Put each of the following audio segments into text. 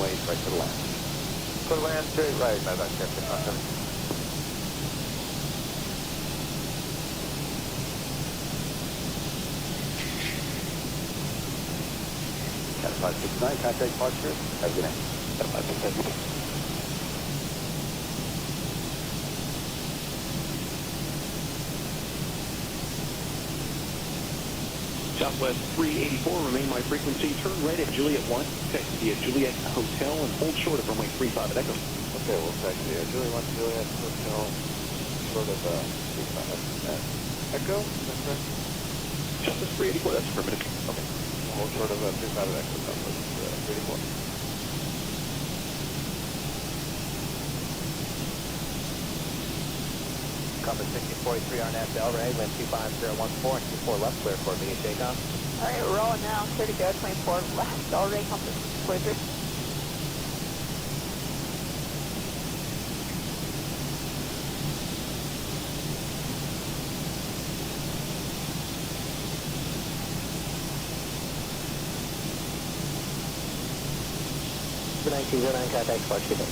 runway right to the land. Clear to land, straight right, bye bye, Captain. Awesome. Cat 569, contact departure. Have a good night. Cat 569. Southwest 384, remain my frequency, turn right at Juliet 1, taxi at Juliet Hotel, and hold short of runway 35 at Echo. Okay, we'll taxi at Juliet 1, Juliet Hotel, short of 35 at Echo, is that correct? Southwest 384, that's affirmative. Okay, we'll hold short of 35 at Echo, Southwest 384. Compass 1643 RNAV Delray, wind 25014 and 24 left, clear for immediate takeoff. All right, we're rolling now. Clear to go, 24 left, Delray, compass 43. The 1909 contact departure today.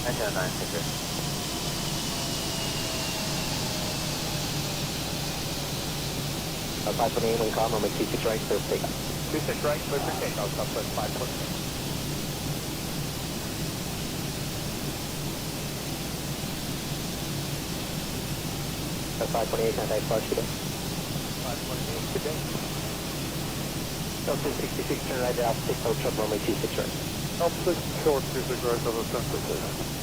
909, take care. 528 on com, runway 26 right, clear for takeoff. 26 right, clear for takeoff, Southwest 548. That's 528 contact departure today. 528, good day. Delta 66, turn right out, 6 hold short, runway 26 right. Delta 6 short, 26 right, over San Francisco.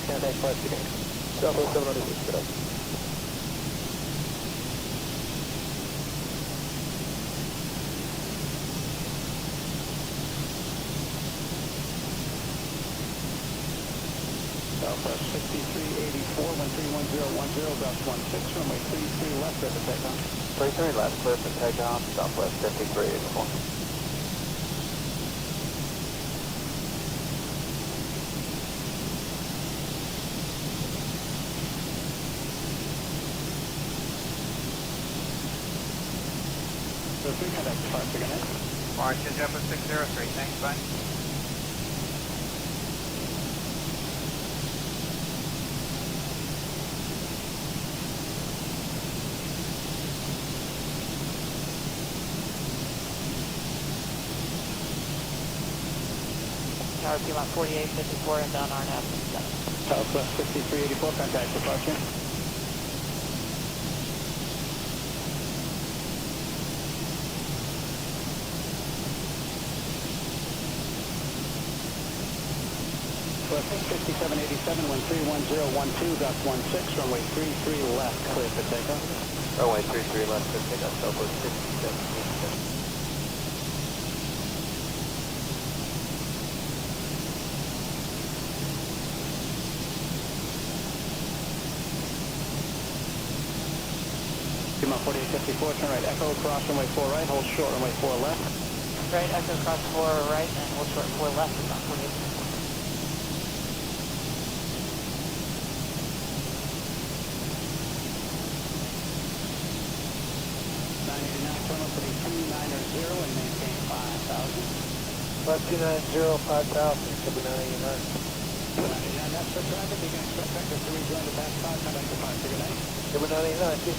Contact departure today. Southwest 706, good day. Southwest 5384, 131010, Gulf 16, runway 33 left, clear for takeoff. 33 left, clear for takeoff, Southwest 5384. Contact departure, good night. Mark, Jumper 603, thanks, bye. Tower P-Mont 4854 and down RNAV 7. Southwest 5384, contact departure. Southwest 5787, 131012, Gulf 16, runway 33 left, clear for takeoff. Runway 33 left, clear for takeoff, Southwest 5787. P-Mont 4854, turn right, Echo, cross runway 4 right, hold short, runway 4 left. Right, Echo cross 4 right and hold short 4 left is on 48. And maintain 5,000. 5290, 5000, should be 989. 99, that's for traffic. You can expect vector to rejoin the pass 5, contact departure. Good night. Should be 989, see?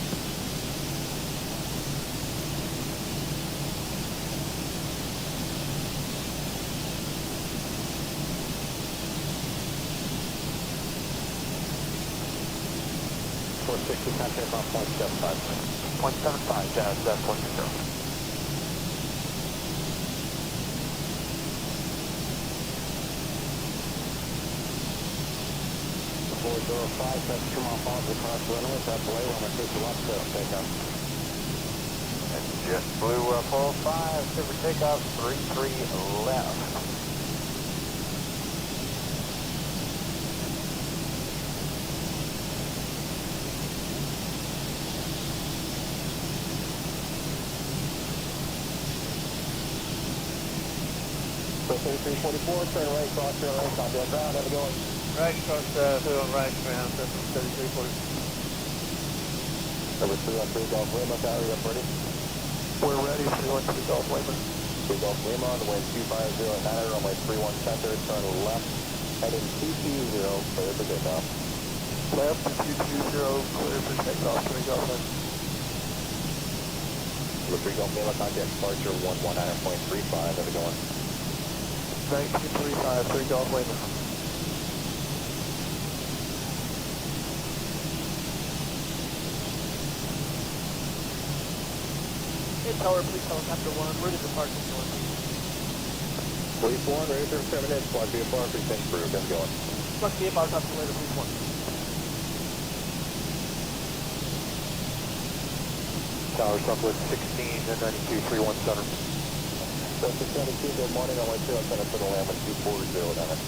Contact off 0.75. 0.75, down to 0.0. 405, that's come off across the runway, that's away, runway 50 left, takeoff. And just blew 405, super takeoff, 33 left. 3344, turn right, cross your right, contact ground, have a going. Right, cross through on right, ground, 3340. Number 313 Golf Lima, Tower, you up ready? We're ready, 313 Golf Lima. 3 Golf Lima on the wind 250 runway 31 center, turn left, heading 220, clear for takeoff. Left, 220, clear for takeoff, 3 Golf Lima. Number 3 Golf Lima, contact departure 119.35, have a going. 1935, 3 Golf Lima. Hey, Tower, please helicopter 1, where did the park is going? Police 1, ready for 7 minutes, squad VFR, precinct crew, have a going. Must be about up to later, please 1. Tower, Southwest 16 and 92, 31 center. Southwest 17, good morning, on way 2 on center for the land with 240 down it.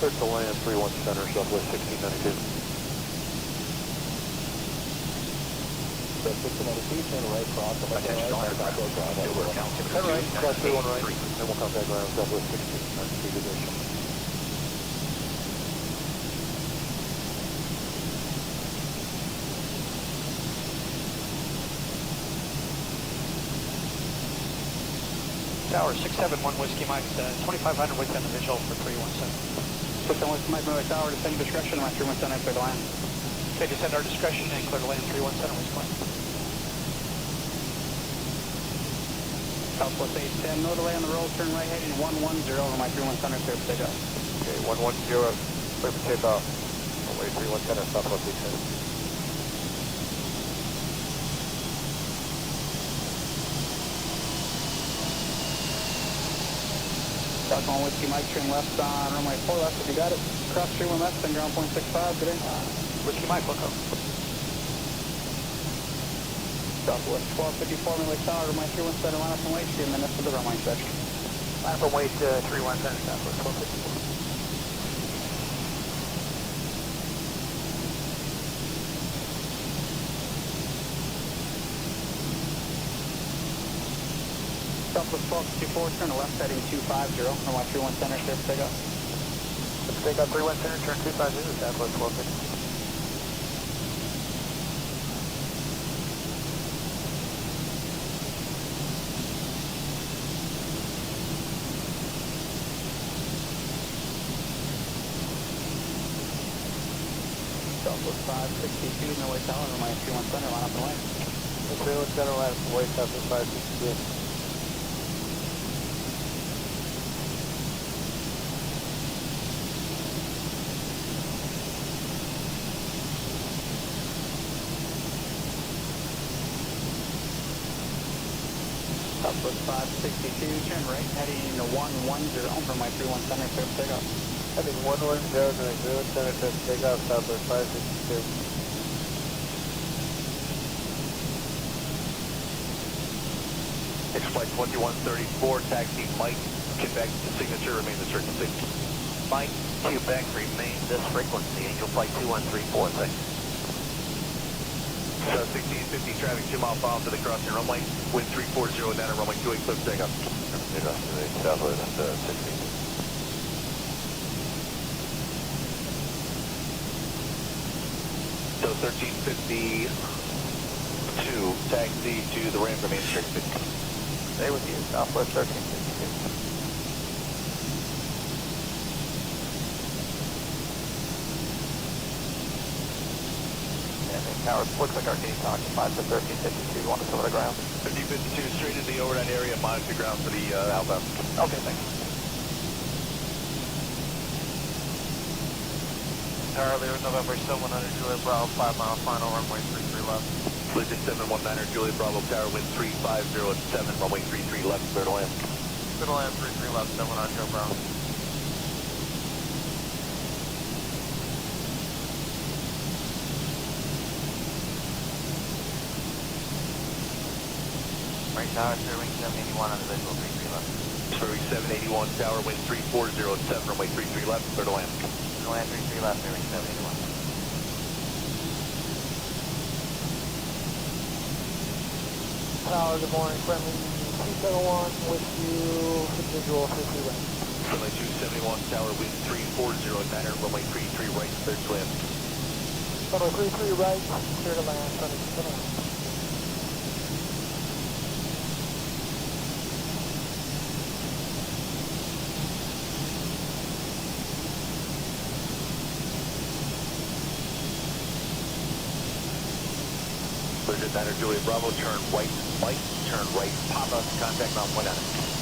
Clear to land, 31 center, Southwest 1692. Southwest 1692, turn right, cross, on my right, contact ground, have a going. Turn right, cross 31 right, then we'll contact ground, Southwest 1692 position. Tower 671 Whiskey Mike, 2500 with individual for 317. 671 Whiskey Mike, Miller Tower, descending discretion, my 317, clear to land. Okay, descend our discretion and clear to land 317 Whiskey Mike. Southwest 810, no delay on the roll, turn right heading 110 over my 317, clear for takeoff. Okay, 110, clear for takeoff. Runway 31 center, Southwest 18. Southwest Whiskey Mike, trim left on runway 4 left, if you got it. Cross 31 left, then ground point 65, good day. Whiskey Mike, look up. Southwest 1254, Miller Tower, my 317, line up and wait, and then for the runway section. Line up and wait 317 Southwest 1254. Southwest 1254, turn left heading 250, runway 317, clear for takeoff. Let's take up 317, turn 250 Southwest 1254. Southwest 562, Millway Tower, runway 317, line up and wait. 31 center, line up and wait, Southwest 562. Southwest 562, turn right, heading 110 from my 317, clear for takeoff. Heading 110, turning 31 center, clear for takeoff, Southwest 562. Flight 2134, taxi Mike, Quebec, the signature, remain the frequency. Mike, Quebec, remain this frequency, Angel Flight 2134, thanks. 1650 traffic, 2 mile file to the crossing runway, wind 340 down at runway 28, clear for takeoff. Southwest 16. So 1352, taxi to the ramp, remain frequency. Stay with you, Southwest 1352. Tower, looks like our gate occupied for 1352. You want us over the ground? 1352, straight into the overnight area, monitor ground for the outbound. Okay, thanks. Tower, there, November 7100 Juliet Bravo, 5 mile final, runway 33 left. Collision 719 Juliet Bravo Tower, wind 3507, runway 33 left, clear to land. Clear to land, 33 left, 719 Bravo. Right tower, serving 781 on the visual, 33 left. Serving 781 Tower, wind 3407, runway 33 left, clear to land. Clear to land, 33 left, serving 781. Tower, good morning, friendly 271 with you, individual 50 left. Runway 270 Watch Tower, wind 340, 900, runway 33 right, clear to land. Runway 33 right, clear to land, runway 270. Clear to 900, Juliet Bravo, turn right, Mike, turn right, Papa, contact Mount Point Island.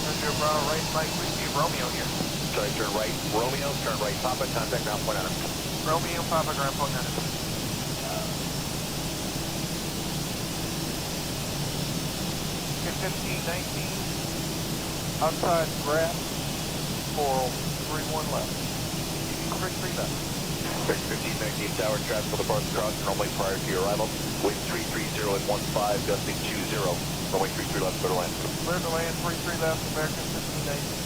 Roger, Bravo, right, Mike, receive Romeo here. Sorry, turn right, Romeo, turn right, Papa, contact Mount Point Island. Romeo, Papa, Grand Point Island. Get 1519, outside grab, 4031 left. Quick 3 left. 1519 Tower, traffic for the Park Cross, runway prior to your arrival. Wind 330 at 15, gusting 20. Runway 33 left, clear to land. Clear to land, 33 left, American 1519.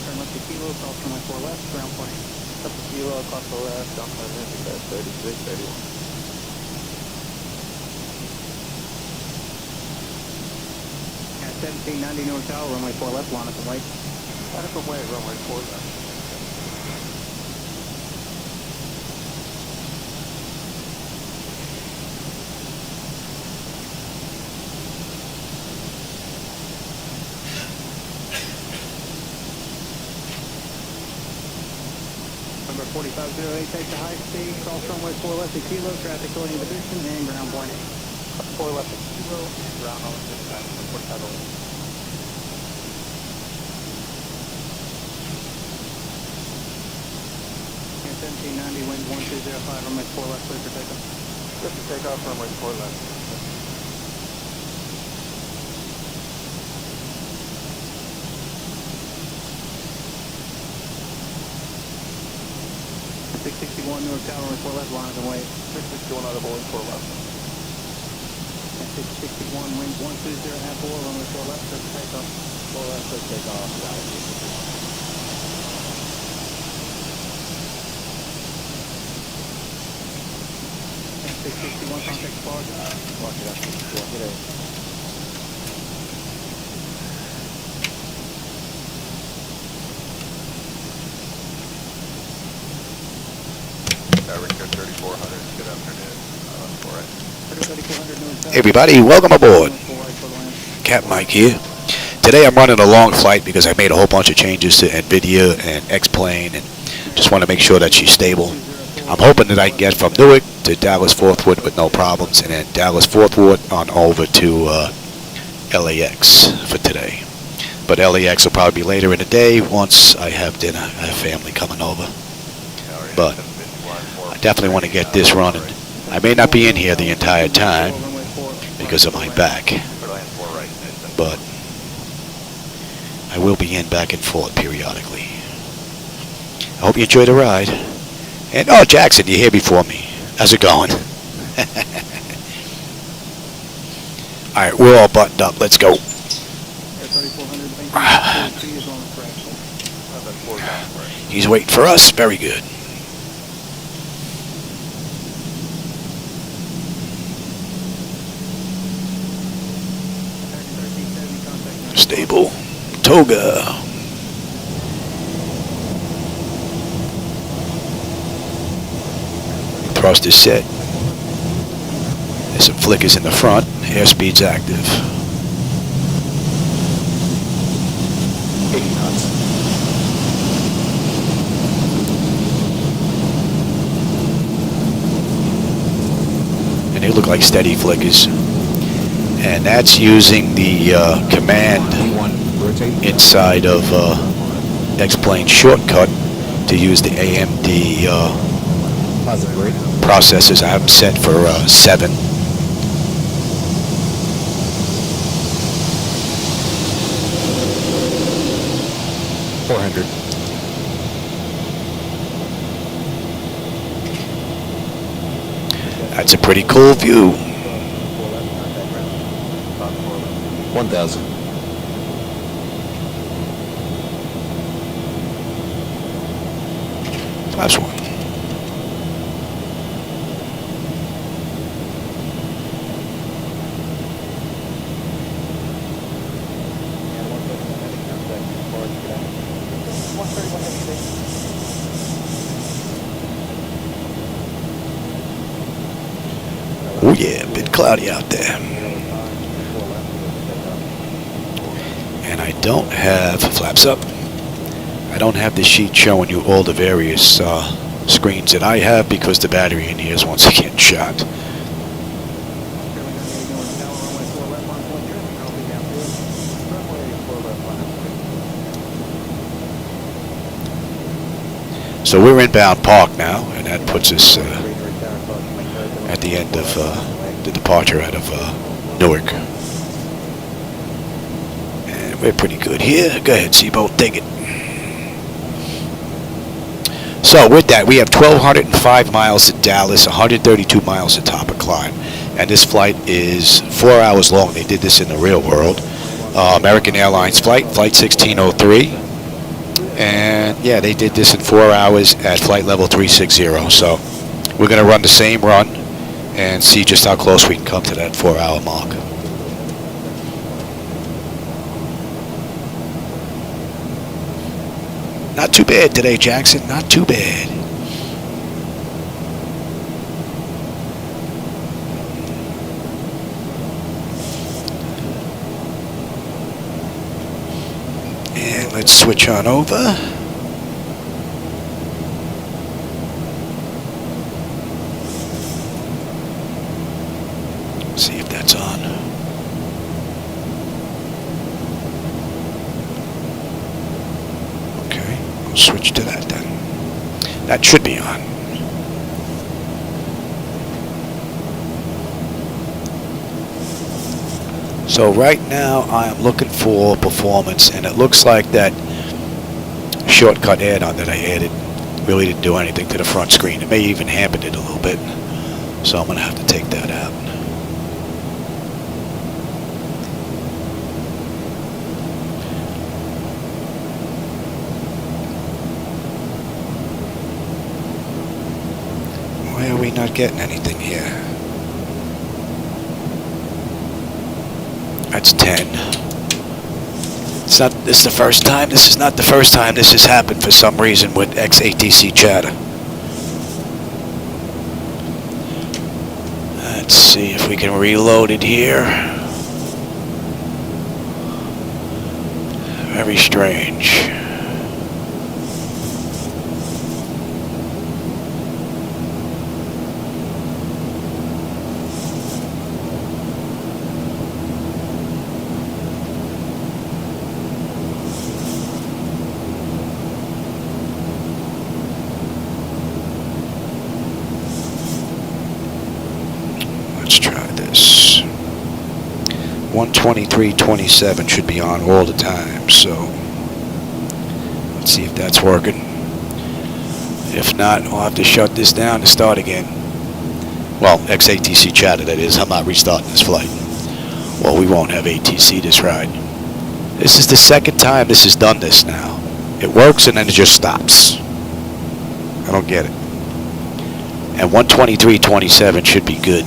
Turn left to Kilo, cross runway 4 left, ground plane. Up to Kilo, across the left, down to the 36, 31. At 1790 Newark Tower, runway 4 left, line up and wait. Line up and wait, runway 4 left. Number 4508, take the high speed, cross runway 4 left to Kilo, traffic going in position, and ground point 8. 4 left to Kilo, and ground on this time, 4508. 1790, wind 1205, runway 4 left, clear for takeoff. Clear for takeoff, runway 4 left. $661 Newark Tower, runway 4 left, line up and wait. 661 out of Boeing 4 left. At 661, wind 120 half 4, runway 4 left, clear for takeoff. 4 left, clear takeoff, got it. 661, contact Park. Watch it up, 61, get in. American 3400, good afternoon. All right. 3400 Newark Tower. Hey everybody, welcome aboard. Cap Mike here. Today I'm running a long flight because I made a whole bunch of changes to NVIDIA and X-Plane and just want to make sure that she's stable. I'm hoping that I can get from Newark to Dallas Fort Worth with no problems, and then Dallas Fort Worth on over to LAX for today. But LAX will probably be later in the day once I have dinner. I have family coming over. But I definitely want to get this running. I may not be in here the entire time because of my back, but I will be in back and forth periodically. I hope you enjoy the ride. And, oh, Jackson, you're here before me. How's it going? All right, we're all buttoned up. Let's go. He's waiting for us. Very good. Stable. Toga. Thrust is set. There's some flickers in the front. Airspeed's active. 80 knots. And they look like steady flickers. And that's using the command inside of X-Plane shortcut to use the AMD processors. I have them set for 7. That's a pretty cool view. 1,000. Flaps 1. Oh yeah, a bit cloudy out there. And I don't have, flaps up, I don't have the sheet showing you all the various screens that I have because the battery in here is once again shot. So we're inbound PARKE now, and that puts us at the end of the departure out of Newark. And we're pretty good here. Go ahead, Zibo, take it. So with that, we have 1,205 miles to Dallas, 132 miles to top of climb. And this flight is 4 hours long. They did this in the real world. American Airlines Flight 1603. And yeah, they did this in 4 hours at flight level 360. So we're going to run the same run and see just how close we can come to that 4 hour mark. Not too bad today, Jackson. Not too bad. And let's switch on over. See if that's on. Okay, I'll switch to that then. That should be on. So right now I am looking for performance, and it looks like that shortcut add-on that I added really didn't do anything to the front screen. It may even hampered it a little bit. So I'm going to have to take that out. Why are we not getting anything here? That's 10. It's not, this is the first time. This is not the first time this has happened for some reason with XATC chatter. Let's see if we can reload it here. Very strange. Let's try this. 123.27 should be on all the time, so let's see if that's working. If not, we'll have to shut this down and start again. Well, XATC chatter, that is. I'm not restarting this flight. Well, we won't have ATC this ride. This is the second time this has done this now. It works and then it just stops. I don't get it. And 123.27 should be good.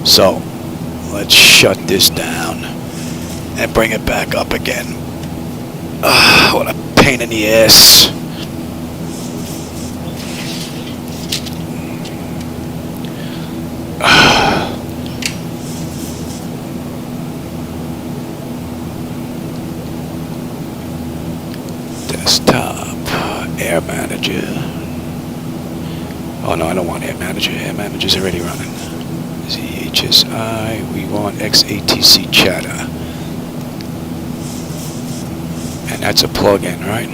So let's shut this down and bring it back up again. What a pain in the ass. Desktop, Air Manager. Oh no, I don't want Air Manager. Air Manager's already running. ZHSI, we want XATC chatter. And that's a plug-in, right?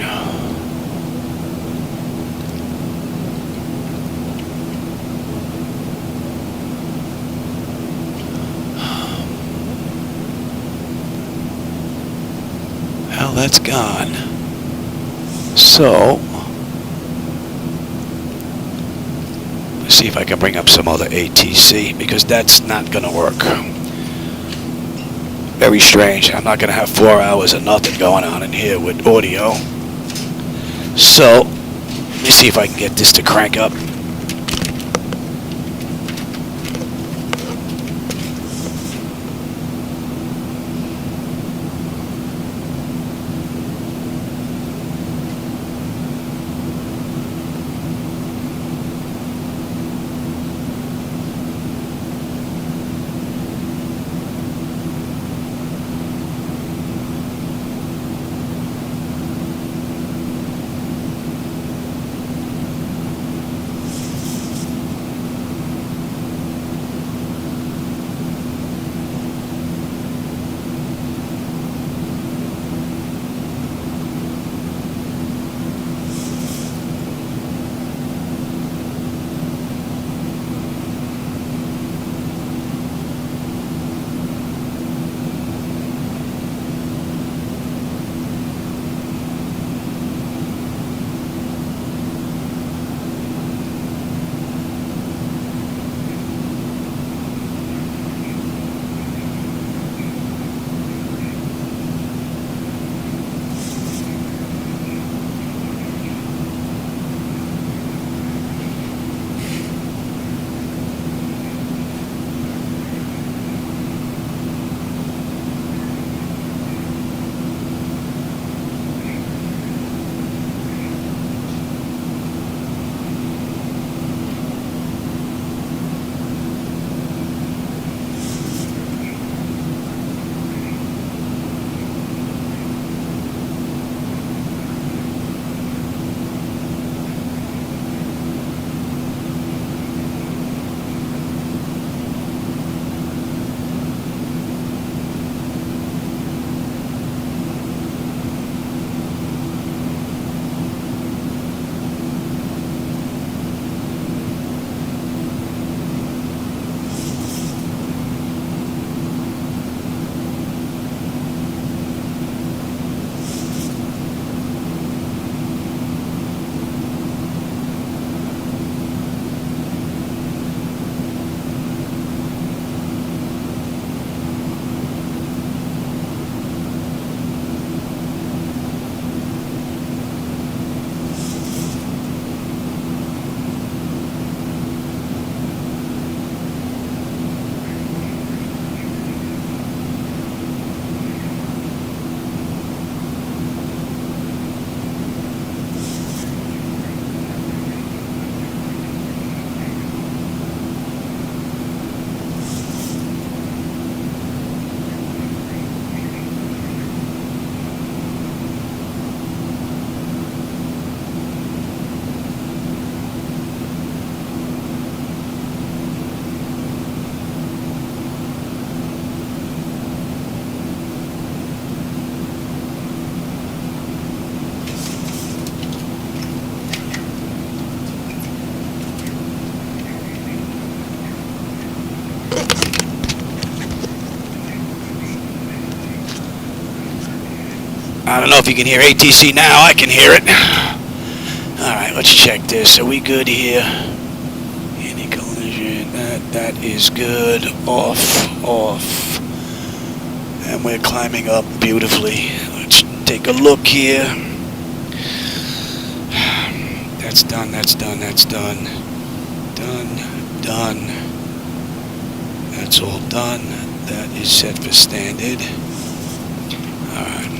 Well, that's gone. So, let's see if I can bring up some other ATC, because that's not going to work. Very strange. I'm not going to have 4 hours of nothing going on in here with audio. So, let me see if I can get this to crank up. I don't know if you can hear ATC now. I can hear it. Alright, let's check this. Are we good here? Any collision? That is good. Off. And we're climbing up beautifully. Let's take a look here. That's done. Done. That's all done. That is set for standard. Alright.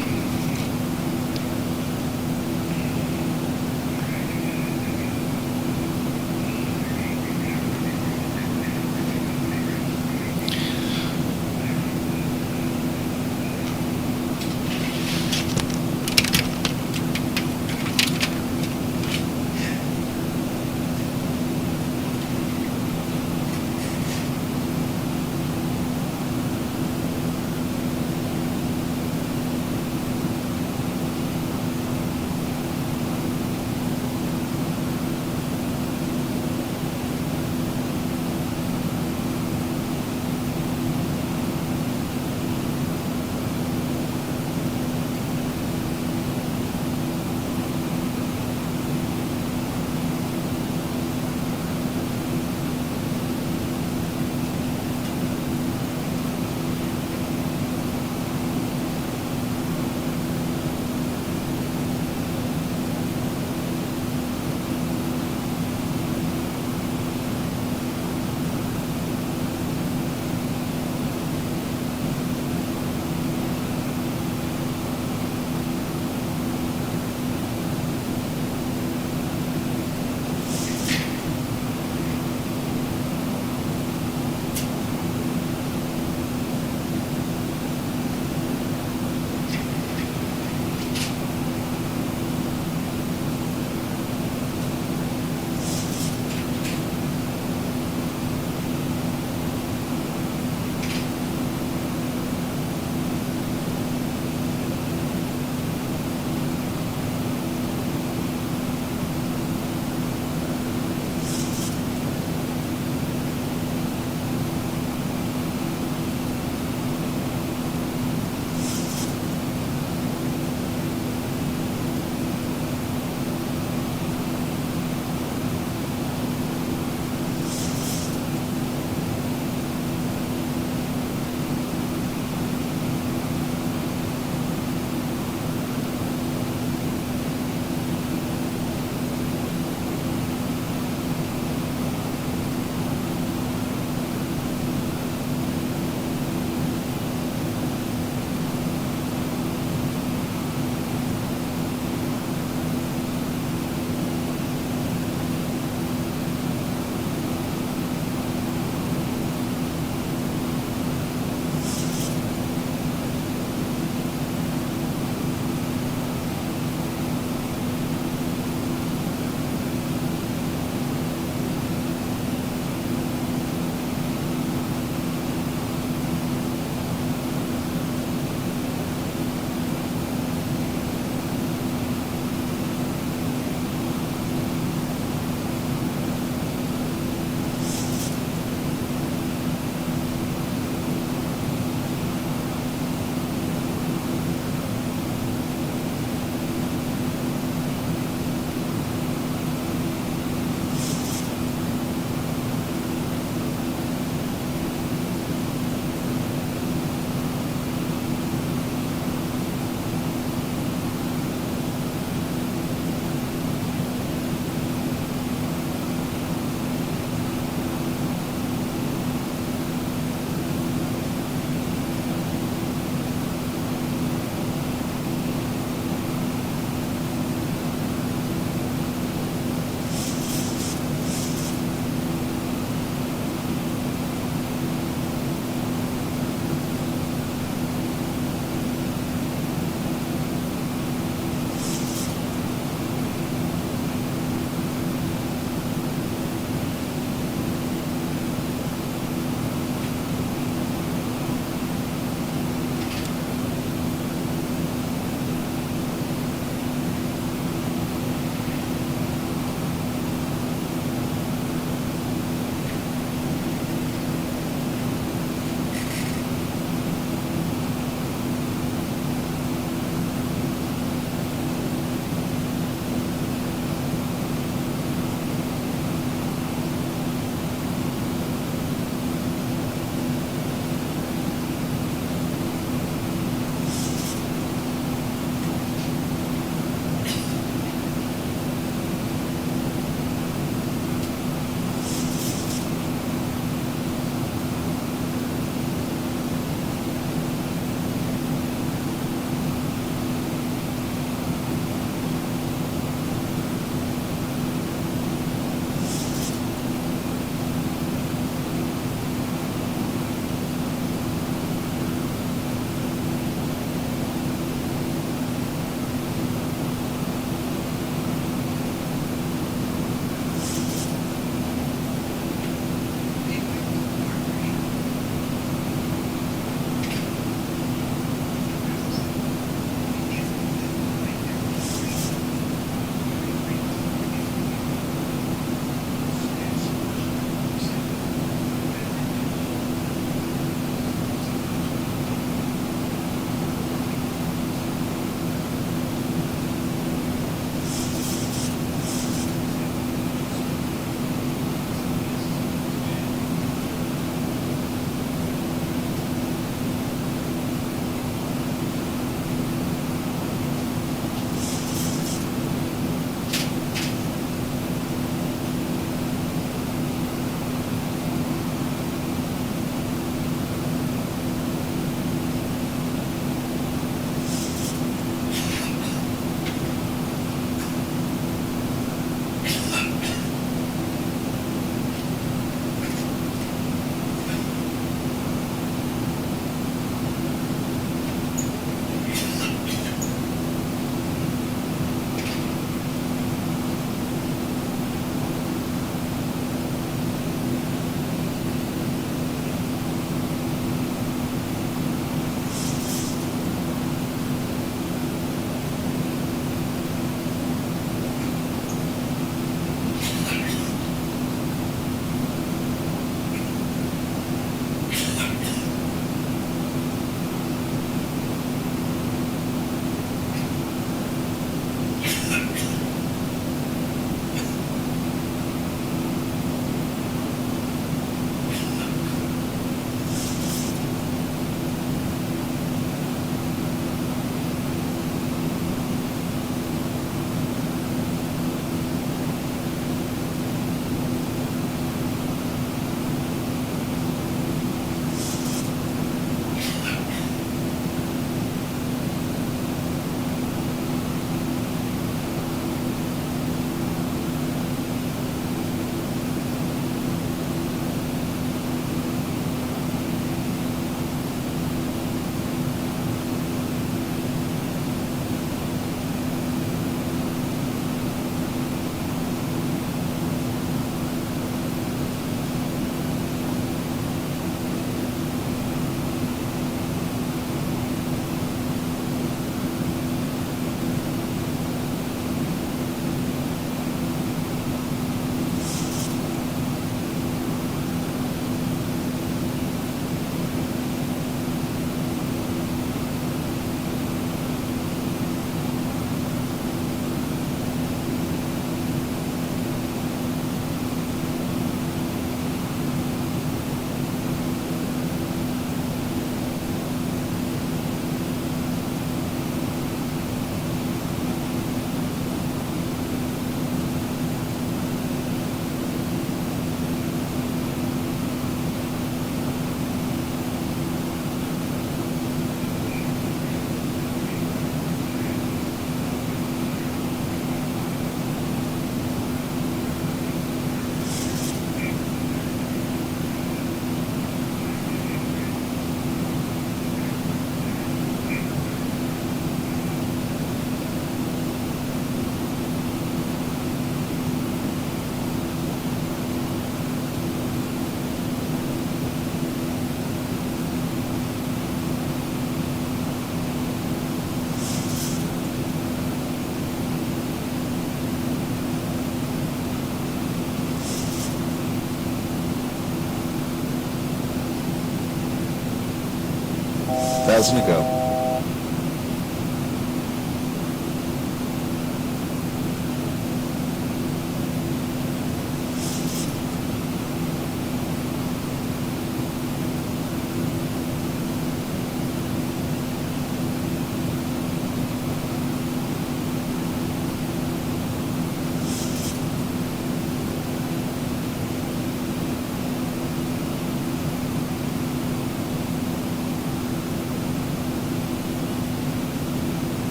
doesn't it go?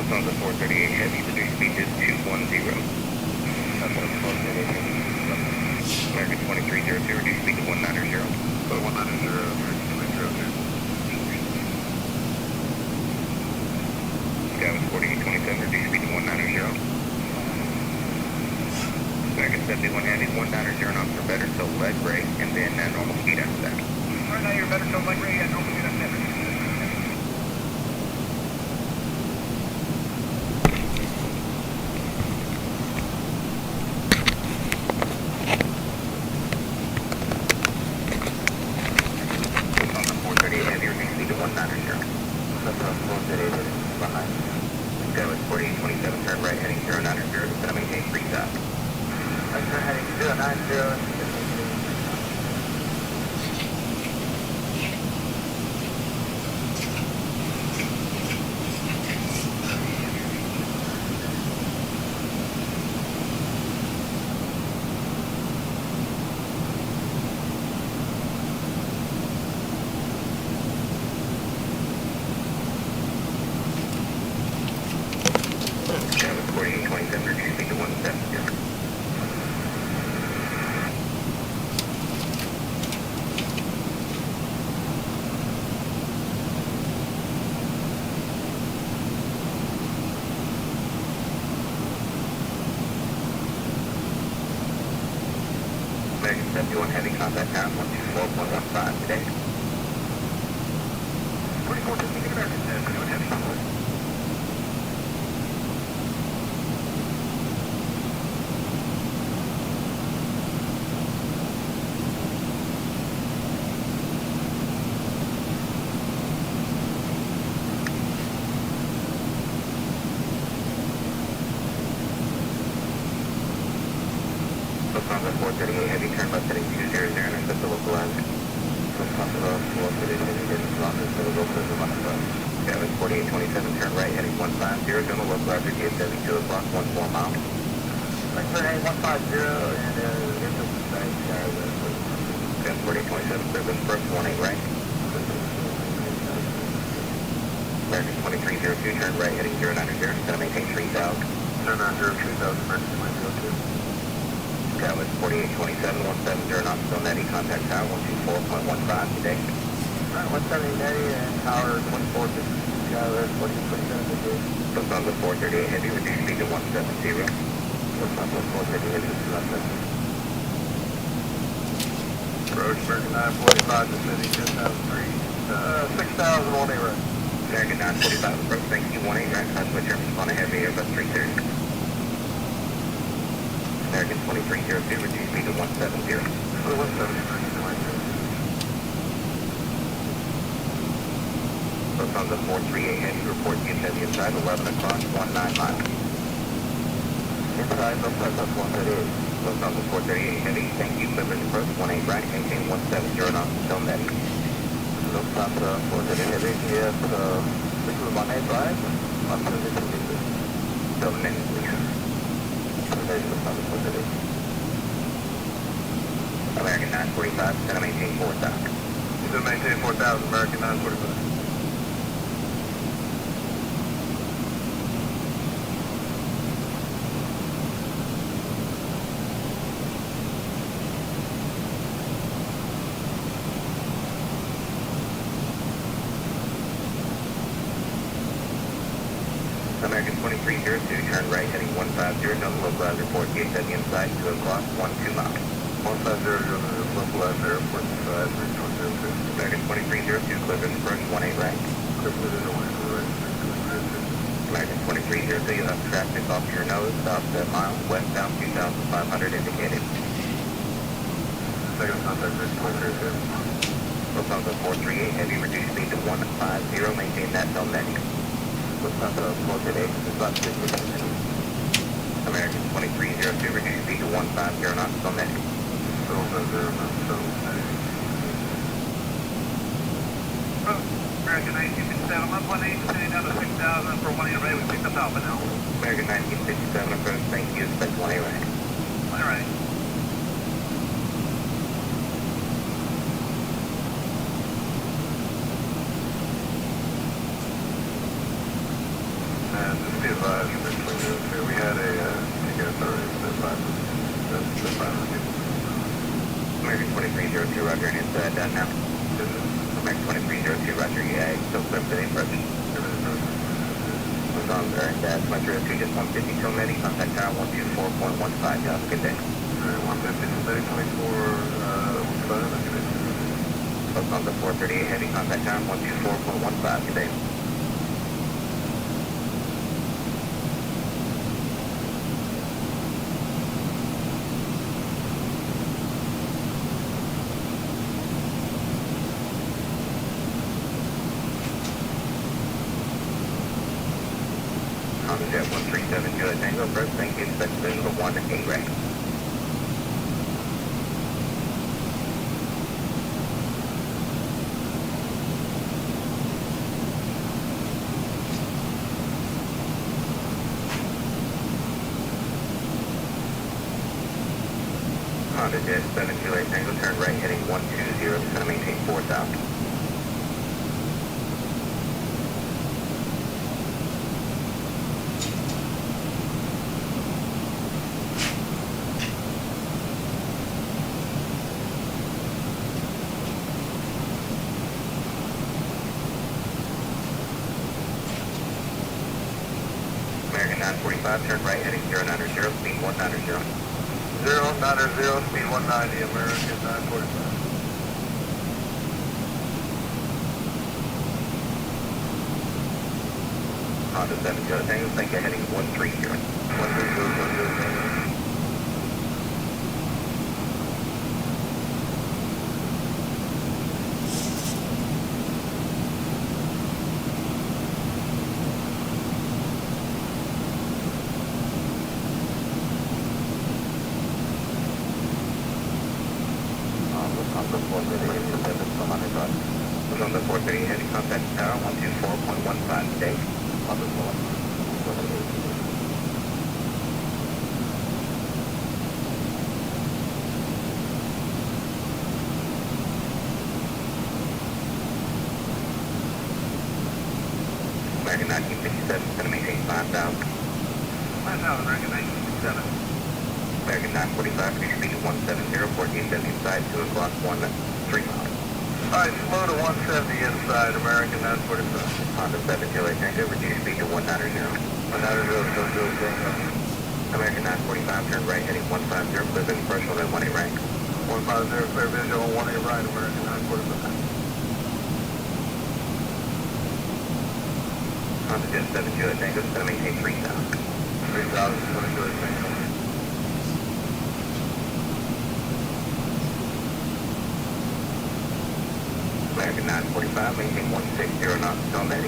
Lufthansa 438 Heavy, reduce speed to 210. American 2302, reduce speed to 190. 190, American 2302. Skyway 4827, reduce speed to 190. American 71 Heavy, 190 knots or better, so leg brake, and then normal speed after that. Right now you're better, so leg brake, and normal speed after that. American 71 Heavy, contact town 124.15 today. 4415 American 71 Heavy. Lufthansa 438 Heavy, turn left heading 200 and intercept the local line. Lufthansa 438 Heavy, heading London, so the local is on the front. Skyway 4827, turn right heading 150, general local average KDFW 2 o'clock, 14 miles. Right turn heading 150, and here's the side, Skyway 4827, clear this first 18 right. American 2302, turn right heading 090, going to maintain 3000. 090, 3000, American 2302. Skyway 4827, 170 knots, still netty, contact tower 124.15 today. Alright, 170 netty and tower 2450, Skyway 4827 today. Lufthansa 438 Heavy, reduce speed to 170. Lufthansa 438 Heavy, 170. Approach American 945 to city, 10,003, 6,001 right. American 945, approach, thank you, 18 right, switch service on a Heavy, Airbus 330. American 2302, reduce speed to 170. 170, Lufthansa 438 Heavy, report DFW inside 11 o'clock, 19 miles. Inside, Lufthansa 438. Lufthansa 438 Heavy, thank you, Clippers approach, 18 right, maintain 170 knots, still netty. Lufthansa 438 Heavy, yes, this is 18 right, 170 meters. Still netty, please. American 945, going to maintain 4,000. He's going to maintain 4,000, American 945. American 2302, turn right heading 150, no localized report, KDFW inside, 2 o'clock, 12 miles. 150, localized airport inside, 3202. American 2302, Clippers approach, 18 right. Clippers in the right, American 2302, you'll have traffic off your nose, south 7 miles, westbound 2,500 indicated. Second contact, 2302. Lufthansa 438, Heavy, reduce speed to 150, maintain that till netting. Lufthansa 438, American 2302, reduce speed to 150 knots, till netting. 150 knots, till netting. American 1957, 118, sending down to 6,000 for 18 right, we picked up Alpha now. American 1957, approach, thank you, expect 18 right. 18 right. And advised, we had a ticket authority for 500. American 2302, roger, and it's done now. American 2302, roger, yeah, still clear for the approach. What's on there? 2302, just 150 till Medi, contact tower 124.15, you have a good day. 150 to 3024, What's on the 438 heavy, contact tower 124.15, good day. On the jet 137, Juliet Tango, first, thank you, expect visual 1-8 right. Honda Jet 7 Juliet Tango, turn right heading 120, just going to maintain 4,000. American 945, turn right heading 090, speed 190. 090, speed 190, American 945. Honda 7 Juliet Tango, thank you, heading 130. 130. Was on the 430 heading contact tower 124.15 today. On the floor. American 1957 is going to maintain 5,000. 5,000, American 1957. American 945, reduce speed to 170, 1470 inside, 2 o'clock, 13 miles. Alright, slow to 170 inside, American 945. Honda 7 Juliet Tango, reduce speed to 190. 190, so Juliet Tango. American 945, turn right heading 150, clear vision partial at 18 right. 150, clear visual, 18 right, American 945. Honda Jet 7 Juliet Tango, is going to maintain 3,000. 3,000, Juliet Tango. American 945, maintain 160 knots till Netty.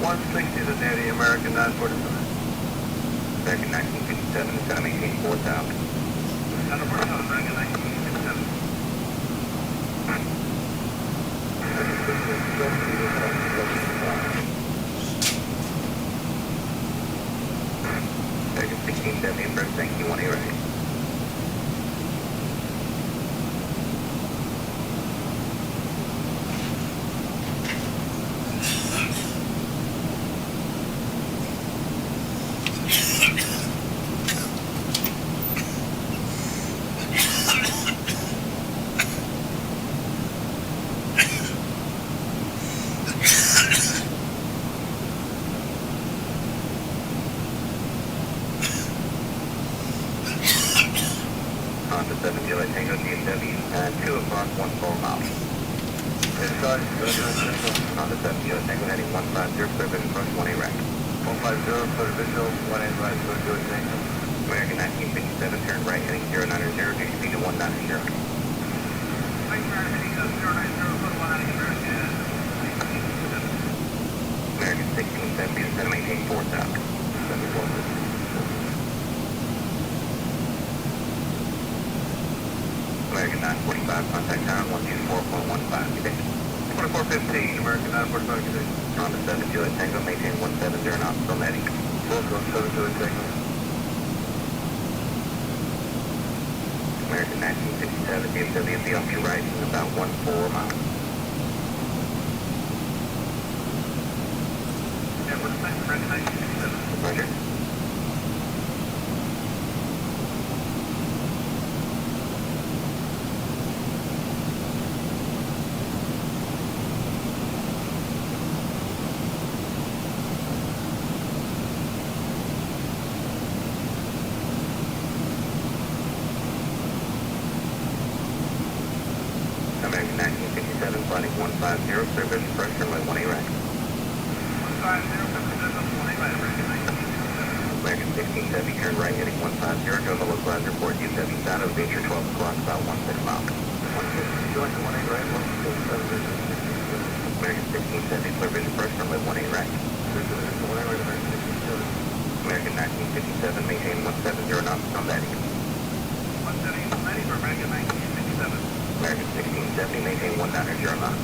160 to Netty, American 945. American 1957 is going to maintain 4,000. American 1957. American 1670, approach, thank you, 18 right. Honda 7 Juliet Tango, DFW, 2 o'clock, 14 miles. Inside, Honda 7 Juliet Tango, heading 150, clear vision approach, 18 right. 150, clear visual, 18 right, so Juliet Tango. American 1957, turn right heading 090, reduce speed to 190. American 1670 is going to maintain 4,000. American 945, contact tower 124.15, good day. 2415, American 945, good day. Honda 7 Juliet Tango, maintain 170 knots till Netty. 417 Juliet Tango. American 1967, DFW will be off your right in about 14 miles. Yeah, what's the American 1967? Roger. American 1957, flighting 150, clear vision first, runway 18 right. 150, American 1670, turn right, heading 150, go to the localizer report, UW sound, it'll be at your 12 o'clock, about 16 miles. 150, join the 18 right, 150, American 1670, clear vision first, runway 18 right. American 1957, maintain 170 knots, on that. 170 for American 1957. American 1670, maintain 190 knots.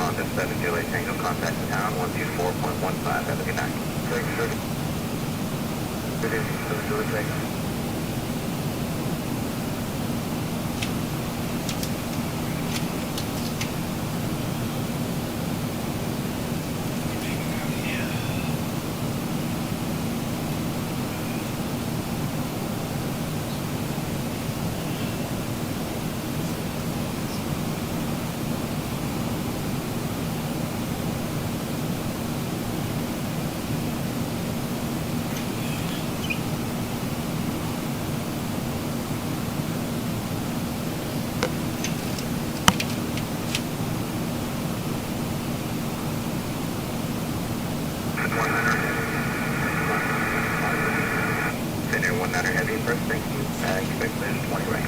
Honda 7 Juliet Tango, contact the town, 124.15, have a good night. Thanks, sir. Good evening, 7 Juliet Tango. Center 19 heavy, first thank you. Expect vision 20 right.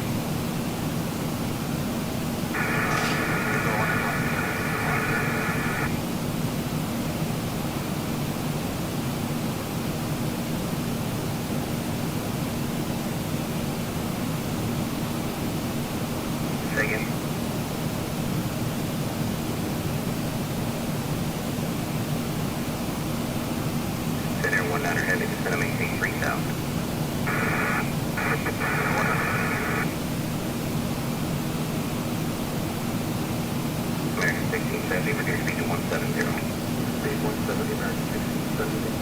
Say again. Center 19 heavy, just going to maintain 3,000. American 1670, reduce speed to 170. Speed 170, American 1670.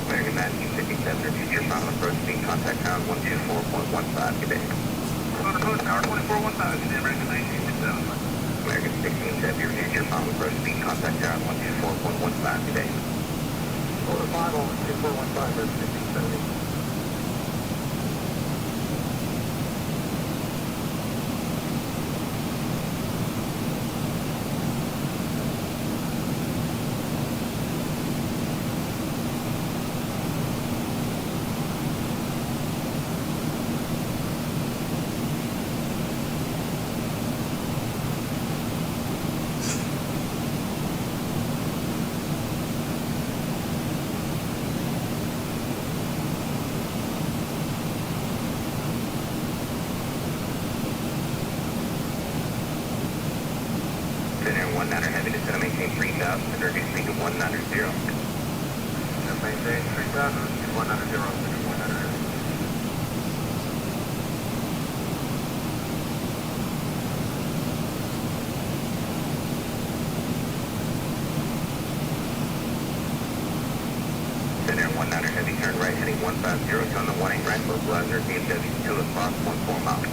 American 1957, reduce your final approach speed, contact town 124.15, good day. Approach tower 2415, good day, American 1957. American 1670, reduce your final approach speed, contact town 124.15, good day. Order 5 over 2415, American 1670. Center 19 heavy, just going to maintain 3,000 and reduce speed to 190. Maintain 3,000, 190, 190. Center 19 heavy, turn right, heading 150, on the 18 right, localizer, KDFW 2 o'clock, 0.4 miles.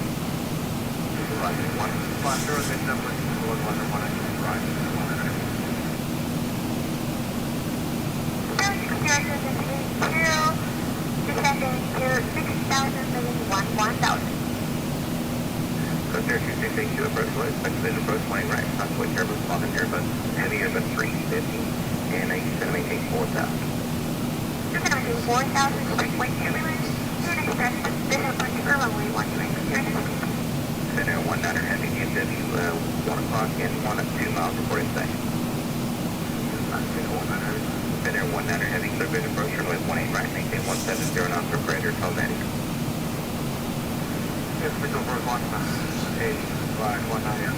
150, good number, localizer 18 right, 190. Descending to 6,000, moving 1,000. Coast Air 2682, approach low, expect vision approach 20 right, not switch Airbus, walking Airbus, heavy Airbus 350, and he's going to maintain 4,000. You're going to maintain 4,000, expect wind turbulence, and express vision approach for runway 18 right. Center 19 heavy, DFW 1 o'clock and 1 at 2 miles, reporting second. Center 19 heavy, clear vision approach runway 18 right, maintain 170 knots for operator, tell Netty. Yes, we go for 1, 8, 5, 19,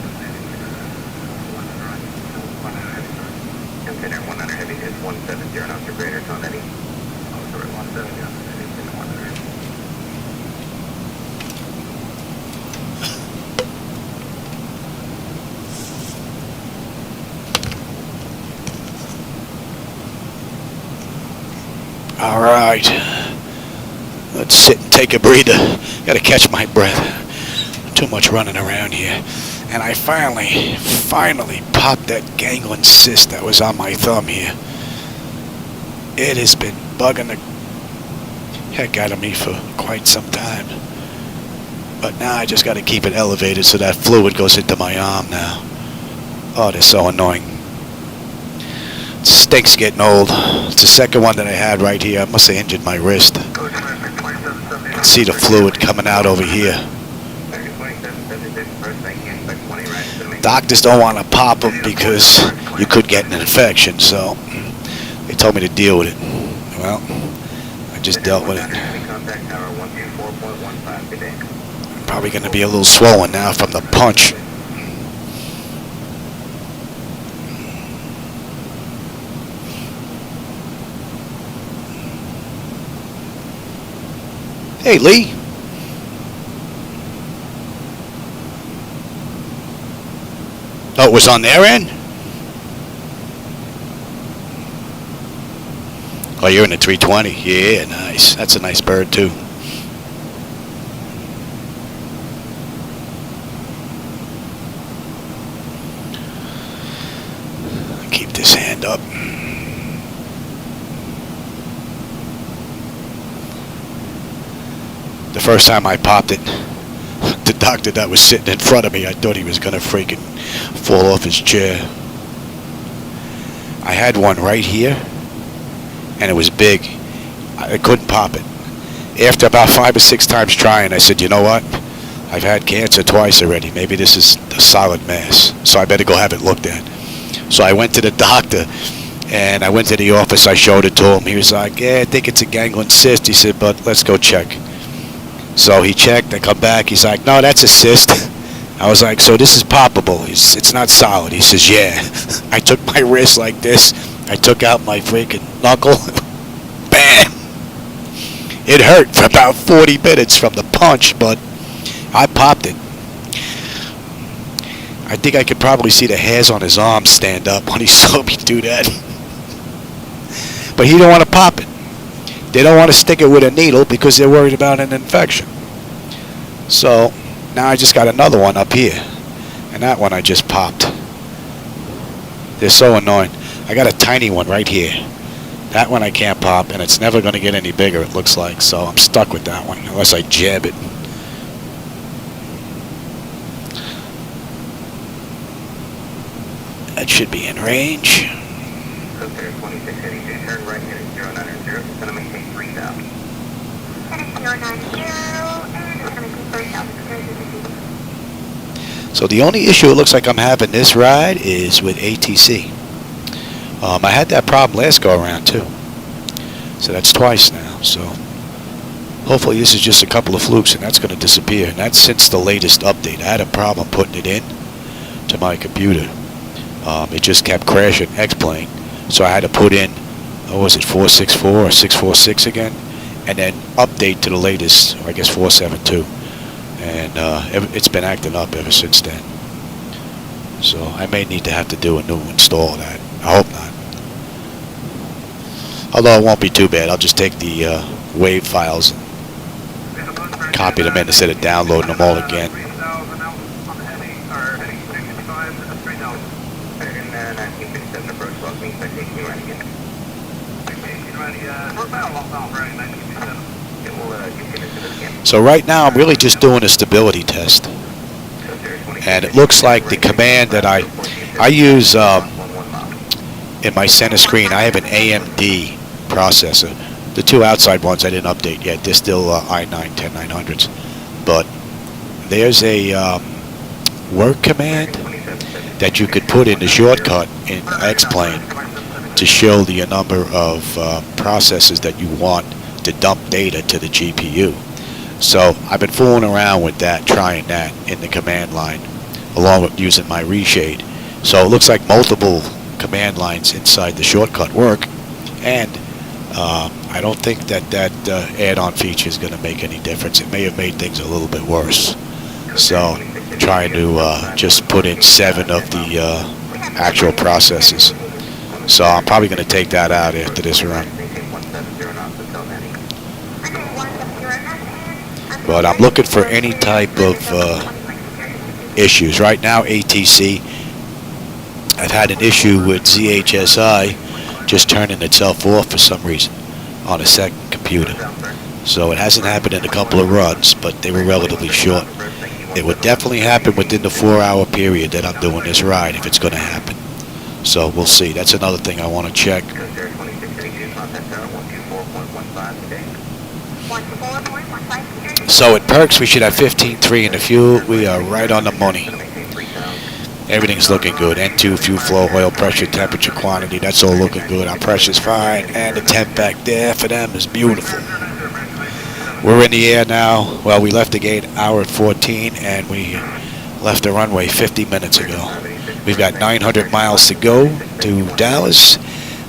Center 19 heavy is 170 knots for operator, tell Netty. oh, sorry, 170, 100. All right. Let's sit and take a breather. Got to catch my breath. Too much running around here. And I finally popped that ganglion cyst that was on my thumb here. It has been bugging the heck out of me for quite some time. But now I just got to keep it elevated so that fluid goes into my arm now. Oh, they're so annoying. Stinks getting old. It's the second one that I had right here. I must have injured my wrist. You can see the fluid coming out over here. Doctors don't want to pop them because you could get an infection, so they told me to deal with it. Well, I just dealt with it. I'm probably going to be a little swollen now from the punch. Hey, Lee. Oh, it was on their end? Oh, you're in the 320. Yeah, nice. That's a nice bird, too. Keep this hand up. The first time I popped it, the doctor that was sitting in front of me, I thought he was going to freaking fall off his chair. I had one right here, and it was big. I couldn't pop it. After about 5 or 6 times trying, I said, you know what? I've had cancer twice already. Maybe this is a solid mass, so I better go have it looked at. So I went to the doctor, and I went to the office. I showed it to him. He was like, yeah, I think it's a ganglion cyst. He said, but let's go check. So he checked and come back. He's like, no, that's a cyst. I was like, so this is poppable. It's not solid. He says, yeah. I took my wrist like this. I took out my freaking knuckle. Bam! It hurt for about 40 minutes from the punch, but I popped it. I think I could probably see the hairs on his arm stand up when he saw me do that. But he don't want to pop it. They don't want to stick it with a needle because they're worried about an infection. So now I just got another one up here, and that one I just popped. They're so annoying. I got a tiny one right here. That one I can't pop, and it's never going to get any bigger, it looks like. So I'm stuck with that one unless I jab it. That should be in range. Clear 2682, turn right heading 090, it's going to maintain 3000. Heading 090, and it's going to maintain 3000. So the only issue it looks like I'm having this ride is with ATC. I had that problem last go around too. So that's twice now. So hopefully this is just a couple of flukes and that's going to disappear. And that's since the latest update. I had a problem putting it in to my computer. It just kept crashing X-plane. So I had to put in, what was it, 464 or 646 again, and then update to the latest, I guess 472. And it's been acting up ever since then. So I may need to have to do a new install of that. I hope not. Although it won't be too bad. I'll just take the WAV files and copy them in instead of downloading them all again. So right now I'm really just doing a stability test, and it looks like the command that I use in my center screen, I have an AMD processor. The two outside ones I didn't update yet. They're still i9 10900s, but there's a work command that you could put in the shortcut in X-plane to show the number of processes that you want to dump data to the GPU. So I've been fooling around with that, trying that in the command line, along with using my reshade. So it looks like multiple command lines inside the shortcut work, and I don't think that add-on feature is going to make any difference. It may have made things a little bit worse. So trying to just put in 7 of the actual processes. So I'm probably going to take that out after this run. But I'm looking for any type of issues. Right now, ATC, I've had an issue with ZHSI just turning itself off for some reason on a second computer. So it hasn't happened in a couple of runs, but they were relatively short. It would definitely happen within the 4-hour period that I'm doing this ride, if it's going to happen. So we'll see. That's another thing I want to check. So at PARKE, we should have 15.3 in the fuel. We are right on the money. Everything's looking good. N2, fuel flow, oil pressure, temperature, quantity, that's all looking good. Our pressure's fine, and the temp back there for them is beautiful. We're in the air now. Well, we left the gate hour at 14, and we left the runway 50 minutes ago. We've got 900 miles to go to Dallas,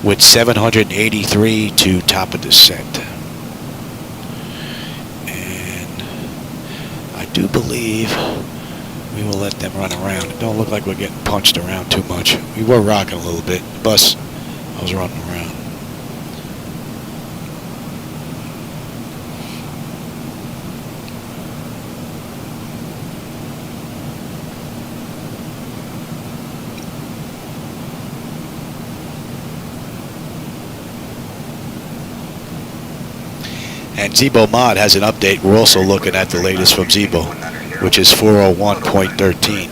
with 783 to top of descent. And I do believe we will let them run around. It don't look like we're getting punched around too much. We were rocking a little bit. The bus, I was running around. And Zibo Mod has an update. We're also looking at the latest from Zibo, which is 401.13.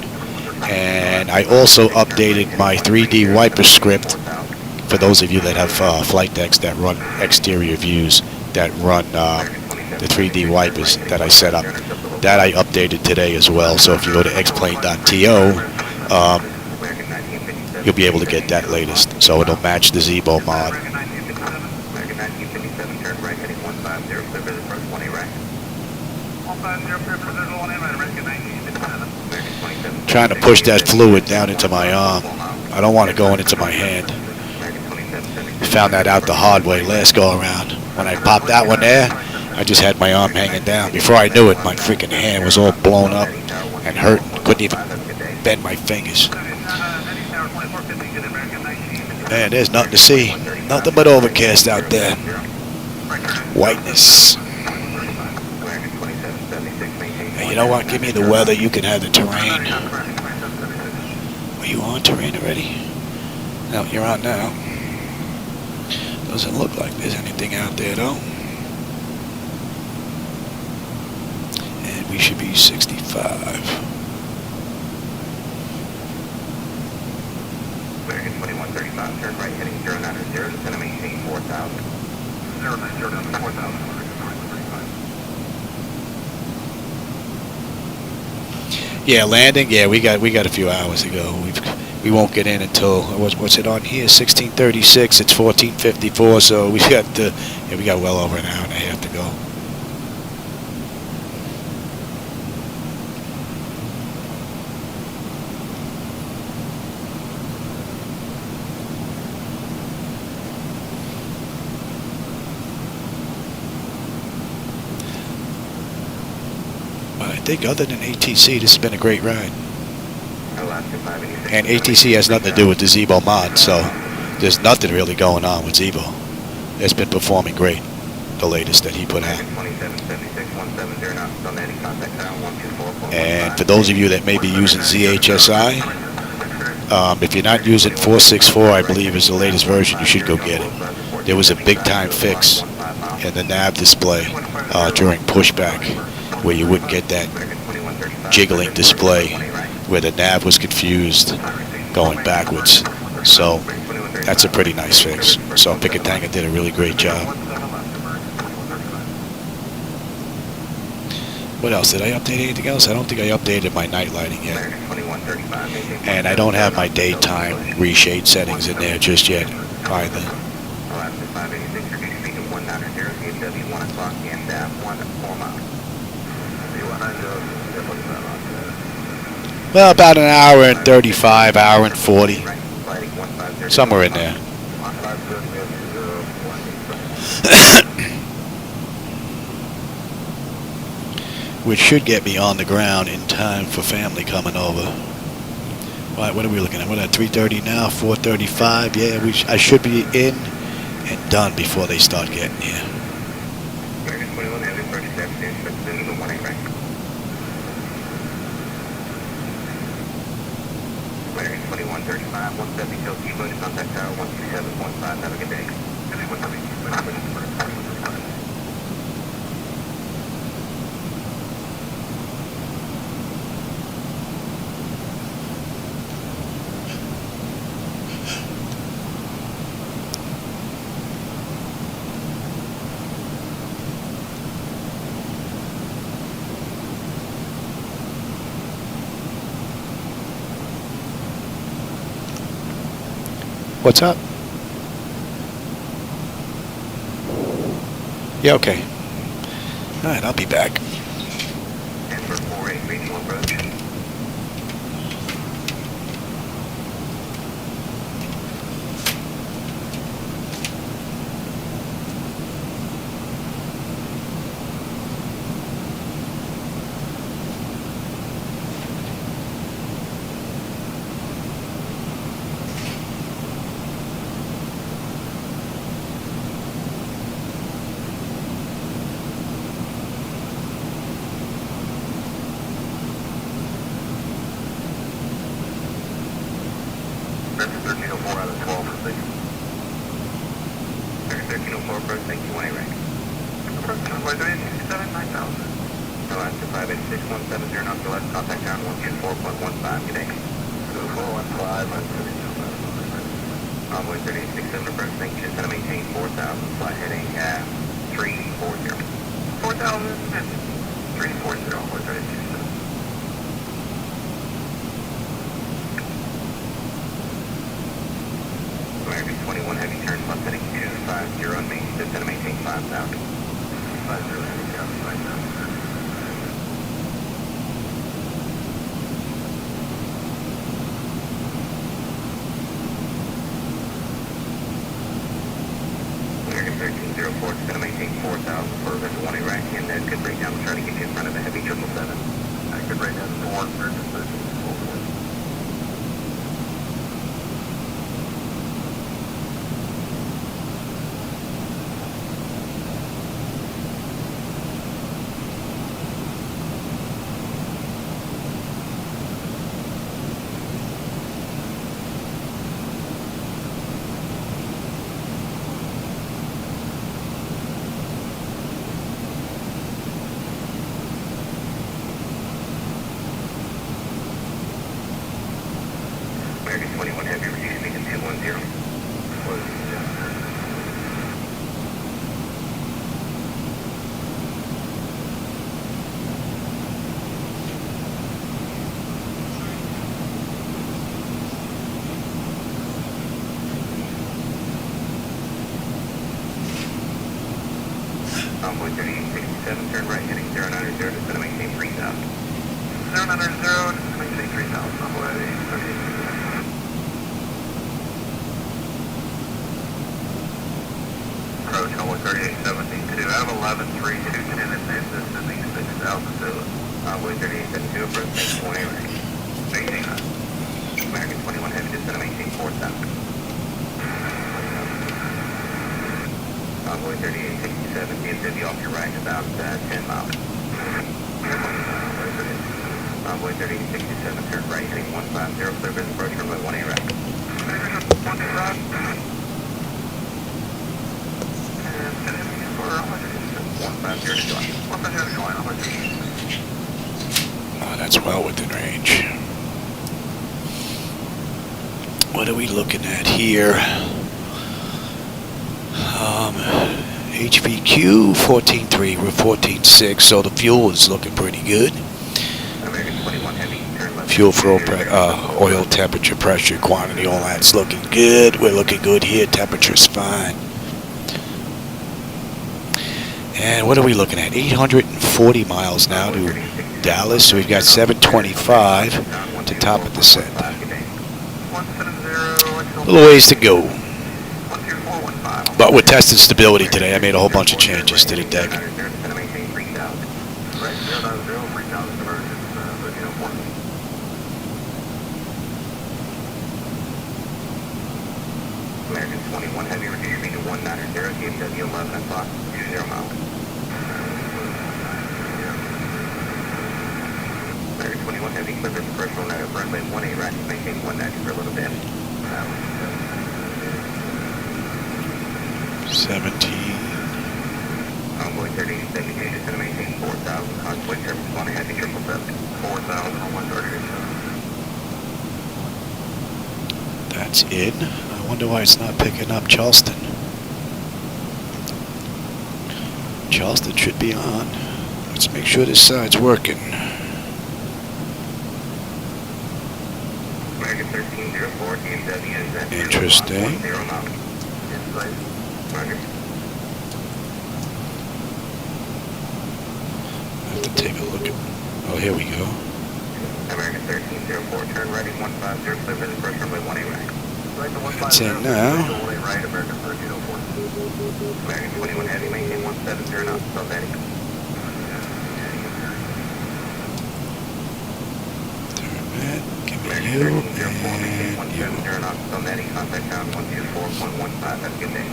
And I also updated my 3D wiper script for those of you that have Flightdecks that run exterior views, that run the 3D wipers that I set up. That I updated today as well. So if you go to xplane.to, you'll be able to get that latest. So it'll match the Zibo Mod. Trying to push that fluid down into my arm. I don't want it going into my hand. Found that out the hard way last go around. When I popped that one there, I just had my arm hanging down. Before I knew it, my freaking hand was all blown up and hurting. Couldn't even bend my fingers. Man, there's nothing to see. Nothing but overcast out there. Whiteness. Hey, you know what? Give me the weather. You can have the terrain. Are you on terrain already? No, you're on now. Doesn't look like there's anything out there, though. And we should be 65. American 2135, turn right heading 090, descend and maintain 4,000. 090, 4,000. Yeah, landing. Yeah, we got a few hours to go. We won't get in until what's it on here? 16:36. It's 14:54. So we got well over an hour and a half to go. I think other than ATC, this has been a great ride. And ATC has nothing to do with the Zibo mod, so there's nothing really going on with Zibo. It's been performing great, the latest that he put out. And for those of you that may be using ZHSI, if you're not using 464, I believe is the latest version, you should go get it. There was a big time fix in the nav display during pushback, where you wouldn't get that jiggling display where the nav was confused going backwards. So that's a pretty nice fix. So Picatinga did a really great job. What else? Did I update anything else? I don't think I updated my night lighting yet. And I don't have my daytime reshade settings in there just yet. Alright then. Alaska 586, reduce speed to 190, KDFW 1 o'clock, and 4 miles. Well, about an hour and 35, hour and 40. Somewhere in there. Which should get me on the ground in time for family coming over. Right, what are we looking at? We're at 3:30 now, 4:35. Yeah, I should be in and done before they start getting here. American 21, heavy 37, expect to the 1 right. American 21, 35, 170, till Zibo to contact tower 127.5. Have a good day. What's up? Yeah, okay. Alright, I'll be back. Denver 48, regional approach. That's 1304 out of 12 for 6. 1304 approach, thank you, 1 right. Approach runway 367, 9,000. Alaska 586, 170, knock to left, contact town 124.15, good day. 2415, Envoy 3867 approach, thank you, just going to maintain 4,000, flight heading 340. 4,000, 340, Envoy 3867. American 21 heavy turn left heading 250 on main, just going to maintain 5,000. 50 heavy down, 5,000. American 1304 is going to maintain 4,000 for vessel 1 right, and then good breakdown will try to get you in front of the heavy 777. Good breakdown to 1, 1304. American 21 heavy, reduce speed to 210. Envoy 3867, turn right heading 090, just going to maintain 3,000. 090, just going to maintain 3,000, Envoy 3867. Approach Envoy 3872, out of 11, 3210, advance descending 6,000 to Envoy 3872, approach main 20 right. Maintain that. American 21 heavy, just going to maintain 4,000. Envoy 3867, DFW off your right, about 10 miles. Envoy 3867, turn right, heading 150, clear business approach runway 18 right. 1 right. And set in for 150 to join. 150 to join, 150. Oh, that's well within range. What are we looking at here? HPQ 14.3, we're 14.6, so the fuel is looking pretty good. American 21 heavy, turn left. fuel flow, oil temperature, pressure, quantity, all that's looking good. We're looking good here. Temperature's fine. And what are we looking at? 840 miles now to Dallas. So we've got 725 to top of descent. A little ways to go. But we're testing stability today. I made a whole bunch of changes to the deck. American 21 Heavy, reduce speed to 190, KDFW 11 o'clock, 20 miles. American 21 Heavy, clear the pressure on that runway 18 right, maintain 190 for a little bit. 17. Envoy 30, 70 gauges, going to maintain 4,000, convoy service 1 Heavy, 777, 4,000 on 130. That's in. I wonder why it's not picking up Charleston. Charleston should be on. Let's make sure this side's working. American 1304, KDFW is at Interesting. 0 miles. Roger. I have to take a look at. Oh, here we go. American 1304, turn right at 150, clear the first runway 18 right. It's in now. Right, American 1304. American 21 Heavy, maintain 170 knots, stop heading. Give me American you 1304, maintain and you. 170 knots, stop heading, contact down 124.15, have a good day.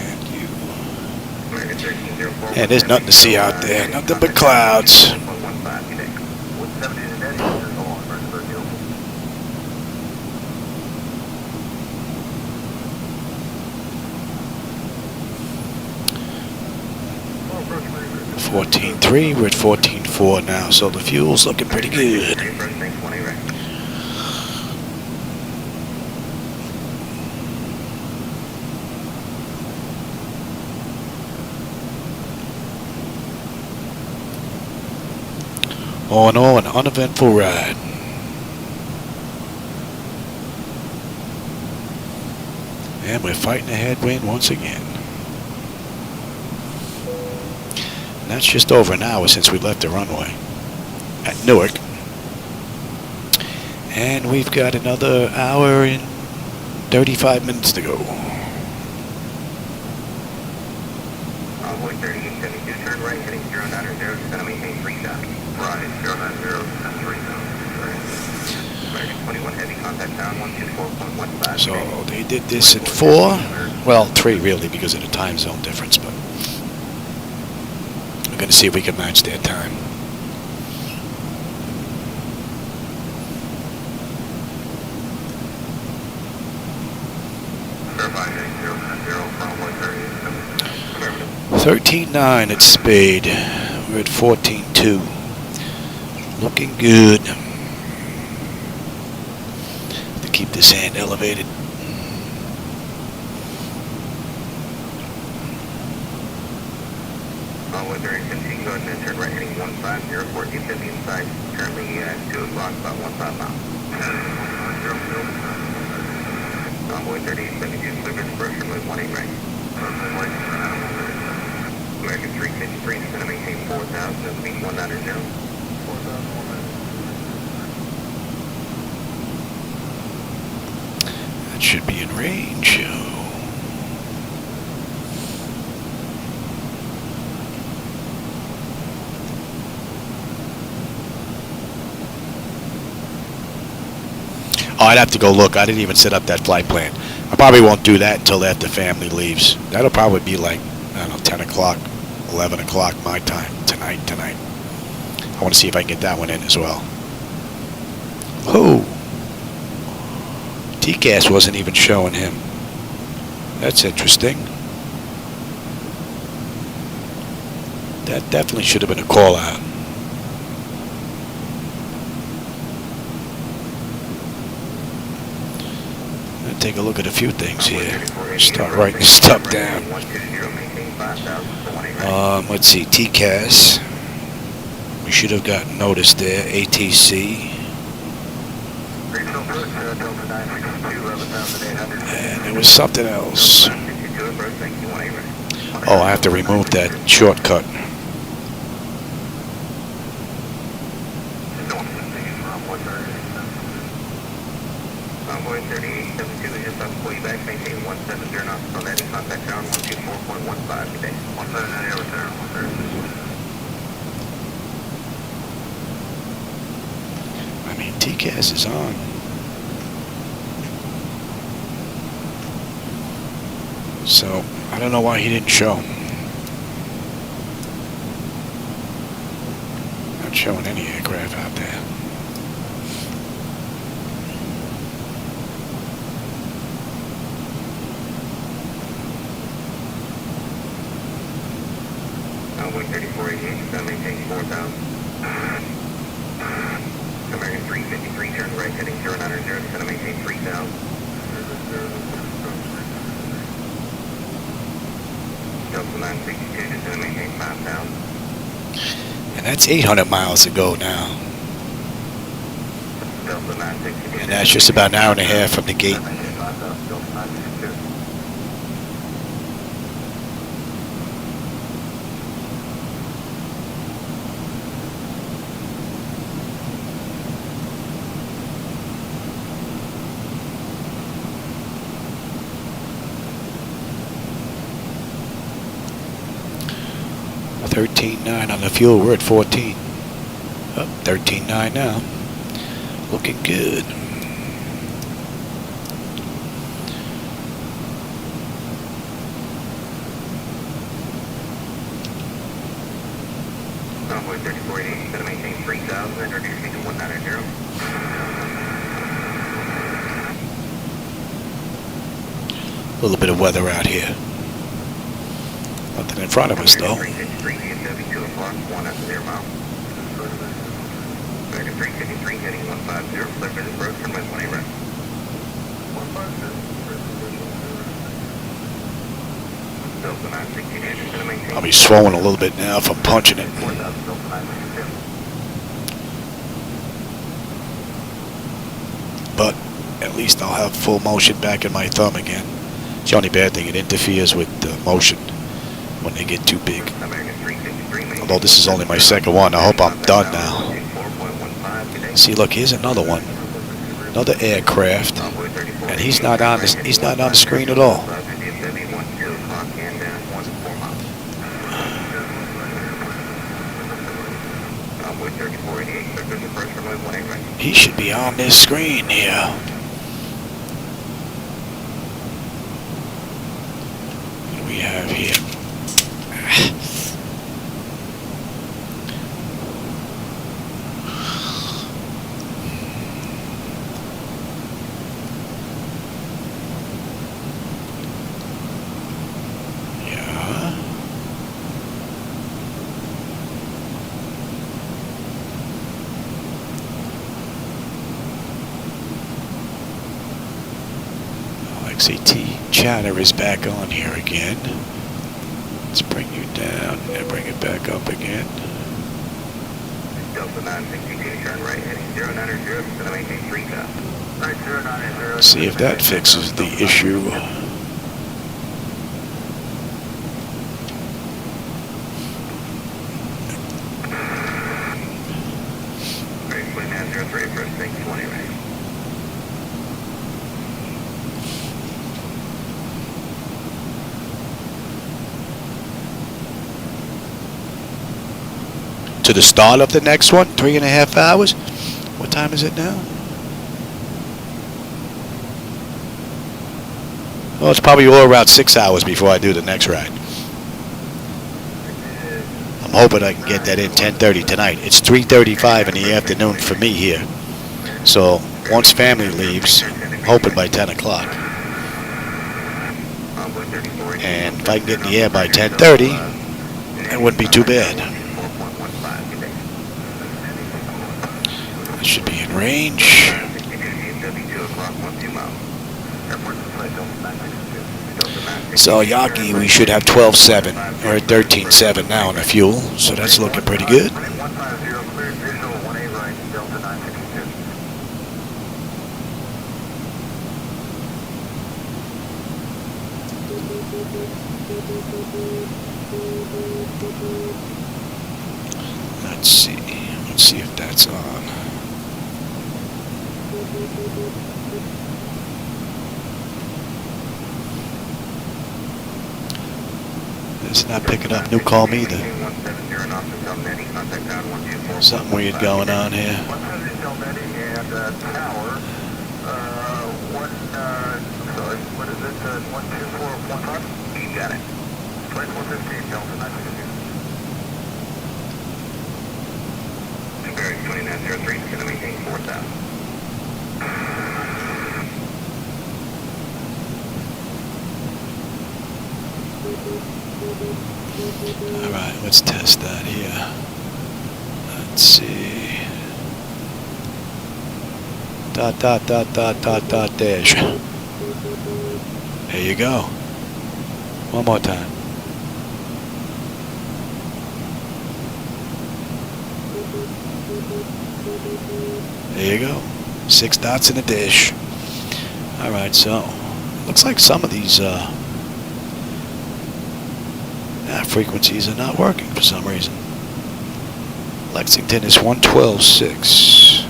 And you. American 1304. Yeah, there's nothing to see out there. Nothing but clouds. 115, good day. 170 to that, go on, American 1304. 14.3, we're at 14.4 now, so the fuel's looking pretty good. All in all, an uneventful ride. And we're fighting a headwind once again. And that's just over an hour since we left the runway at Newark. And we've got another hour and 35 minutes to go. Envoy 3872, turn right, heading 090, going to maintain 3 shots. Right, 090, 3 American 21 Heavy, contact down 124.15. So they did this in 4, well 3 really because of the time zone difference, but we're going to see if we can match their time. Verify heading 090 from 138. 13.9 at speed. We're at 14.2. Looking good. To keep this hand elevated. Envoy 3015, go ahead and turn right, heading 1504, keep the inside. Currently at 2 o'clock, about 15 miles. Envoy 3872, clear the first runway 18 right. American 353 is going to maintain 4,000, speed 190. 4,100. That should be in range. Oh, I'd have to go look. I didn't even set up that flight plan. I probably won't do that until after family leaves. That'll probably be like, I don't know, 10 o'clock, 11 o'clock my time tonight. I want to see if I can get that one in as well. Oh, TCAS wasn't even showing him. That's interesting. That definitely should have been a call out. Take a look at a few things here. Start writing this stuff down. Let's see, TCAS. We should have gotten notice there. ATC. Regional approach, Delta 962, 11,800. And there was something else. 962 approach, thank you, 18 ready. Oh, I have to remove that shortcut. Envoy 3872 is just up for you back, maintain 170 knots on that, contact ground 124.15 today. 170 return, 130. I mean, TCAS is on. So, I don't know why he didn't show. Not showing any aircraft out there. Envoy 3488 is going to maintain 4,000. American 353, turn right, heading 090, is going to maintain 3,000. Delta 962 is going to maintain 5,000. And that's 800 miles to go now. Delta 962. And that's just about an hour and a half from the gate. Delta 962. $13.9 on the fuel. We're at 14. Oh, $13.9 now. Looking good. Envoy 3488 is going to maintain 3,000 and reducing to 190. A little bit of weather out here. Nothing in front of us though. 353 DFW 2 o'clock, 1 at 0 mile. American 353 heading 150, clear for this approach from West 1A rest. 150. Delta 962 is going to maintain. I'll be swollen a little bit now if I'm punching it. 4,000 Delta 962. But at least I'll have full motion back in my thumb again. It's the only bad thing, it interferes with the motion when they get too big. Although this is only my second one, I hope I'm done now. See, look, here's another one, another aircraft, and he's not on the screen at all. He should be on this screen here. What do we have here? XAT chatter is back on here again. Let's bring you down and bring it back up again. Delta 962, turn right, heading 090, going to maintain 3,000. Right, 090. Let's see if that fixes the issue. Right, flight now 03, approach, thank you, 20 right. To the start of the next one, 3.5 hours. What time is it now? Well, it's probably all around 6 hours before I do the next ride. I'm hoping I can get that in 10:30 tonight. It's 3:35 in the afternoon for me here. So once family leaves, I'm hoping by 10 o'clock. And if I can get in the air by 10:30, it wouldn't be too bad. Should be in range. So Yaki, we should have 12.7. We're at 13.7 now on the fuel, so that's looking pretty good. Let's see. Let's see if that's on. It's not picking up new call me either. Something weird going on here. What is it? 12415? You got it. Flight 115, Delta 962. Bearing 2903 is going to maintain 4,000. Alright, let's test that here. Let's see. Dot dash. There you go. One more time. There you go. 6 dots in a dash. Alright, so looks like some of these frequencies are not working for some reason. Lexington is 112.6.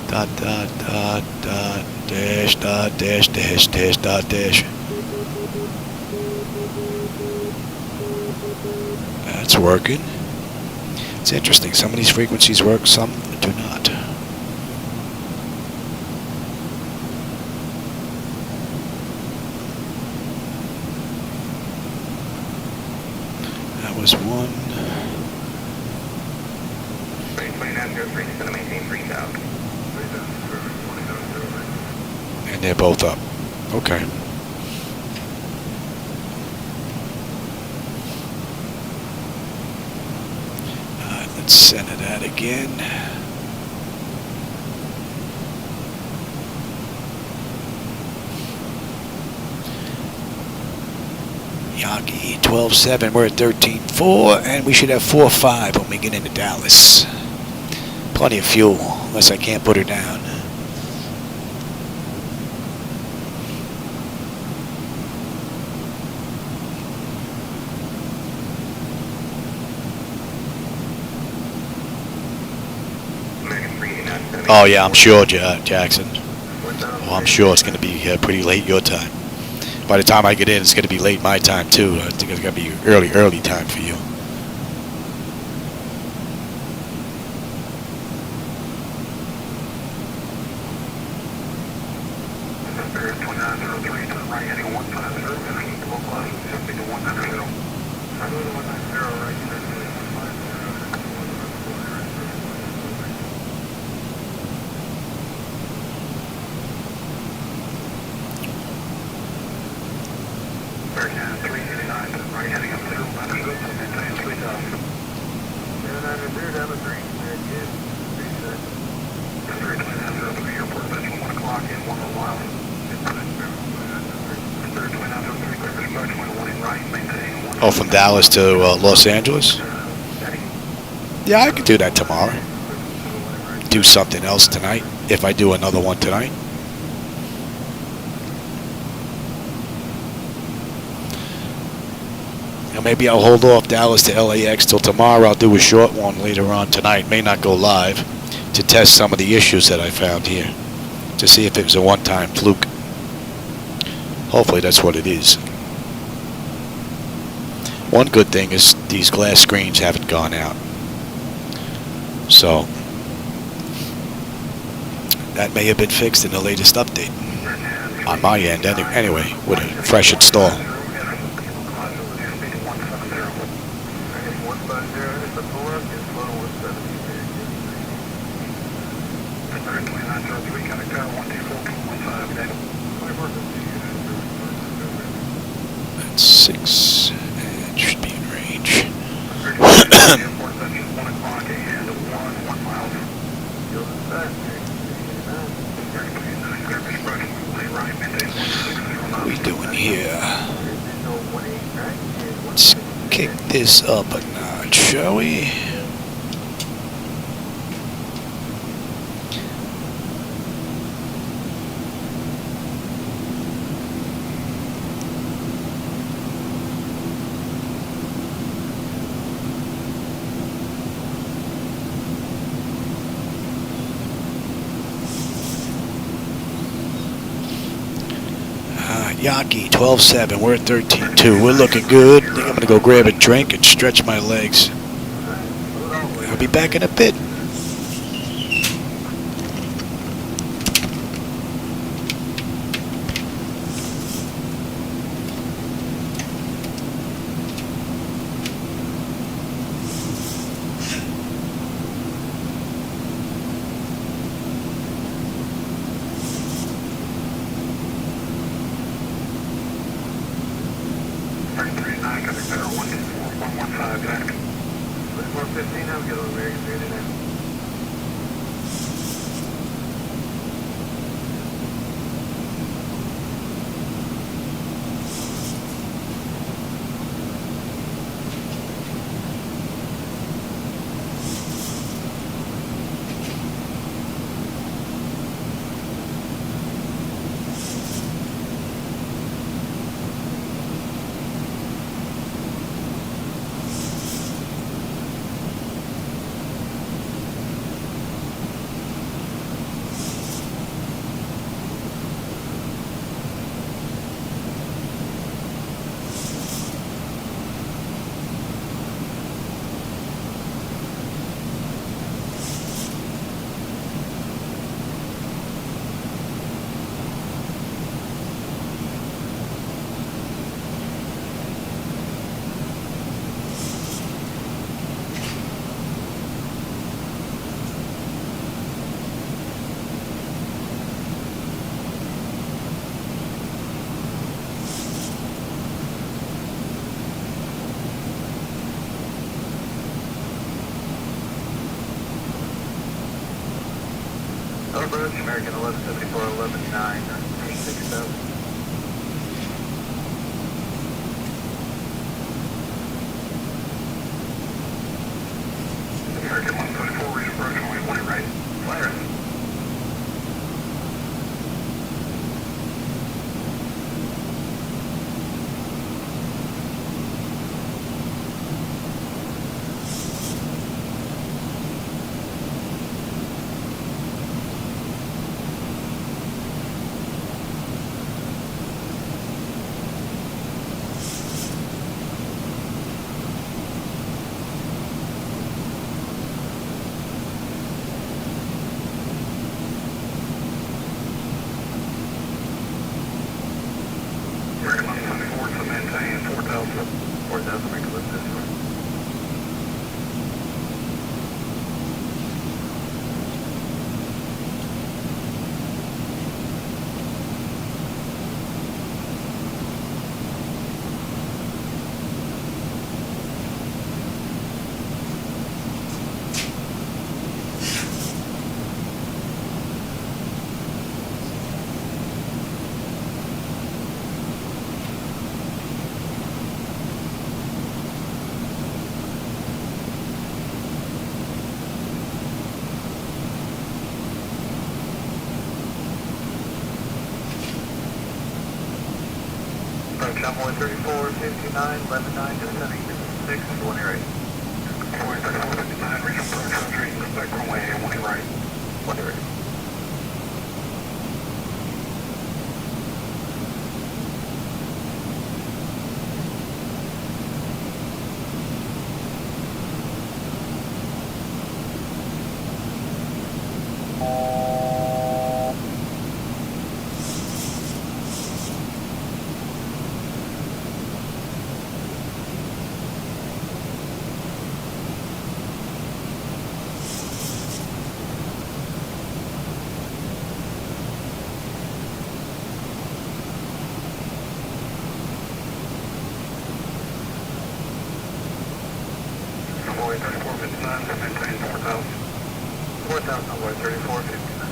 Dot dash dash. That's working. It's interesting. Some of these frequencies work, some do not. That was one. 2903 is going to maintain 3,000. And they're both up. Okay. Let's center that again. Yankee 12.7, we're at 13.4, and we should have 4.5 when we get into Dallas. Plenty of fuel, unless I can't put her down. Oh yeah, I'm sure, Jackson. Oh, I'm sure it's going to be pretty late your time. By the time I get in, it's going to be late my time too. I think it's going to be early time for you. Oh, from Dallas to Los Angeles? Yeah, I could do that tomorrow. Do something else tonight, if I do another one tonight. And maybe I'll hold off Dallas to LAX till tomorrow. I'll do a short one later on tonight. May not go live, to test some of the issues that I found here, to see if it was a one-time fluke. Hopefully that's what it is. One good thing is these glass screens haven't gone out. So that may have been fixed in the latest update on my end anyway, with a fresh install. That's 6 and should be in range. What are we doing here? Let's kick this up a notch, shall we? Yankee 12-7. We're at 13-2. We're looking good. I think I'm going to go grab a drink and stretch my legs. I'll be back in a bit. Approach American 1174, 11-9, 360. American 174, reach approach, only one right. Fire. American 174, to maintain 4,000 make a lift this way. Approach 134, 59, 11-9, descending 6, 1 right. 134, 59, reach approach, country, respect runway, 1 right. 1 right. Boy 3459, to maintain 4,000. 4,000, boy 3459.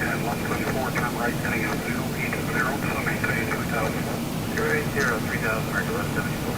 And 174, turn right, heading out 080, so maintain 3000. 080, 3000, American 1174.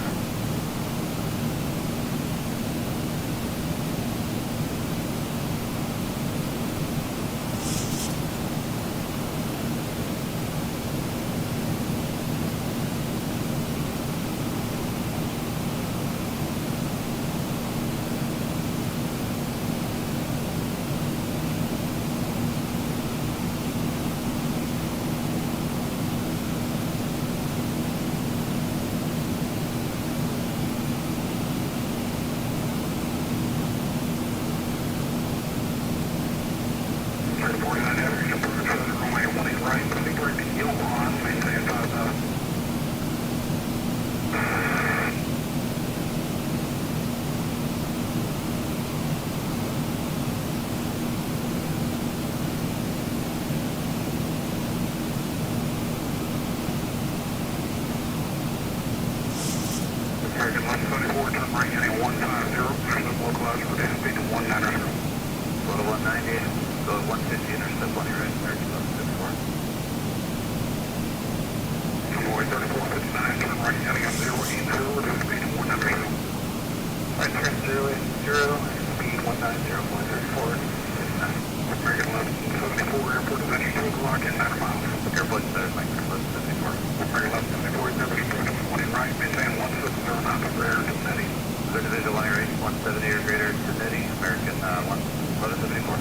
American 174, turn right, heading 150, intercept localized for dash speed to 190. Go to 190, go to 150, intercept on your right, American 1174. Convoy 3459, turn right, heading up 080, dash speed to 190. Right turn 080, speed 190, flight 3459. American 1174, airport is at 2 o'clock and 9 miles. Airport is at 1174. American 1174, service approach 20 right, maintain 170 knots for air to Netty. Clear to visual line rate 170 or greater to Netty, American 1174.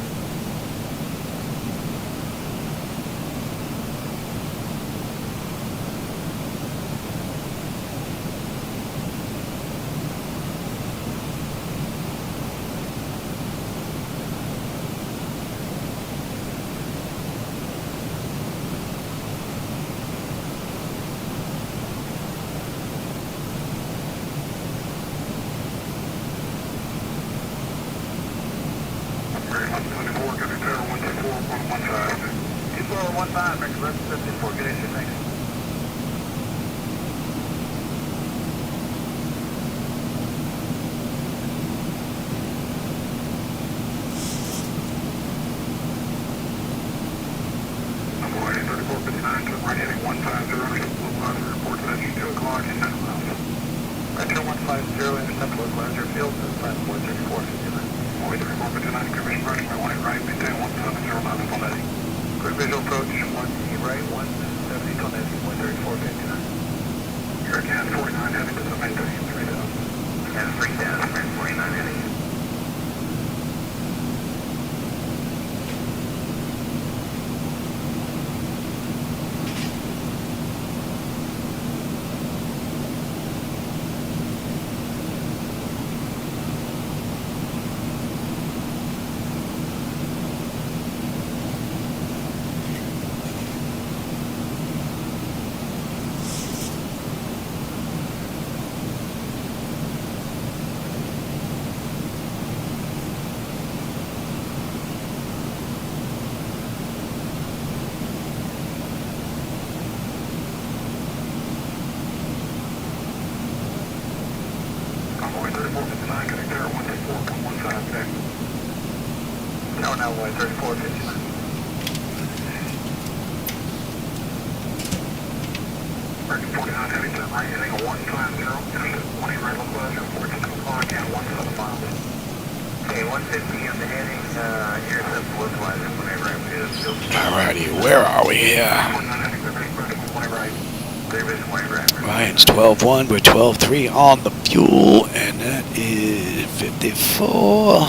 Alrighty, where are we here? Ryan's 12-1, we're 12-3 on the fuel, and that is 54.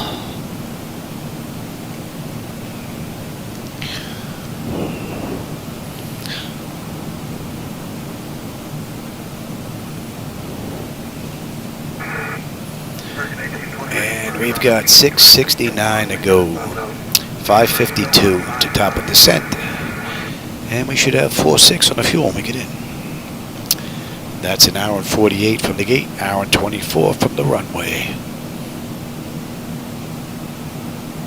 And we've got 669 to go, 552 to top of descent, and we should have 4.6 on the fuel when we get in. That's an hour and 48 from the gate, hour and 24 from the runway.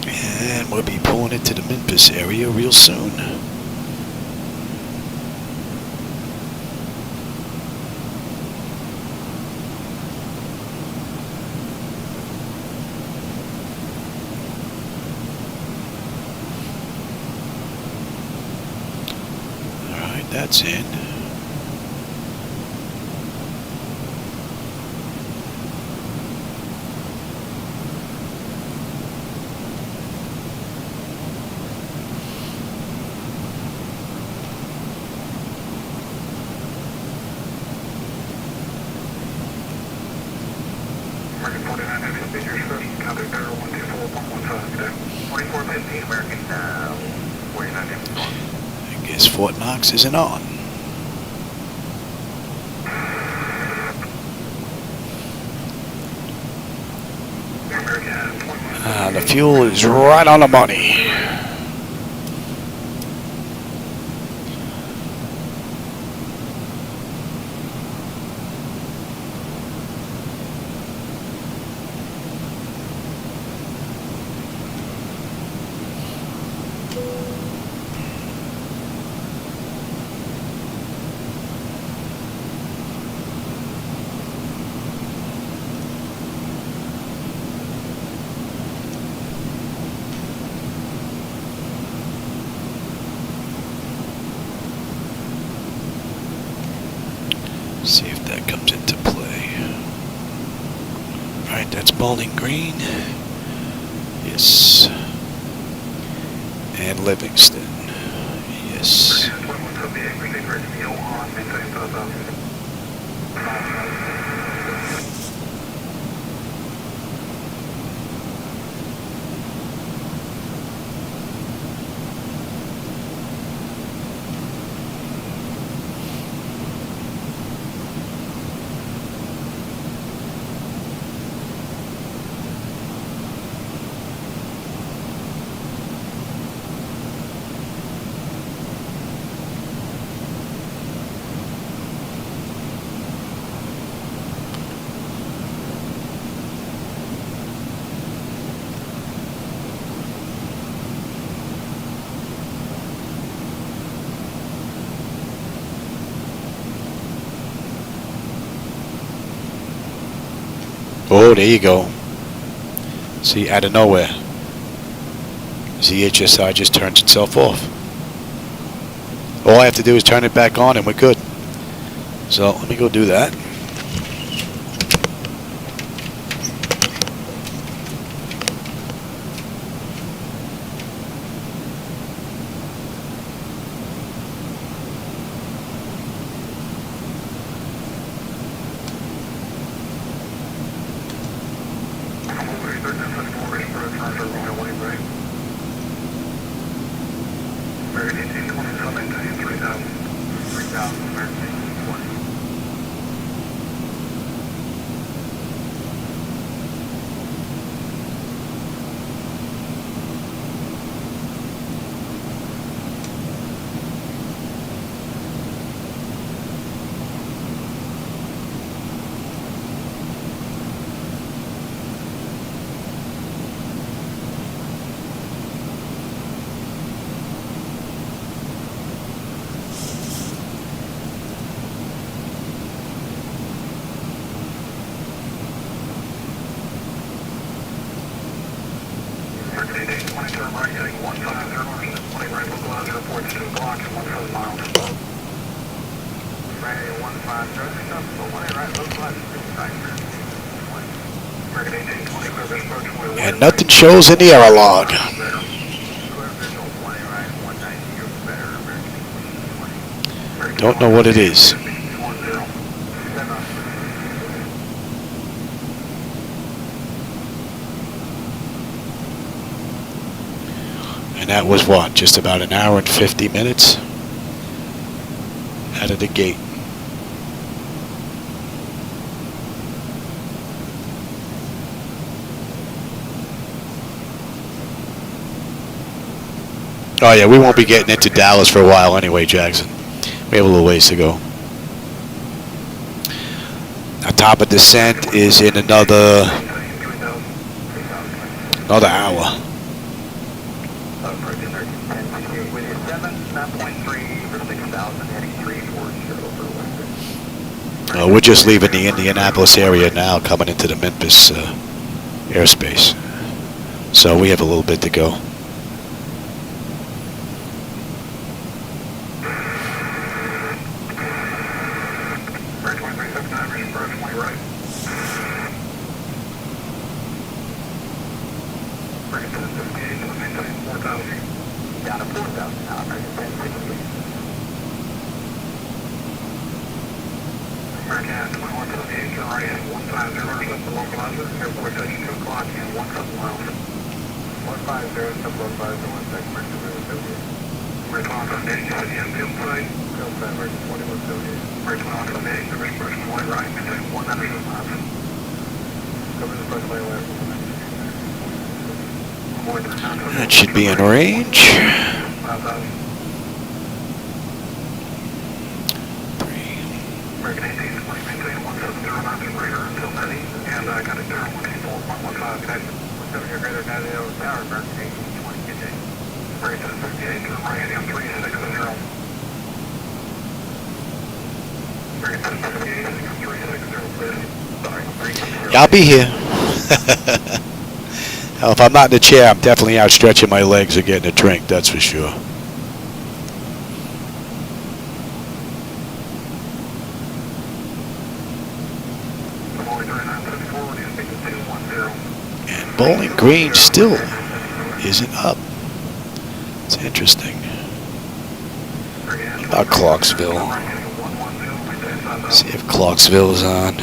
And we'll be pulling into the Memphis area real soon. That's in. American 49 have some figures first. Contact Tower 124.15 today. 2415 American 49 have. I guess Fort Knox isn't on. The fuel is right on the money. See if that comes into play. Alright, that's Bowling Green. Yes. And Livingston. Yes. Oh, there you go. See, out of nowhere, ZHSI just turns itself off. All I have to do is turn it back on and we're good. So let me go do that. And nothing shows in the error log. Don't know what it is. And that was what? Just about an hour and 50 minutes out of the gate. Oh yeah, we won't be getting into Dallas for a while anyway, Jackson. We have a little ways to go. Our top of descent is in another hour. We're just leaving the Indianapolis area now, coming into the Memphis airspace. So we have a little bit to go. miles. Down to 4,000 now, American 1060. American 2178, turn right at 150, set the localizer, airport touch 2 o'clock and 17 miles. 150, set the localizer, 1 second, American 2178. American 2178, you said you have field side? Field side, American 2178. American 2178, service approach from white right, maintain 100 miles. Cover the approach by left. That should be in range. American 18, please maintain 170 knots and greater until 90, and contact tower 184.15, guys. 170 or greater, guys, tower, American 18, 20, get you. American 1058, turn right, heading on 360. American 1058, heading on 360, please. Sorry, 360. I'll be here. Now, if I'm not in the chair, I'm definitely out stretching my legs or getting a drink, that's for sure. And Bowling Green still isn't up. It's interesting. What about Clarksville? See if Clarksville is on.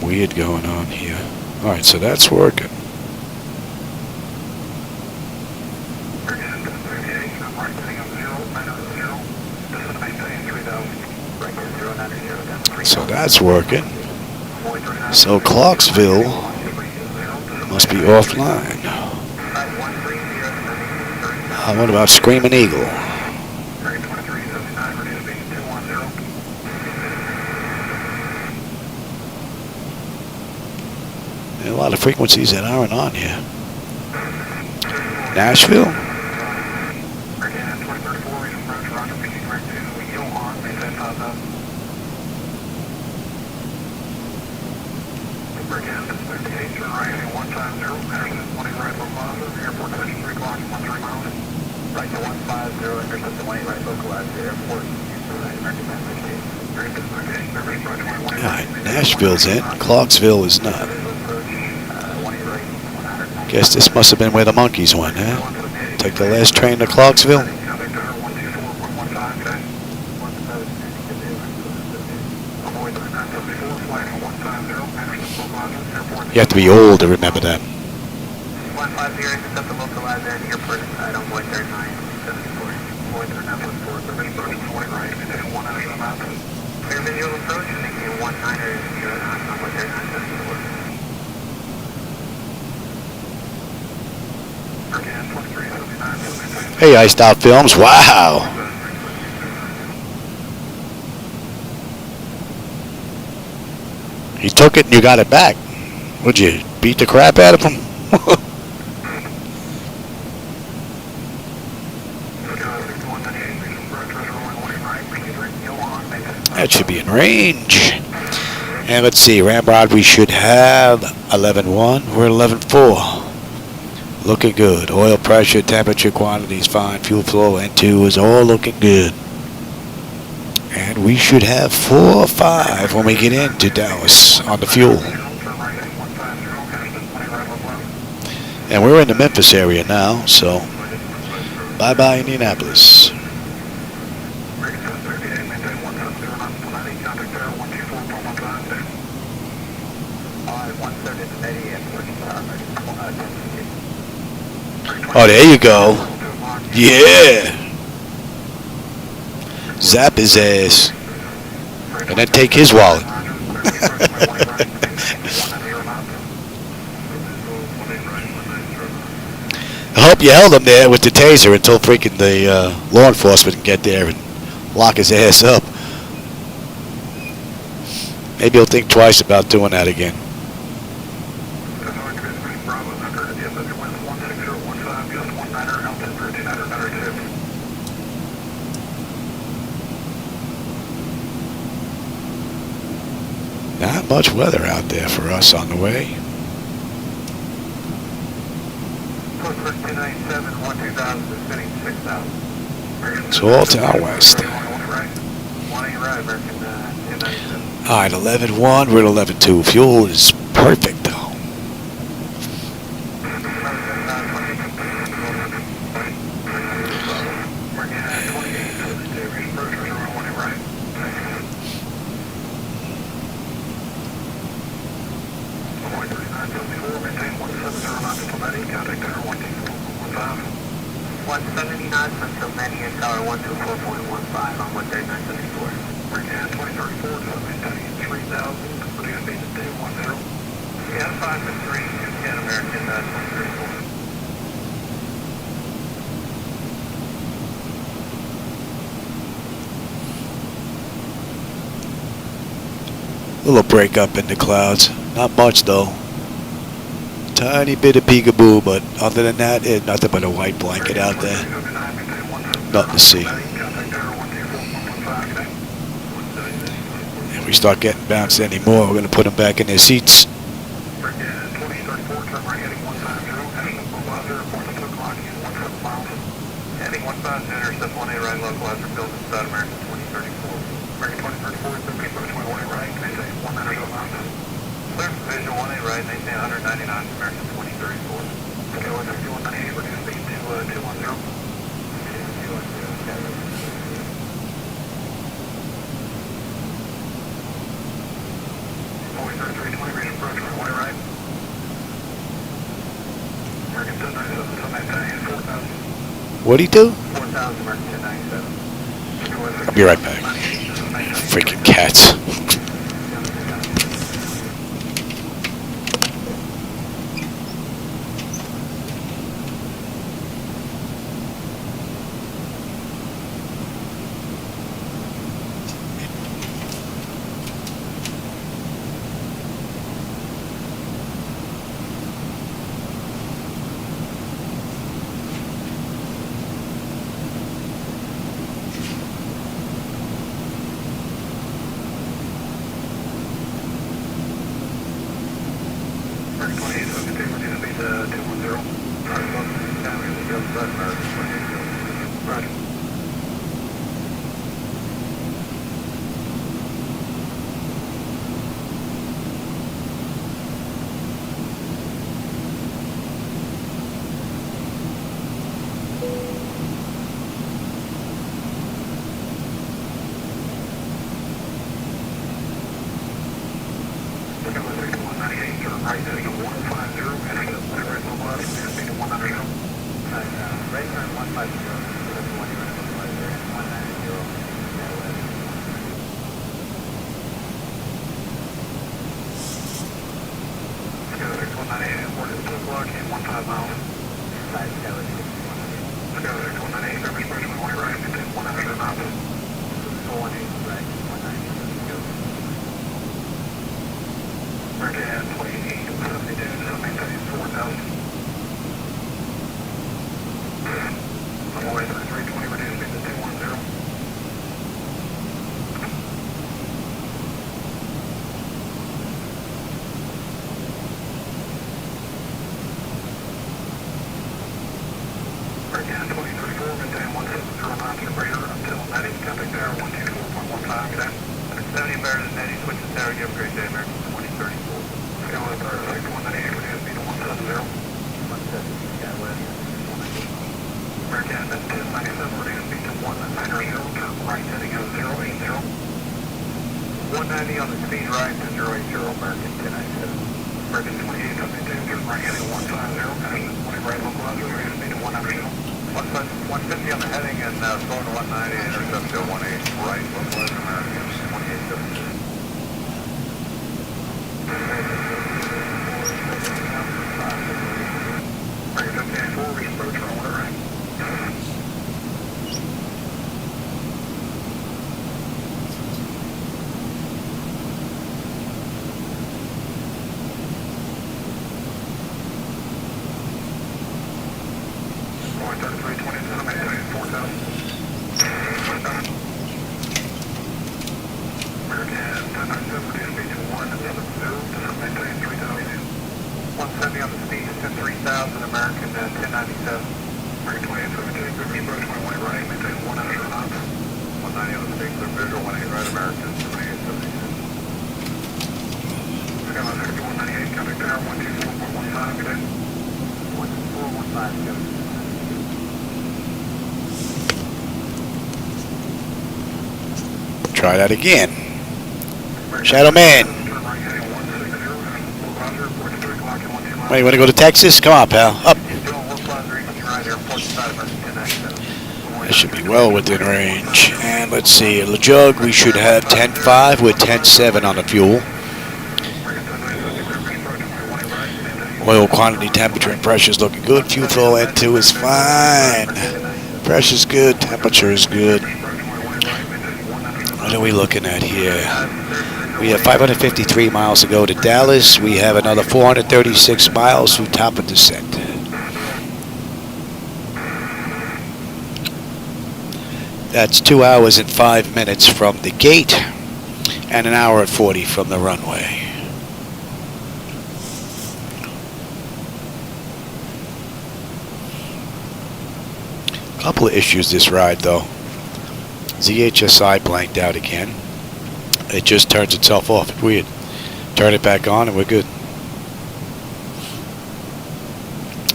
Weird going on here. Alright, so that's working. So that's working. So Clarksville must be offline. What about Screaming Eagle? A lot of frequencies that aren't on here. Nashville? Alright, Nashville's in. Clarksville is not. Guess this must have been where the monkeys went, huh? Take the last train to Clarksville. You have to be old to remember that. 150, set the localizer at airport side on Boyd 3974. Boyd 3974, service approach to White right, maintain 100 knots. Clear visual approach, making 19 knots on Boyd 3974. Hey, Iced Out Films. Wow. He took it and you got it back. Would you beat the crap out of him? That should be in range. And let's see, Ramrod, we should have 11.1. We're 11.4. Looking good. Oil pressure, temperature, quantities fine. Fuel flow, N2 is all looking good. And we should have 4 or 5 when we get into Dallas on the fuel. And we're in the Memphis area now, so bye-bye Indianapolis. Oh, there you go. Yeah. Zap his ass. And then take his wallet. I hope you held him there with the taser until freaking the law enforcement can get there and lock his ass up. Maybe he'll think twice about doing that again. Not much weather out there for us on the way. Clear 297, 2000, descending 6000. It's all to our west. 18 right, American 297. Alright, 11-1, we're at 11-2. Fuel is perfect though. Little break up in the clouds. Not much though. Tiny bit of peekaboo, but other than that, nothing but a white blanket out there. Nothing to see. If we start getting bounced anymore, we're going to put them back in their seats. What'd he do? I'll be right back. Freaking cats. American 1097. American 2872. Approach my way right, maintain 100 knots. 190 on the state, clear visual, 18 right, American 2872. Skyline 6198, contact tower 124.15, good day. 12415, good. Try that again. Shadow Man. Wait, you want to go to Texas? Come on, pal. Up. That should be well within range. And let's see, La Jug, we should have 10.5 with 10.7 on the fuel. Oil quantity, temperature, and pressure is looking good. Fuel flow N2 is fine. Pressure's good. Temperature is good. What are we looking at here? We have 553 miles to go to Dallas. We have another 436 miles through top of descent. That's 2 hours and 5 minutes from the gate and an hour and 40 from the runway. Couple of issues this ride though. ZHSI blanked out again. It just turns itself off. It's weird. Turn it back on and we're good.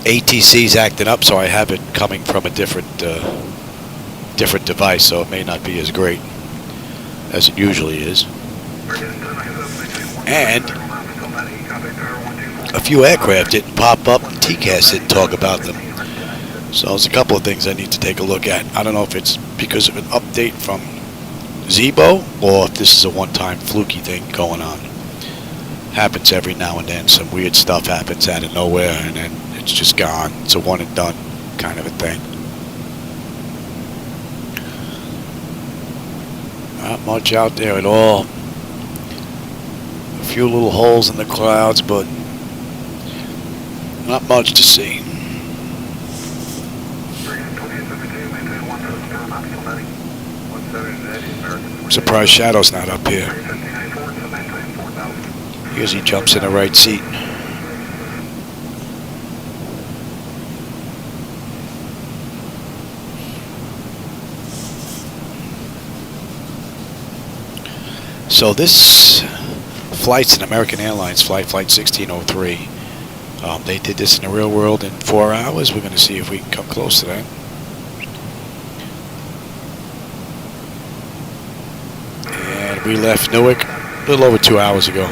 ATC's acting up, so I have it coming from a different device, so it may not be as great as it usually is. And a few aircraft didn't pop up. TCAS didn't talk about them. So there's a couple of things I need to take a look at. I don't know if it's because of an update from Zibo or if this is a one-time fluky thing going on. Happens every now and then. Some weird stuff happens out of nowhere and then it's just gone. It's a one and done kind of a thing. Not much out there at all. A few little holes in the clouds, but not much to see. I'm surprised Shadow's not up here. He usually jumps in the right seat. So this flight's an American Airlines flight, Flight 1603. They did this in the real world in 4 hours. We're going to see if we can come close to that. We left Newark a little over 2 hours ago.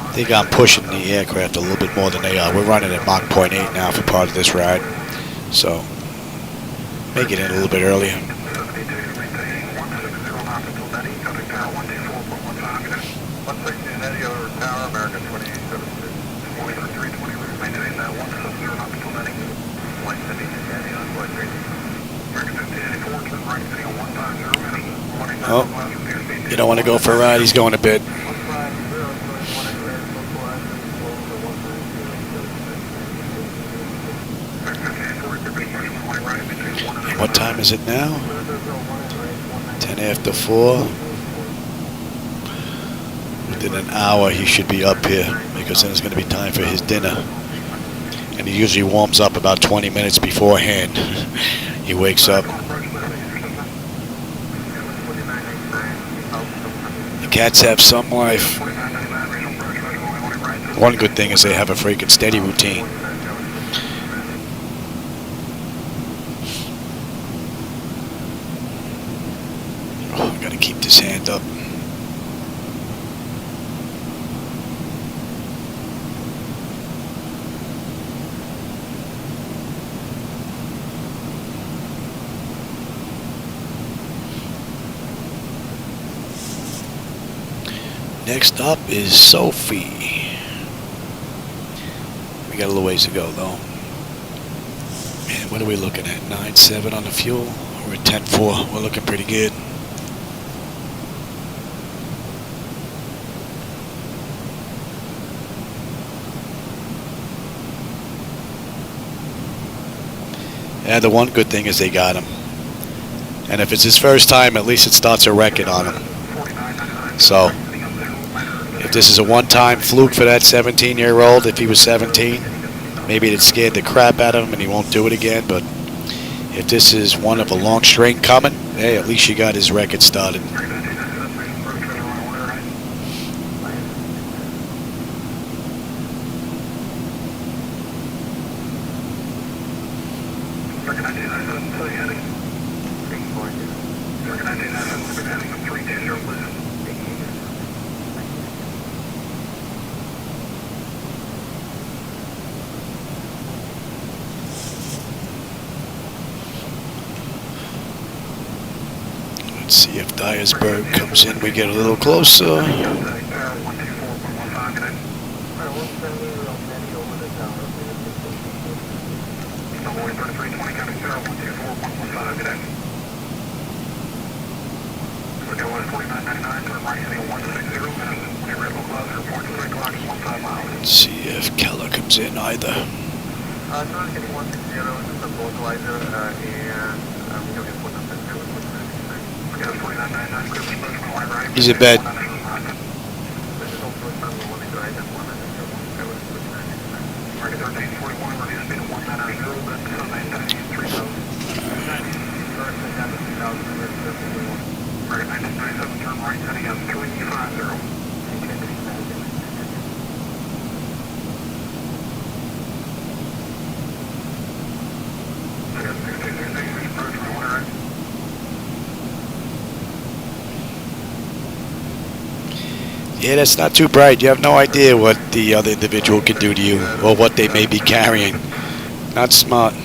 I think I'm pushing the aircraft a little bit more than they are. We're running at Mach 0.8 now for part of this ride. So, make it in a little bit earlier. Oh, you don't want to go for a ride, he's going to bed. And what time is it now? 10 after 4. Within an hour he should be up here because then it's going to be time for his dinner. And he usually warms up about 20 minutes beforehand. He wakes up. Cats have some life. One good thing is they have a freaking steady routine. Oh, I gotta keep this hand up. Next up is Sophie. We got a little ways to go though. And what are we looking at? 9.7 on the fuel. We're at 10.4. We're looking pretty good. And the one good thing is they got him. And if it's his first time, at least it starts a record on him. So If this is a one-time fluke for that 17-year-old, if he was 17, maybe it scared the crap out of him and he won't do it again. But if this is one of a long string coming, hey, at least you got his record started. Let's see if Dyersburg comes in. We get a little closer. Let's see if Keller comes in either. He's in bed. Yeah, that's not too bright. You have no idea what the other individual can do to you or what they may be carrying. Not smart.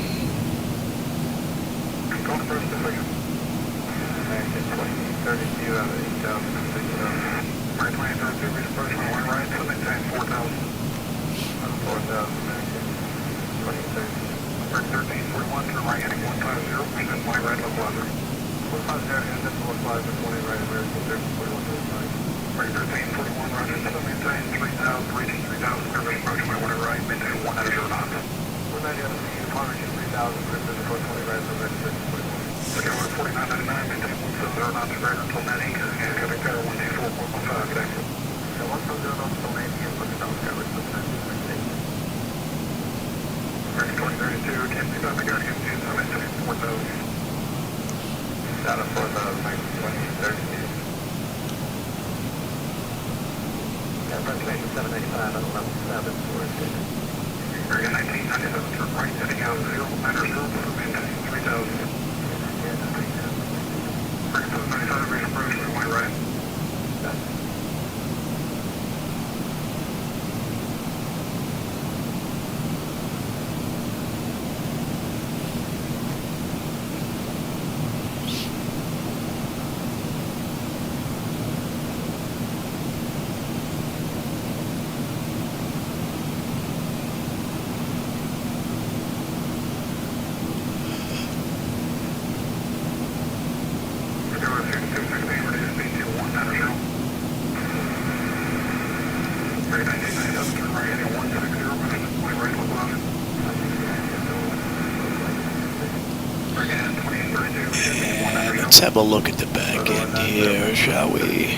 Let's have a look at the back end here, shall we?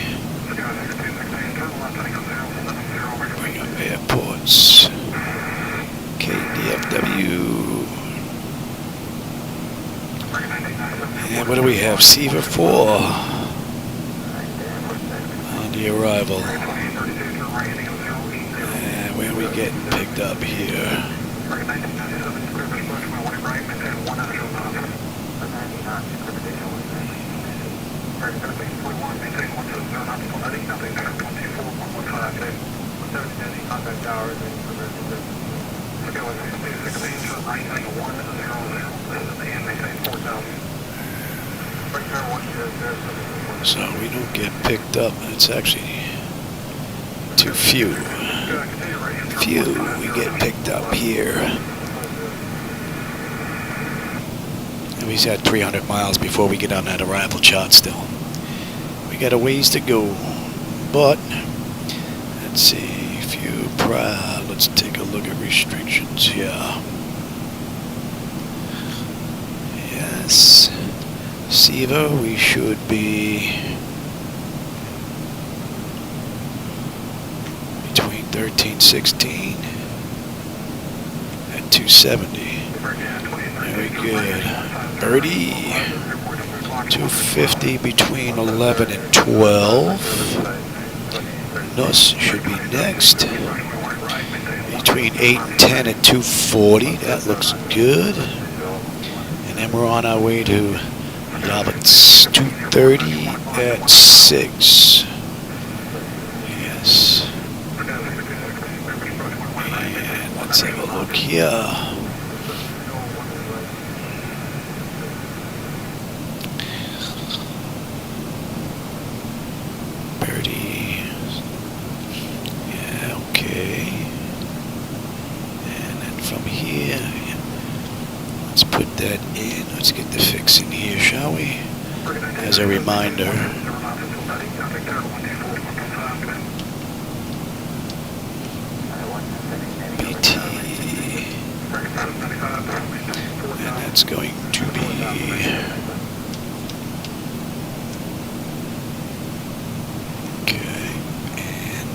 Bring up airports. KDFW. And what do we have? SEEVR4 on the arrival. And where are we getting picked up here? So we don't get picked up. It's actually too few. We get picked up here. And we had 300 miles before we get on that arrival chart still. We got a ways to go. But let's see. Let's take a look at restrictions here. Yes. SEEVR, we should be 1316 at 270. Very good. Birdie. 250 between 11 and 12. Nuss should be next. Between 8 and 10 at 240. That looks good. And then we're on our way to Roberts, 230 at 6. Yes. And let's have a look here. Birdie. Yeah, okay. And then from here, let's put that in. Let's get the fix in here, shall we? As a reminder. BT. And that's going to be... Okay. And...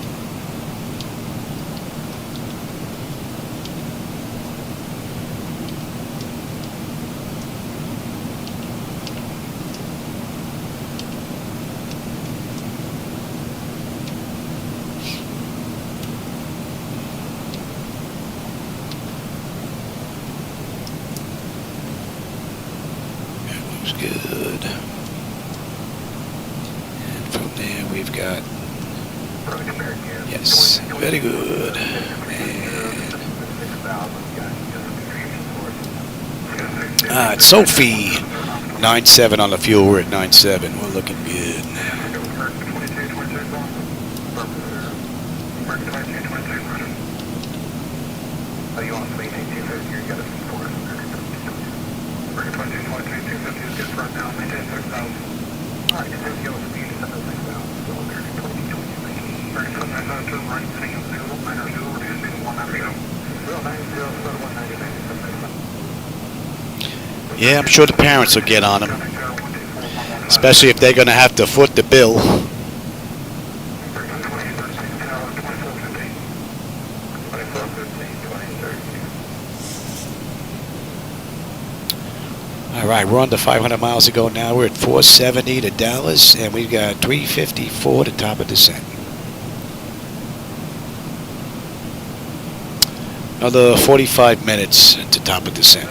good. And from there we've got, yes, very good. And it's Sophie, 9.7 on the fuel. We're at 9.7. We're looking good. Yeah, I'm sure the parents will get on them, especially if they're going to have to foot the bill. All right, we're under 500 miles to go now. We're at 470 to Dallas, and we've got 354 to top of descent. Another 45 minutes to top of descent.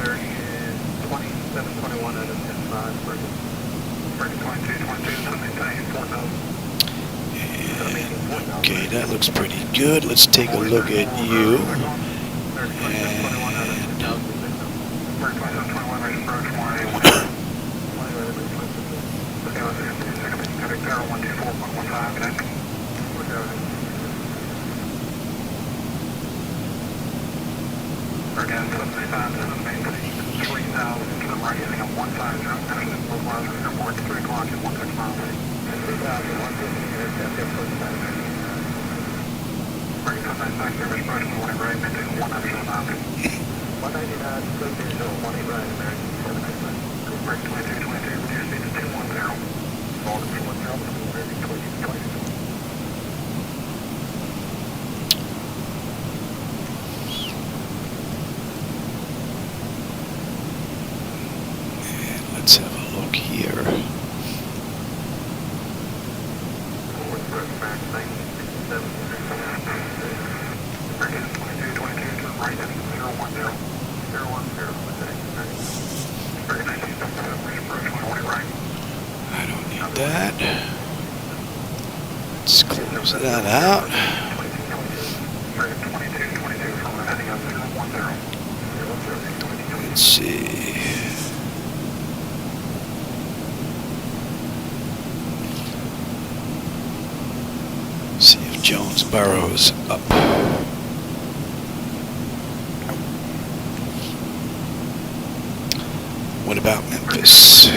Okay, that looks pretty good. Let's take a look at you. Let's have a look here. I don't need that. Let's close that out. Let's see. See if Jones Burrows up. What about Memphis?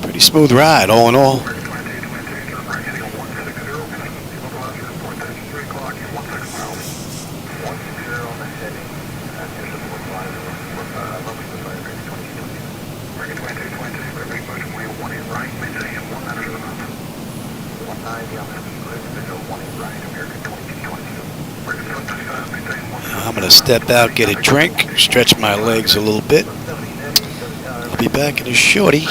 Pretty smooth ride, all in all. I'm going to step out, get a drink, stretch my legs a little bit. I'll be back in a shorty.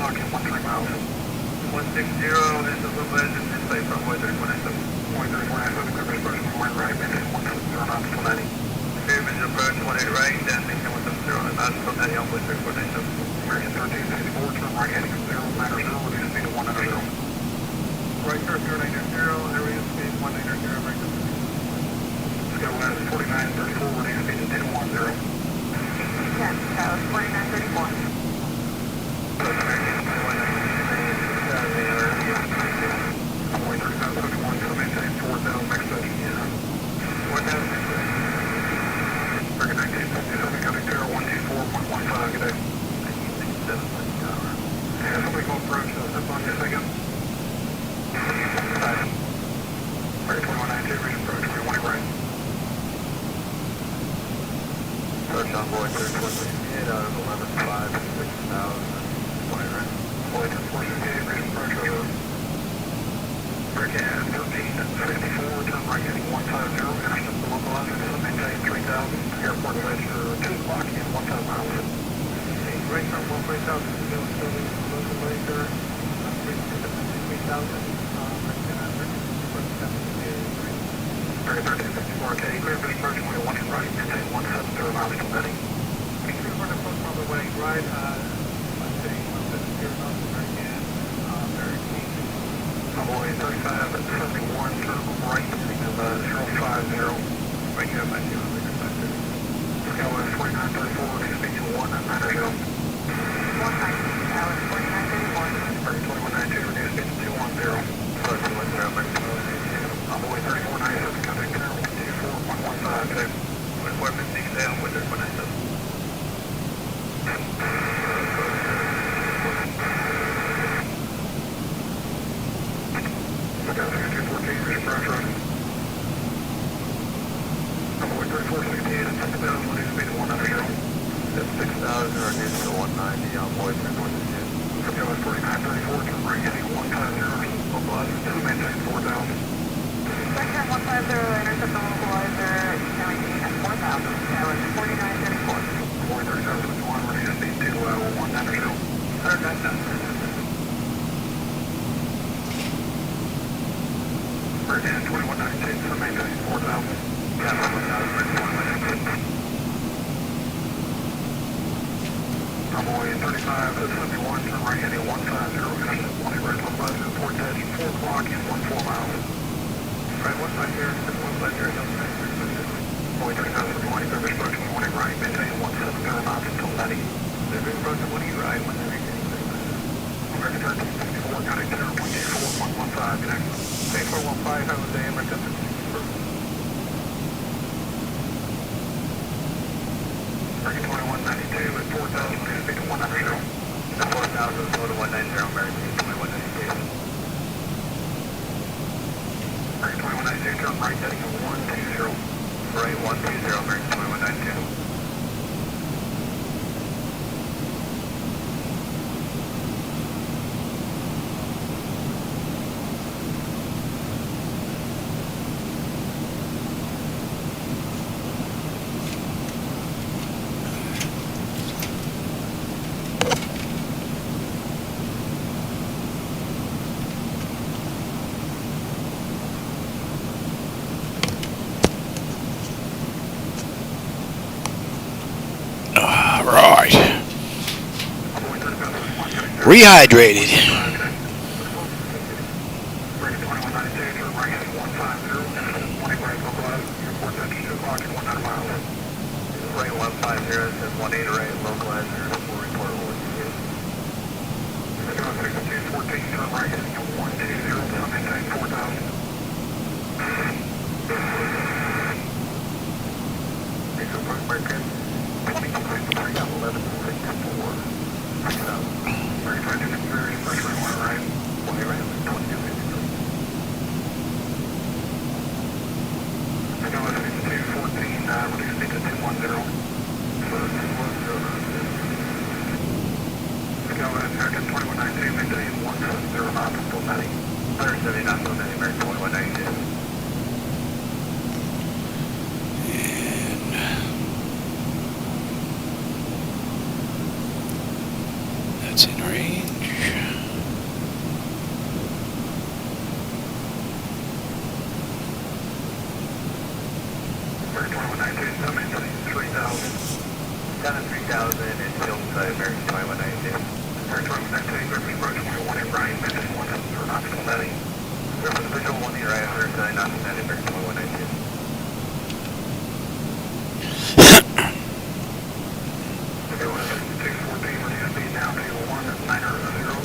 o'clock and 13 miles. 160, this is the legend, and say from weather 27. 13497, clear approach 1 right, maintain 170 knots till 90. Clear visual approach 18 right, down maintain 170 knots till 90 on void 3497. American 1364, turn right heading 090, reduce speed to 190. Right turn 090, area speed 190, right turn. Skywest 4934, reduce speed to 210. Yes, that was 4934. American 3771, so maintain 4,000 max station. 4,000. American 1957, cutting 0124.15, good day. Yeah, somebody call approach, step on you a second. American 2192, reach approach 21 right. Approach on board 328 out of 11.5, 6,000, 20 right. Boy, 468, reach approach over. American 1364, turn right heading 150, intercept the localizer, so maintain 3,000, airport ledger 2 o'clock and 1,000 miles. Right turn 13000, still building local laser, 3,000, American 1364, okay, clear bridge approach 21 right, maintain 170 miles till Benny. Clear for the approach on the way, right, let's say 170 knots, American, very keen. Convoy 35 at 71, turn right, heading of 050. Right, you have my 0, Skywest 4934, reduce speed to 190. 190, that was 4934. American 2192, reduce speed to 210. Approach 110, American 1282. Convoy 3497, contact 124.15, good day. Equipment 6 down, weather 197. Got 6214, reach approach right. Convoy 3468 at 6,000, reduce speed to 190. That's 6,000, reduced to 190 on board 322. Skywest 4934, turn right heading 150, localizer 2, maintain 4,000. Sector 150, intercept the localizer, maintain at 4,000. That was 4934. Convoy 3771, reduce speed to 190. 190. American 2192, so maintain 4,000. Yeah, 1,000, 2192. Convoy 35 at 71, turn right heading 150, intercept 20 right, localizer, port edge 4 o'clock and 14 miles. Right, 150, 150, no space. Convoy 3020, service approach 20 right, maintain 170 knots until 90. Service approach 20 right, 190. American 1364, cutting 0.24.15, connect. 8415, how was the American 1364? American 2192 at 4,000, reduce speed to 190. 4,000, slow to 190, American 2192. American 2192, turn right heading 120. Right, 120, American 2192. Right. Rehydrated. American 2192, turn right heading 150, 20 right, localizer, airport edge 2 o'clock and 100 miles. Right, 150, says 18 right, localizer, full report, what you get. Skywest 6214, turn right heading 120, so maintain 4,000. Visual approach, American 2023, 1164. 6,000. 3523, first right, 20 right, 2253. Skywest 6214, reduce speed to 210. Skywest American 2192, maintain 170 knots until 90. 170 knots on the American 2192. That's in range. 2192, maintain 3000. Down to 3000 and still inside American 2192. American 2192, American approach 21 at right, maintain 170 knots till netting. Reference visual 1 at right, 109 knots till netting, American 2192. Okay, 214, we're going to be down to 190,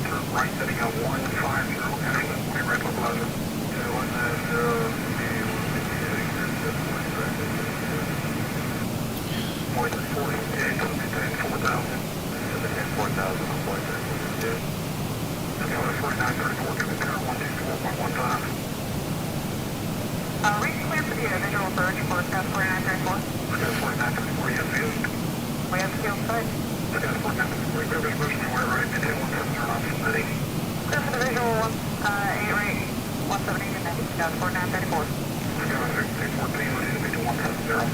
turn right, setting up 150, Ashland, way right localizer. 190, 48, maintain 4000. 4000 on board there. Okay, 4934, give it there, 124.15. Reach clear for the visual approach for South 4934. Okay, 4934, you have field. We have field side. Okay, 4934, clear for approach, way right, maintain 170 knots till netting. Clear for the visual 8 rate, 170 to netting, South 4934. Okay, 214, we need to be to 170.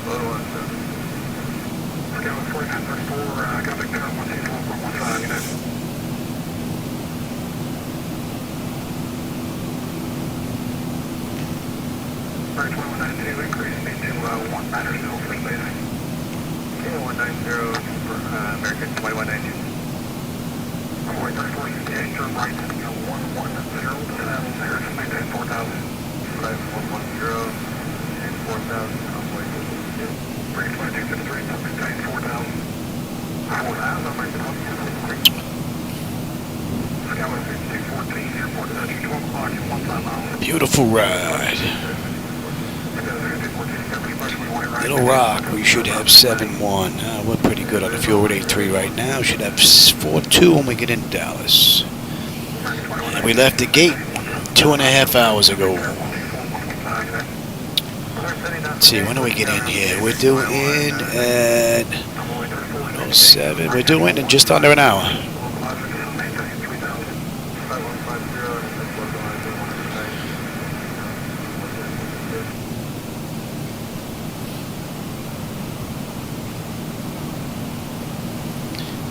Load 17. Okay, 4934, got big there, 124.15, you know. Right, 2192, increase speed to 190 for spacing. Okay, 190 for American 2192. Runway 3468, turn right, setting up 110 to settle, Harrison, maintain 4000. 5110 and 4000 on board. Bridge 2253, maintain 4000. 4000, make the 2253. Skyway 5214, airport is at 12 o'clock and 15 miles. Beautiful ride. Little Rock, we should have 7-1. We're pretty good on the fuel with 8-3 right now. Should have 4-2 when we get into Dallas. And we left the gate 2.5 hours ago. Let's see, when do we get in here? We're due in at 07. We're due in just under an hour.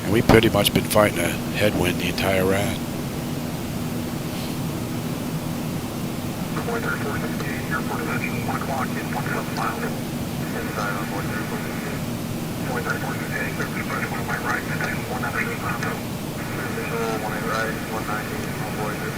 And we've pretty much been fighting a headwind the entire ride. Airport is at 1 o'clock and 17 miles. Inside on board there. 4468, clear for approach, 1 way right, maintain 190 miles. Visual 1 at right, 190 on board there.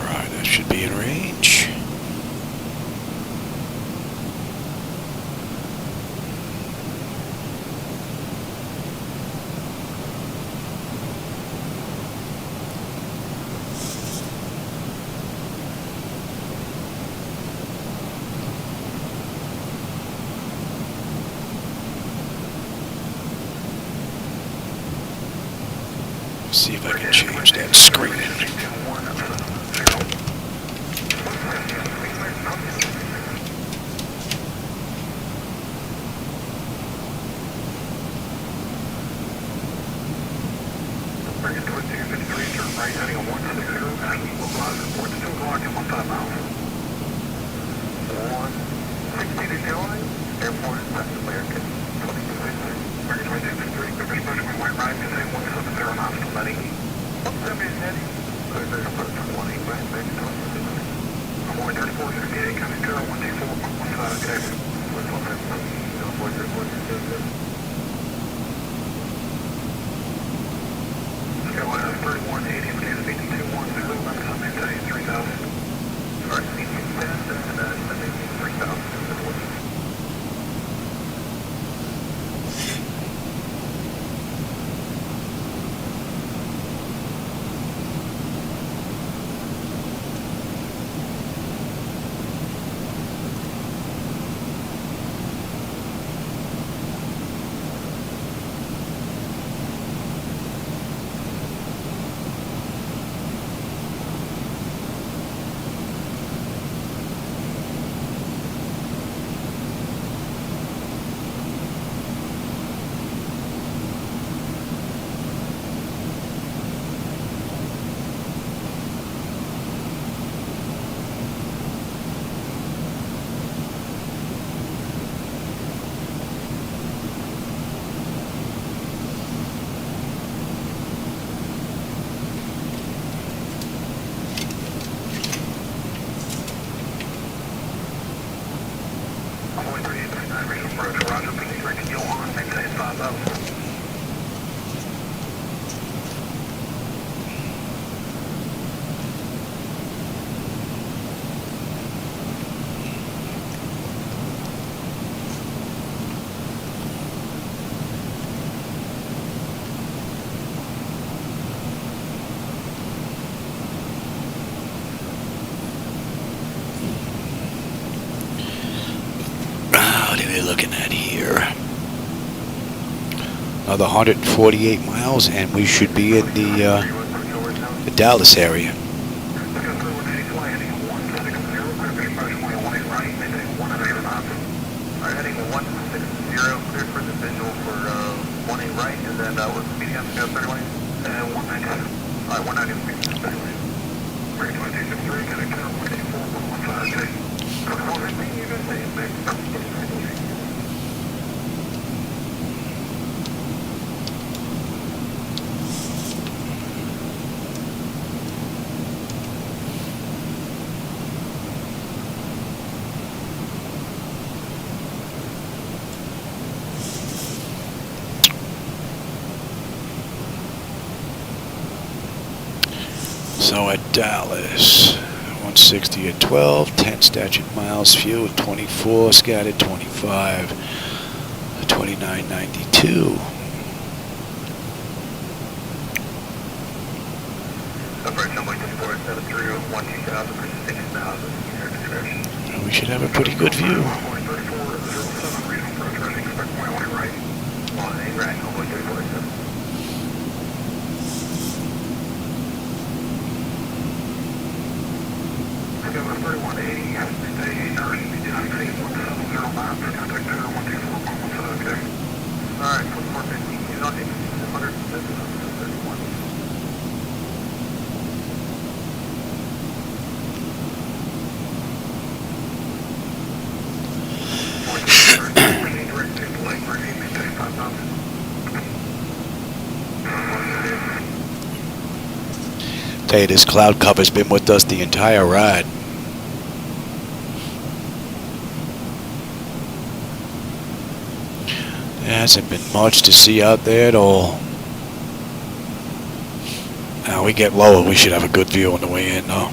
Alright, that should be in range. See if I can change that screen. American 2253, quick approach, 1 way right, maintain 170 knots till Another 148 miles, and we should be in the Dallas area. Heading 160, clear for the visual for 18 right, and then we're speeding up to go 30 lanes. 190. Alright, 190, 30 lanes. Break 2263, get a clear 184, 115. You're going to stay in big. So at Dallas, 160 at 12, 10 statute miles, fuel at 24, scattered 25, 29.92. And we should have a pretty good view. Tell you, this cloud cover's been with us the entire ride. There hasn't been much to see out there at all. Now we get lower, we should have a good view on the way in though.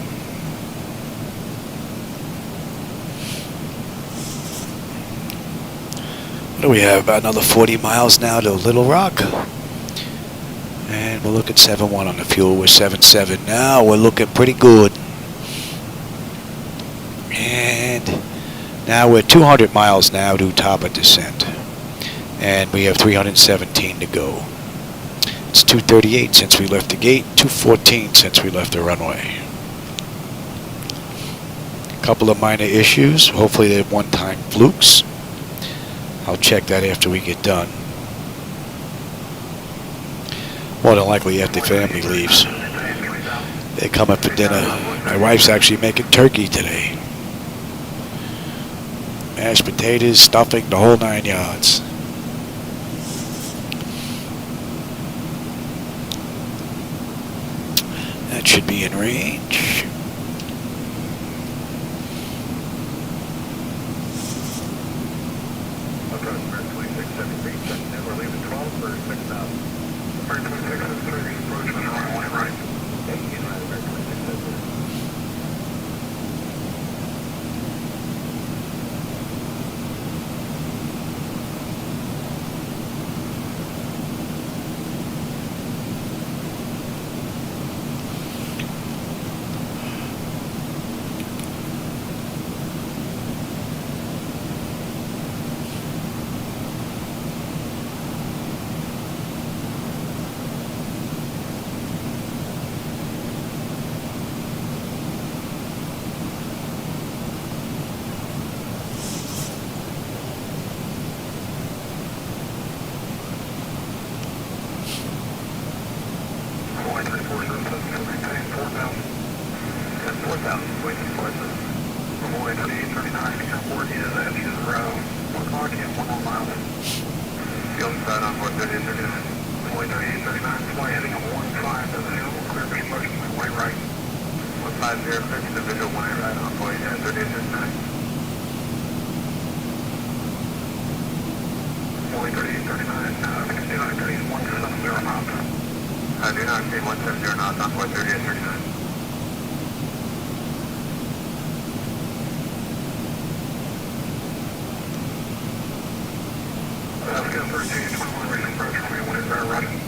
What do we have? About another 40 miles now to Little Rock. And we'll look at 7.1 on the fuel. We're 7.7 now. We're looking pretty good. And now we're 200 miles now to top of descent. And we have 317 to go. It's 2:38 since we left the gate. 2:14 since we left the runway. A couple of minor issues. Hopefully they're one-time flukes. I'll check that after we get done. More than likely after family leaves. They're coming for dinner. My wife's actually making turkey today. Mashed potatoes, stuffing, the whole 9 yards. That should be in range. We're leaving 12 for 6,000. American 2673, approach was runway right. American 2673. I do not see 170 knots on 43839. Let's go for 221 racing approach for me, 1 is very running.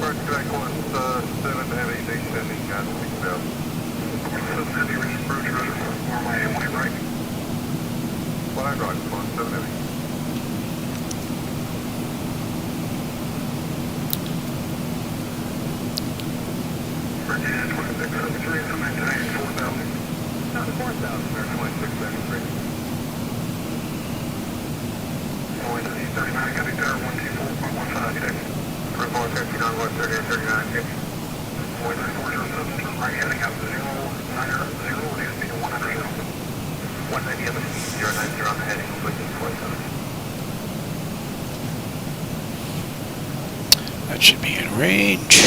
Park track 1, 7 heavy, descending, we can go. 7 heavy racing approach. That should be in range.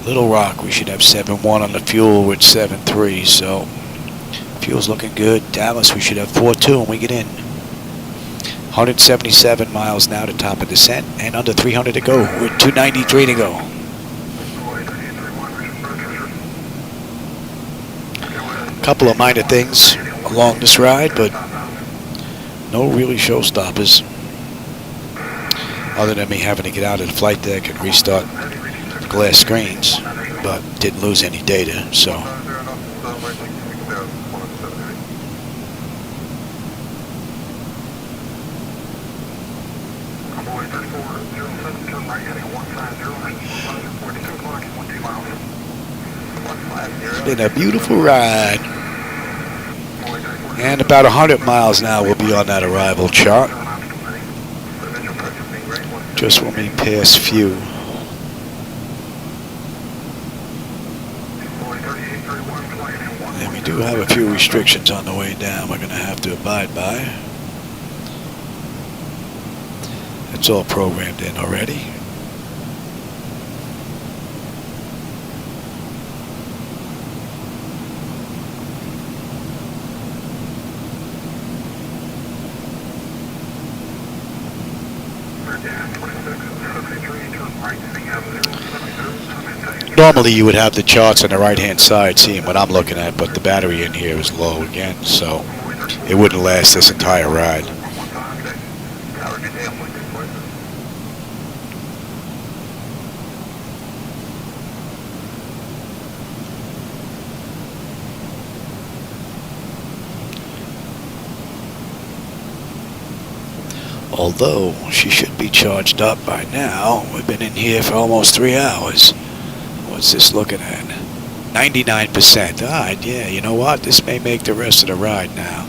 Little Rock, we should have 7.1 on the fuel with 7.3, so fuel's looking good. Dallas, we should have 4.2 when we get in. 177 miles now to top of descent, and under 300 to go with 293 to go. Couple of minor things along this ride, but no really showstoppers other than me having to get out of the flight deck and restart the glass screens, but didn't lose any data, so it's been a beautiful ride. And about 100 miles now we'll be on that arrival chart. Just when we pass few. And we do have a few restrictions on the way down we're going to have to abide by. It's all programmed in already. Normally you would have the charts on the right hand side seeing what I'm looking at, but the battery in here is low again, so it wouldn't last this entire ride. Although she should be charged up by now. We've been in here for almost 3 hours. What's this looking at? 99%. Alright, yeah, you know what? This may make the rest of the ride now.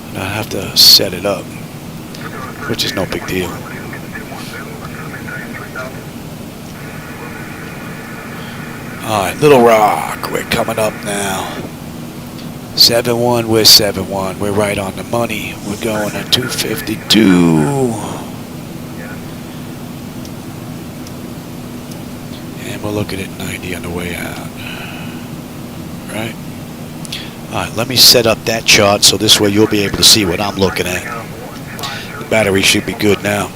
And I'll have to set it up, which is no big deal. Alright, Little Rock. We're coming up now. 7-1, we're 7-1. We're right on the money. We're going at 252. And we're looking at 90 on the way out. Right? Alright, let me set up that chart so this way you'll be able to see what I'm looking at. The battery should be good now.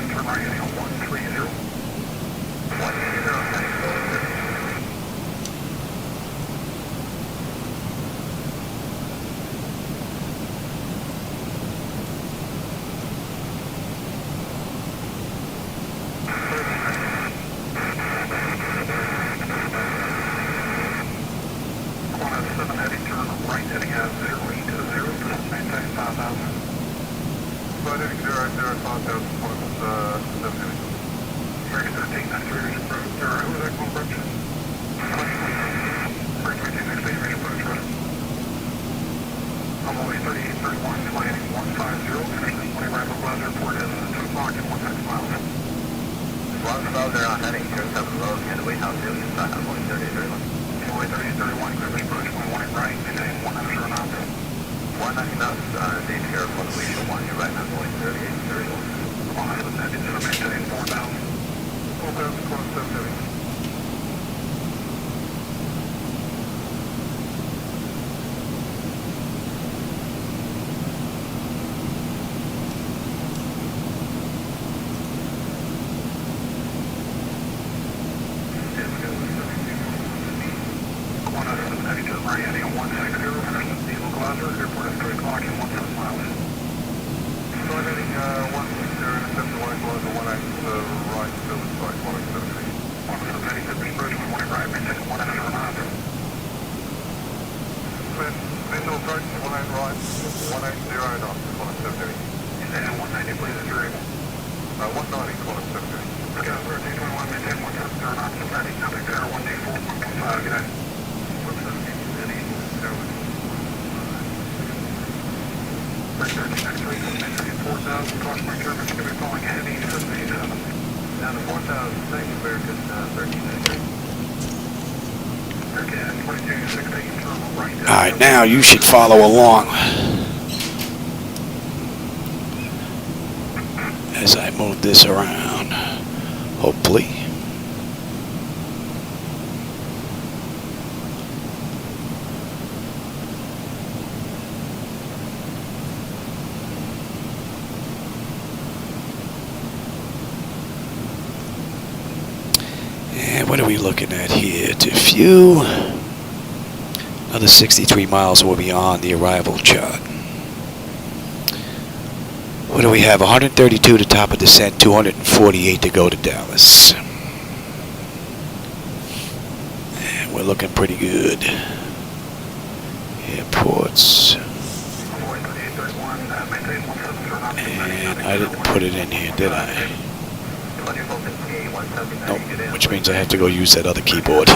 turn right heading on 130. Flight 0, Alright, now you should follow along as I move this around, hopefully. And what are we looking at here? To view. Another 63 miles will be on the arrival chart. What do we have? 132 to top of descent, 248 to go to Dallas. And we're looking pretty good. Airports. And I didn't put it in here, did I? Nope, which means I have to go use that other keyboard.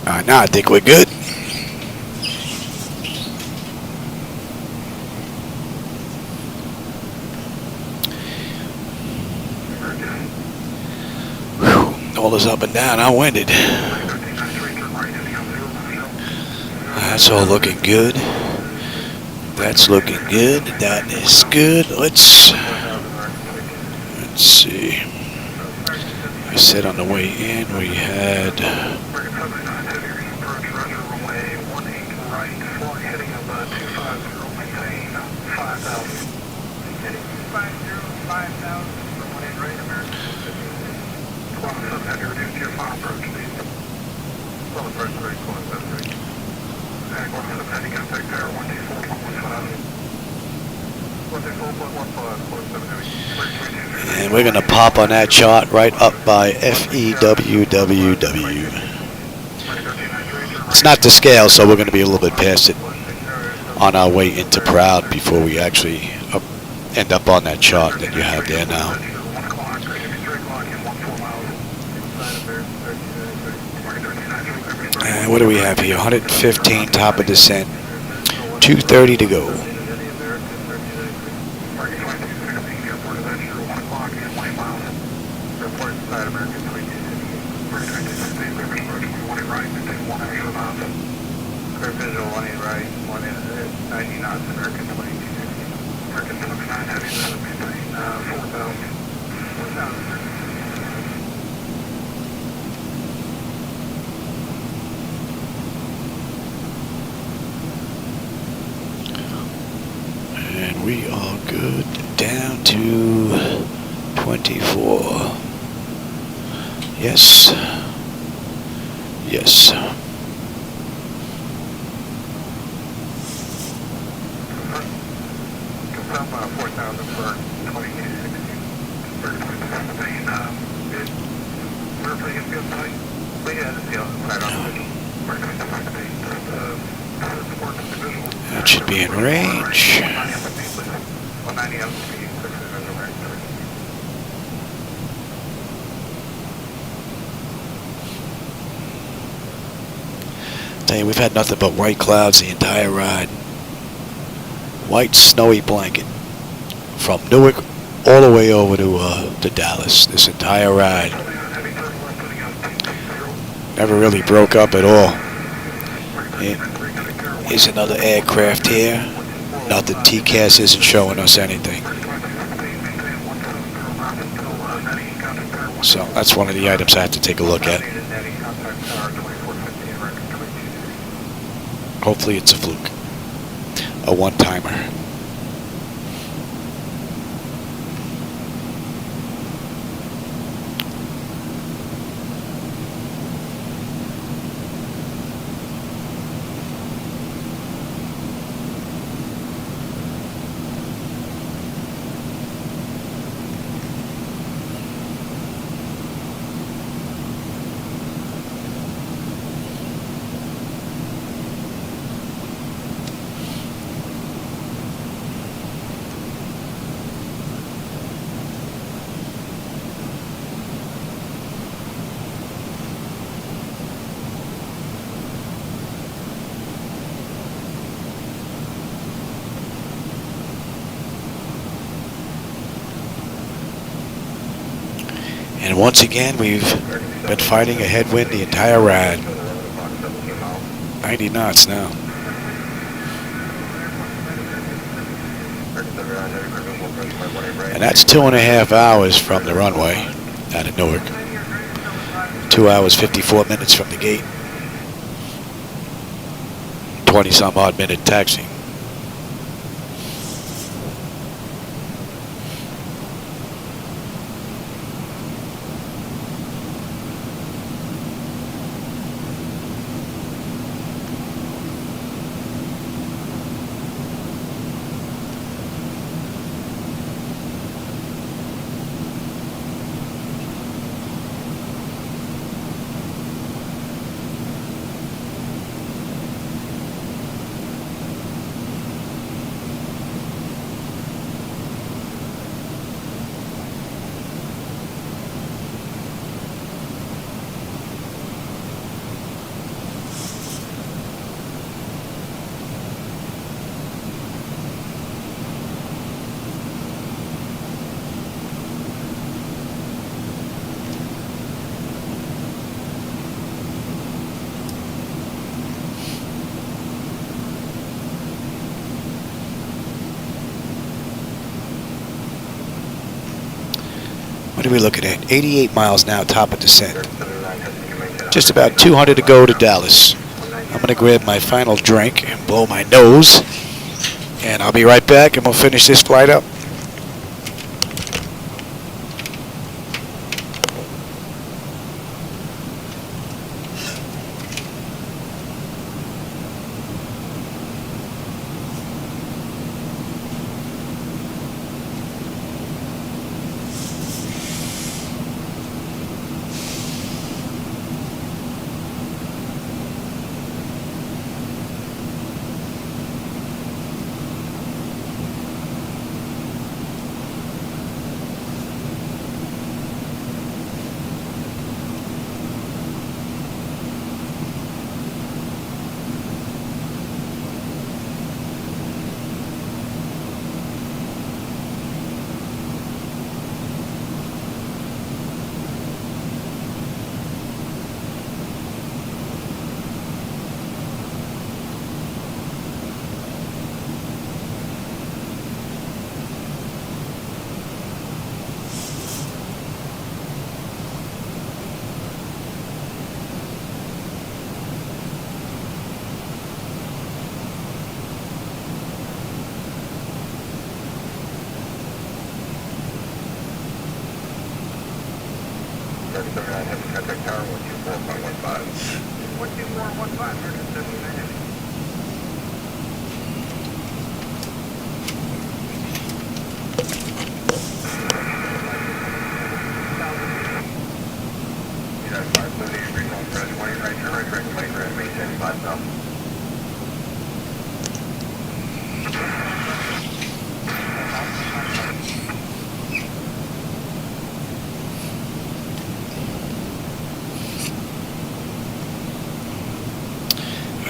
Alright, now I think we're good. Whew, all this up and down, I'm winded. That's all looking good. That's looking good. That is good. Let's see. I said on the way in we had And we're going to pop on that chart right up by FEWWW. It's not to scale, so we're going to be a little bit past it on our way into Proud before we actually end up on that chart that you have there now. And what do we have here? 115 top of descent, 230 to go. Visual 18 right, 90 knots, American 2260. American 29 heavy, maintain 4,000. And we are good down to 24. Yes. Yes. Confirm 4,000 for 2260. We're pretty good flight. We had to see on the side on the visual. We're going to have to be support the visual. That should be in range. 190 out speed, 6 visual range. Tell you, we've had nothing but white clouds the entire ride. White snowy blanket from Newark all the way over to Dallas. This entire ride never really broke up at all. Here's another aircraft here. Nothing. TCAS isn't showing us anything. So that's one of the items I have to take a look at. Hopefully it's a fluke. A one-timer. And once again, we've been fighting a headwind the entire ride. 90 knots now. And that's 2.5 hours from the runway out of Newark. 2 hours, 54 minutes from the gate. 20-some odd minute taxi. What are we looking at? 88 miles now, top of descent. Just about 200 to go to Dallas. I'm going to grab my final drink and blow my nose. And I'll be right back and we'll finish this flight up. 39 heavy contact tower, 124.15. 12415, American 79 heavy. United 578, regional approach 20, right turn, right direct, right ground, maintain 5000.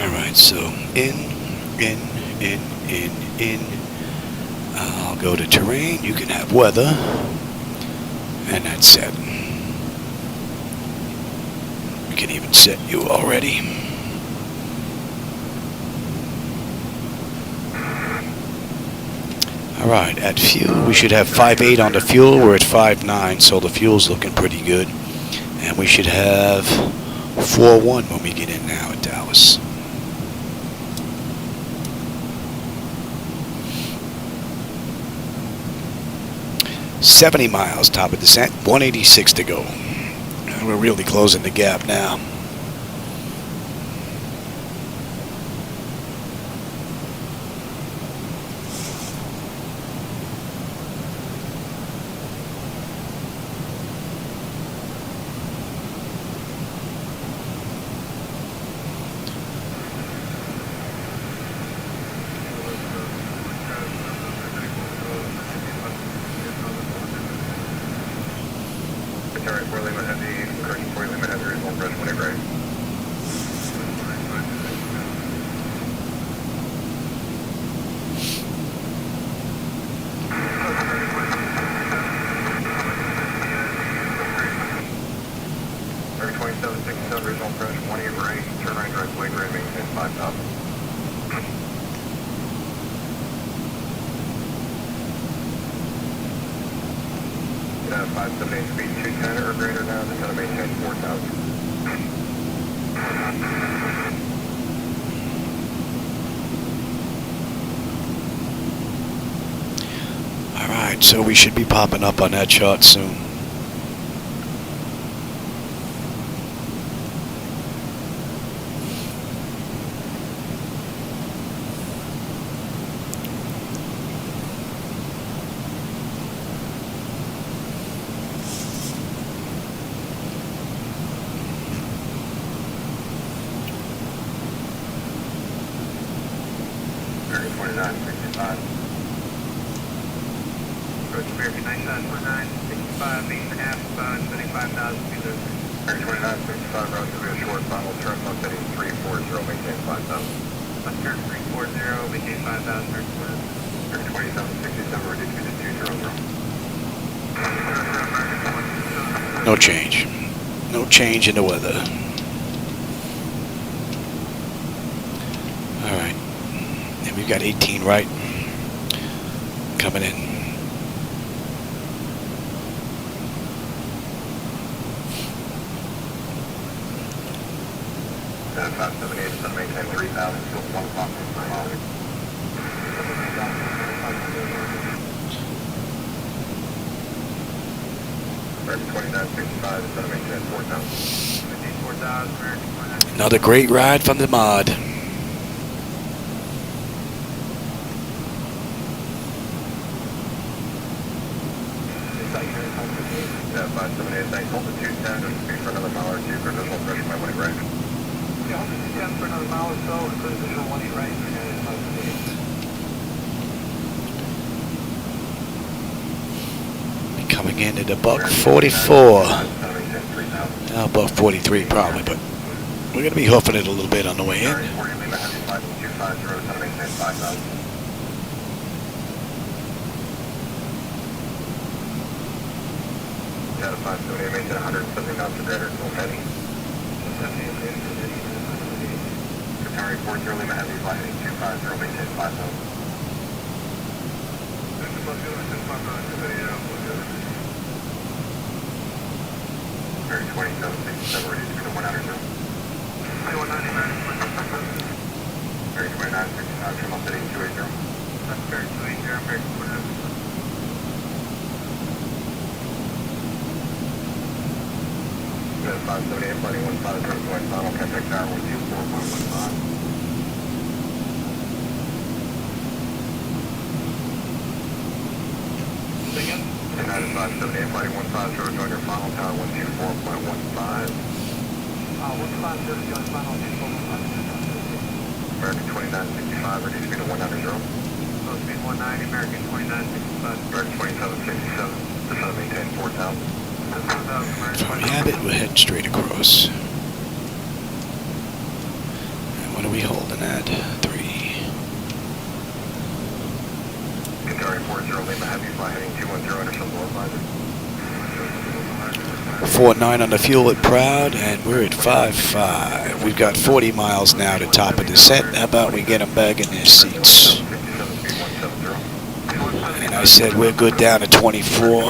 Alright, so in. I'll go to terrain, you can have weather, and that's set. We can even set you already. Alright, at fuel, we should have 5.8 on the fuel. We're at 5.9, so the fuel's looking pretty good. And we should have 4.1 when we get in now at Dallas. $70 miles, top of descent, 186 to go. And we're really closing the gap now. Sorry, 4 Lima Heavy, correction 4 Lima Heavy, regional approach 20, right. Sorry, 2767, regional approach 20, right, turn right direct, way grade, maintain 5000. Yeah, 578 speed 210 or greater now, just gotta maintain 4000. Alright, so we should be popping up on that chart soon. American 2965. Approach American 9949, 65, 8.5, 75,000 feet. American 2965, relatively a short final turn, left heading 340, maintain 5000. Left turn 340, maintain 5,000, American 2767, reduce speed to 200. No change. No change in the weather. Alright. And we've got 18 right. Coming in. Then 578, so maintain 3000, still 1 o'clock per mile. American 2965, so maintain 4000. Maintain 4,000, American 29. Another great ride from the mod. Yeah, 578, thanks. Hold the 210 and speed for another mile or two for additional pressure by winning range. Yeah, hold the 210 for another mile or so, include additional 1 right. Coming in at a buck 44. Now buck 43 probably, but we're going to be hoofing it a little bit on the way in. Sorry, 40 Lima Heavy 5250, so maintain 5000. Yeah, 578, maintain 170 knots or greater, full heading. Secretary 40 Lima Heavy, flight heading 250, maintain 5000. Very 2767, reduce speed to 100. Very 2965, trim up heading 280. That's very 280, American 49. 2965, 578, flight 150, joint final, contact tower 124.15. United 578, flight 150, join your final tower 124.15. 150, join final 124.15. American 2965, reduce speed to 190. Low speed 190, American 2965. American 2767, descend maintain 4,000. From Habit, we're heading straight across. And what are we holding at? 3. Qatari 40 Lima Heavy, fly heading 210, understand below advisor. 4.9 on the fuel at Proud, and we're at 5.5. We've got 40 miles now to top of descent. How about we get them back in their seats? And I said we're good down to 24.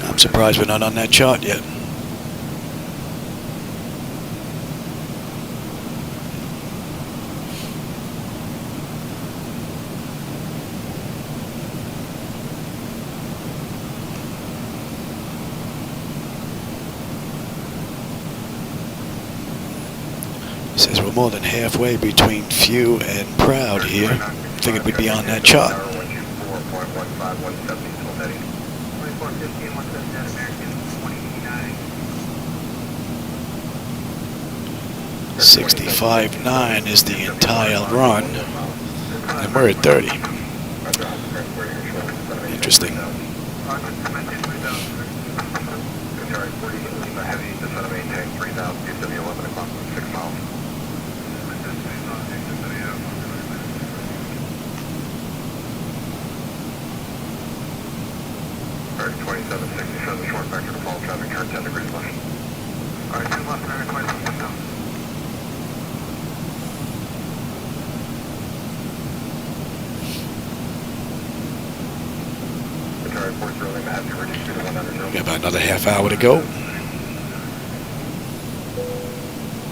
I'm surprised we're not on that chart yet. Says we're more than halfway between Few and Proud here. Figured we'd be on that chart. 65.9 is the entire run, and we're at 30. Interesting. Short vector to fall traffic, turn 10 degrees left. Alright, 2 left, American 27. Got about another half hour to go.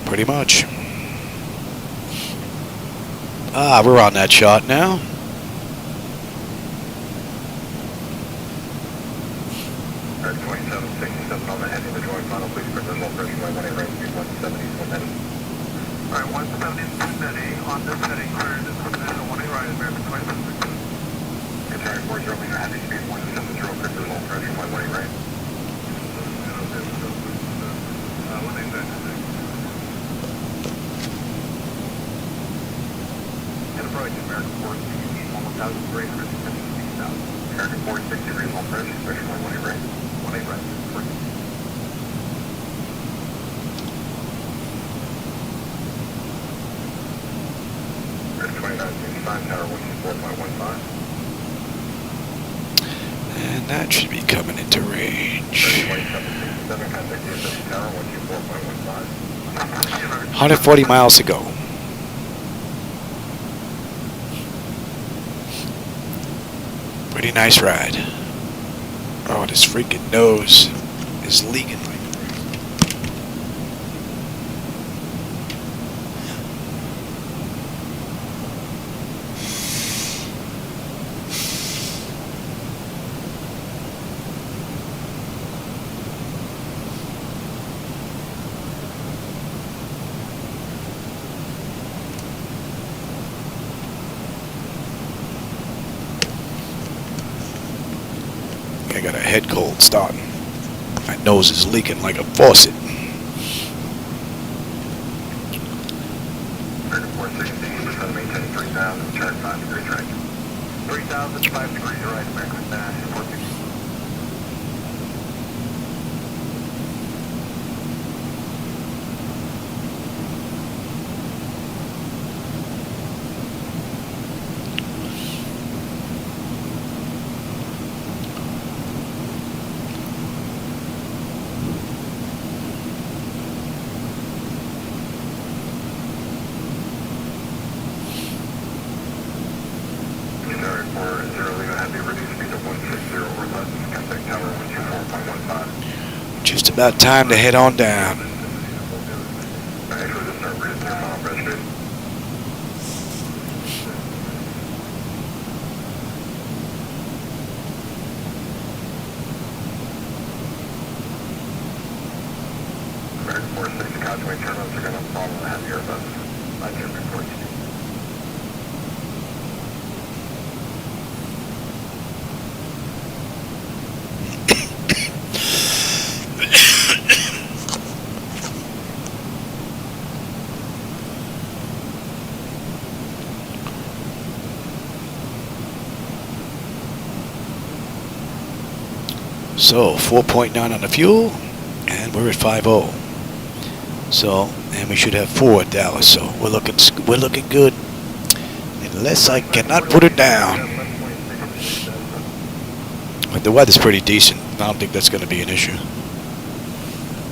Pretty much. Ah, we're on that shot now. Alright, 170 is too many. On this heading, clear this position, 1A right, American 27. Qatari 40 Lima Heavy, speed 170, clear to low pressure, 1A right. 1A right. And approach American 460, 1,356,000. American 460 degrees, low pressure, pressure, 1A right. 1A right. Tower 124.15. And that should be coming into range. 140 miles to go. Pretty nice ride. Oh, this freaking nose is leaking. I got a head cold starting. My nose is leaking like a faucet. American 460, descend maintain 3,000, turn 5 degrees right. 3,000, 5 degrees right, American 460. Just about time to head on down. 3460, conjoint turnoffs are going to follow the heavier bus. On your report. So 4.9 on the fuel, and we're at 5.0. So, and we should have 4 at Dallas. So we're looking good, unless I cannot put it down. But the weather's pretty decent. I don't think that's going to be an issue.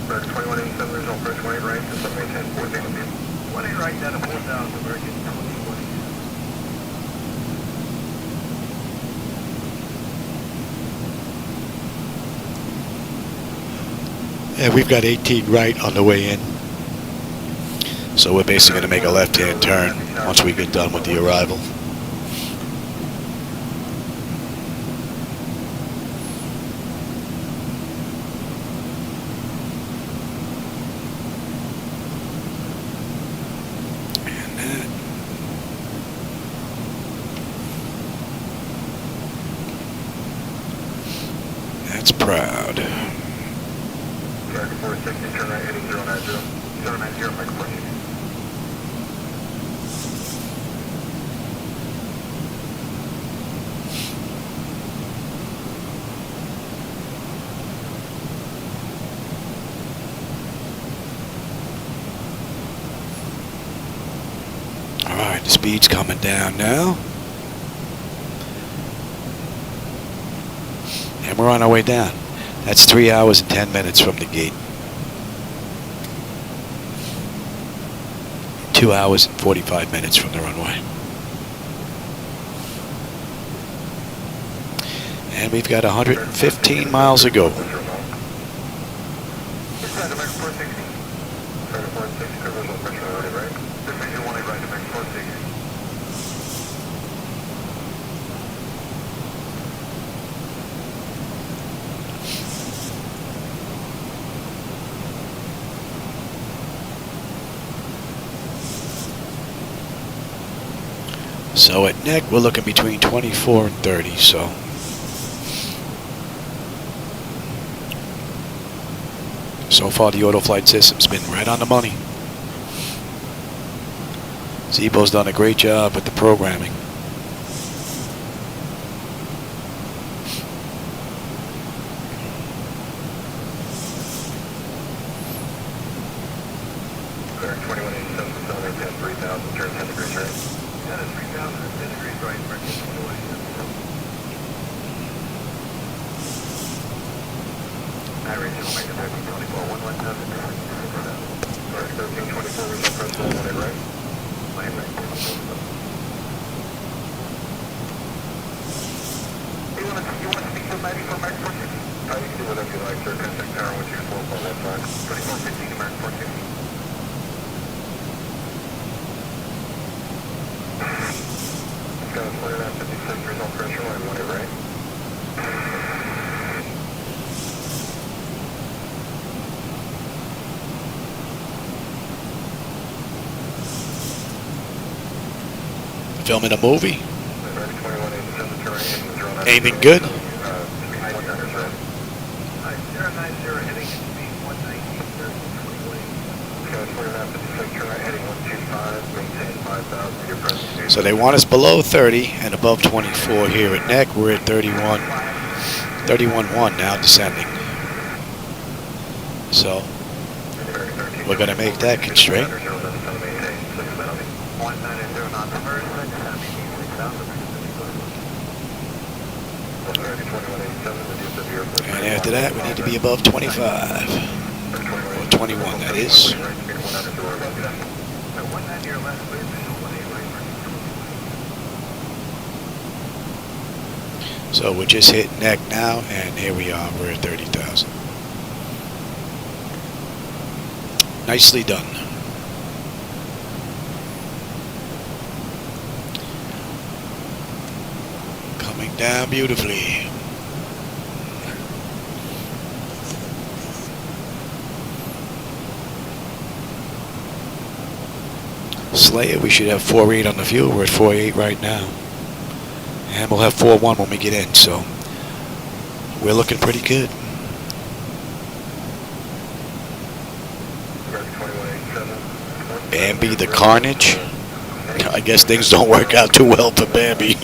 2187, there's no first 18 right, to 710, 14. 18 right down to 4,000, American 2020. Yeah, we've got 18 right on the way in. So we're basically going to make a left-hand turn once we get done with the arrival. And that's proud. 460, turn right heading 090, 090, Mike 14. Alright, the speed's coming down now. And we're on our way down. That's 3 hours and 10 minutes from the gate. 2 hours and 45 minutes from the runway. And we've got 115 miles to go. So at neck, we're looking between 24 and 30, so. So far, the auto flight system's been right on the money. Zibo's done a great job with the programming. Filming a movie. Aiming good. So they want us below 30 and above 24 here at neck. We're at 31.1 now, descending. So we're going to make that constraint. And after that, we need to be above 25. Or 21, that is. So we're just hitting neck now, and here we are. We're at 30,000. Nicely done. Coming down beautifully. Slayer, we should have 4.8 on the fuel. We're at 4.8 right now. And we'll have 4.1 when we get in, so we're looking pretty good. Bambi the Carnage. I guess things don't work out too well for Bambi.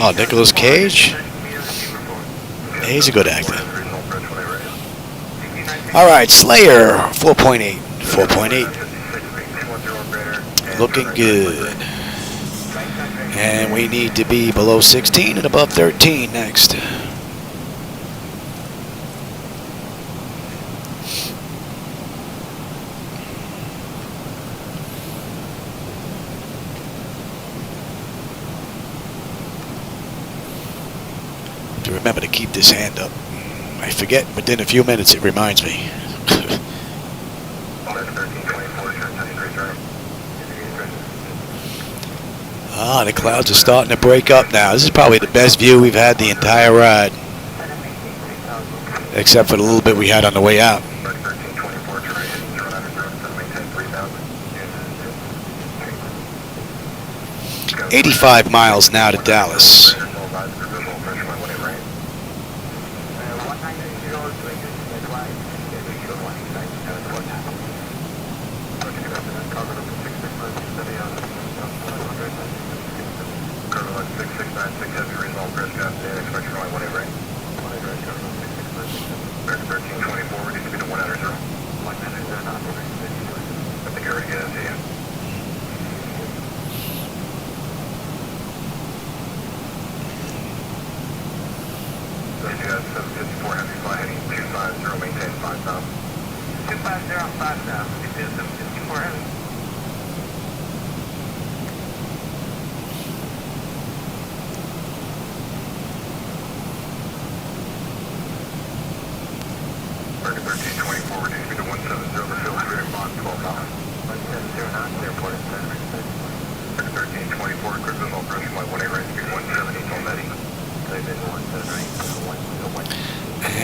Oh, Nicolas Cage? He's a good actor. Alright, Slayer, 4.8. 4.8. Looking good. And we need to be below 16 and above 13 next. To remember to keep this hand up. I forget within a few minutes, it reminds me. Ah, the clouds are starting to break up now. This is probably the best view we've had the entire ride. Except for the little bit we had on the way out. 85 miles now to Dallas.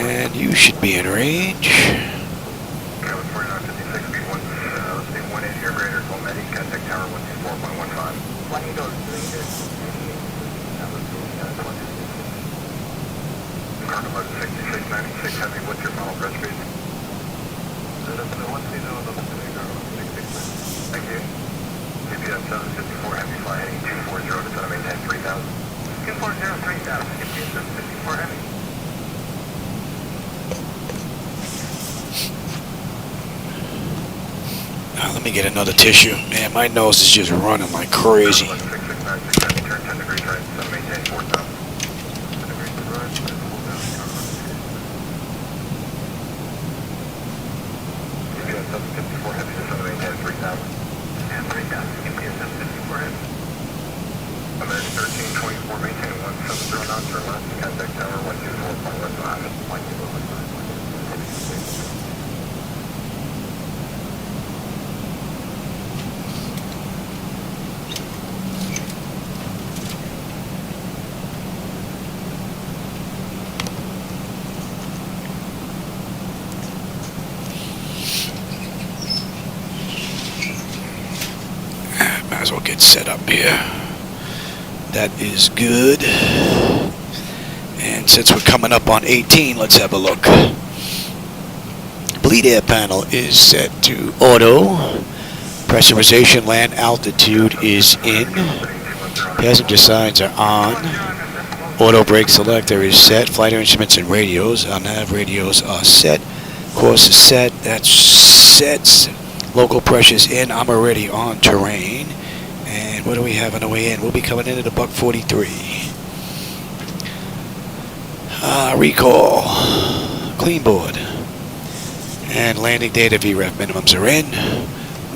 And you should be in range. Now let me get another tissue. Man, my nose is just running like crazy. Might as well get set up here. That is good. And since we're coming up on 18, let's have a look. Bleed air panel is set to auto. Pressurization land altitude is in. Passenger signs are on. Auto brake selector is set. Flight instruments and radios. Our nav radios are set. Course is set. That's set. Local pressure's in. I'm already on terrain. And what do we have on the way in? We'll be coming in at a buck 43. Recall. Clean board. And landing data VREF minimums are in.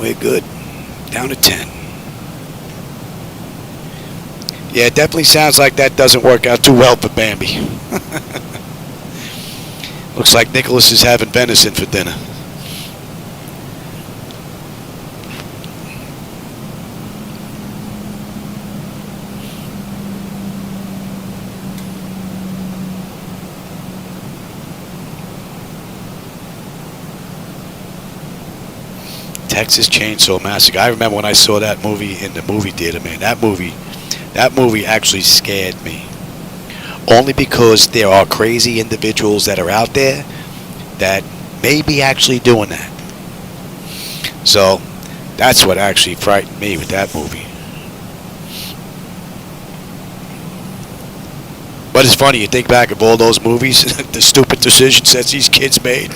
We're good. Down to 10. Yeah, it definitely sounds like that doesn't work out too well for Bambi. Looks like Nicholas is having venison for dinner. Texas Chainsaw Massacre. I remember when I saw that movie in the movie theater, man. That movie actually scared me. Only because there are crazy individuals that are out there that may be actually doing that. So that's what actually frightened me with that movie. But it's funny, you think back of all those movies, the stupid decisions that these kids made.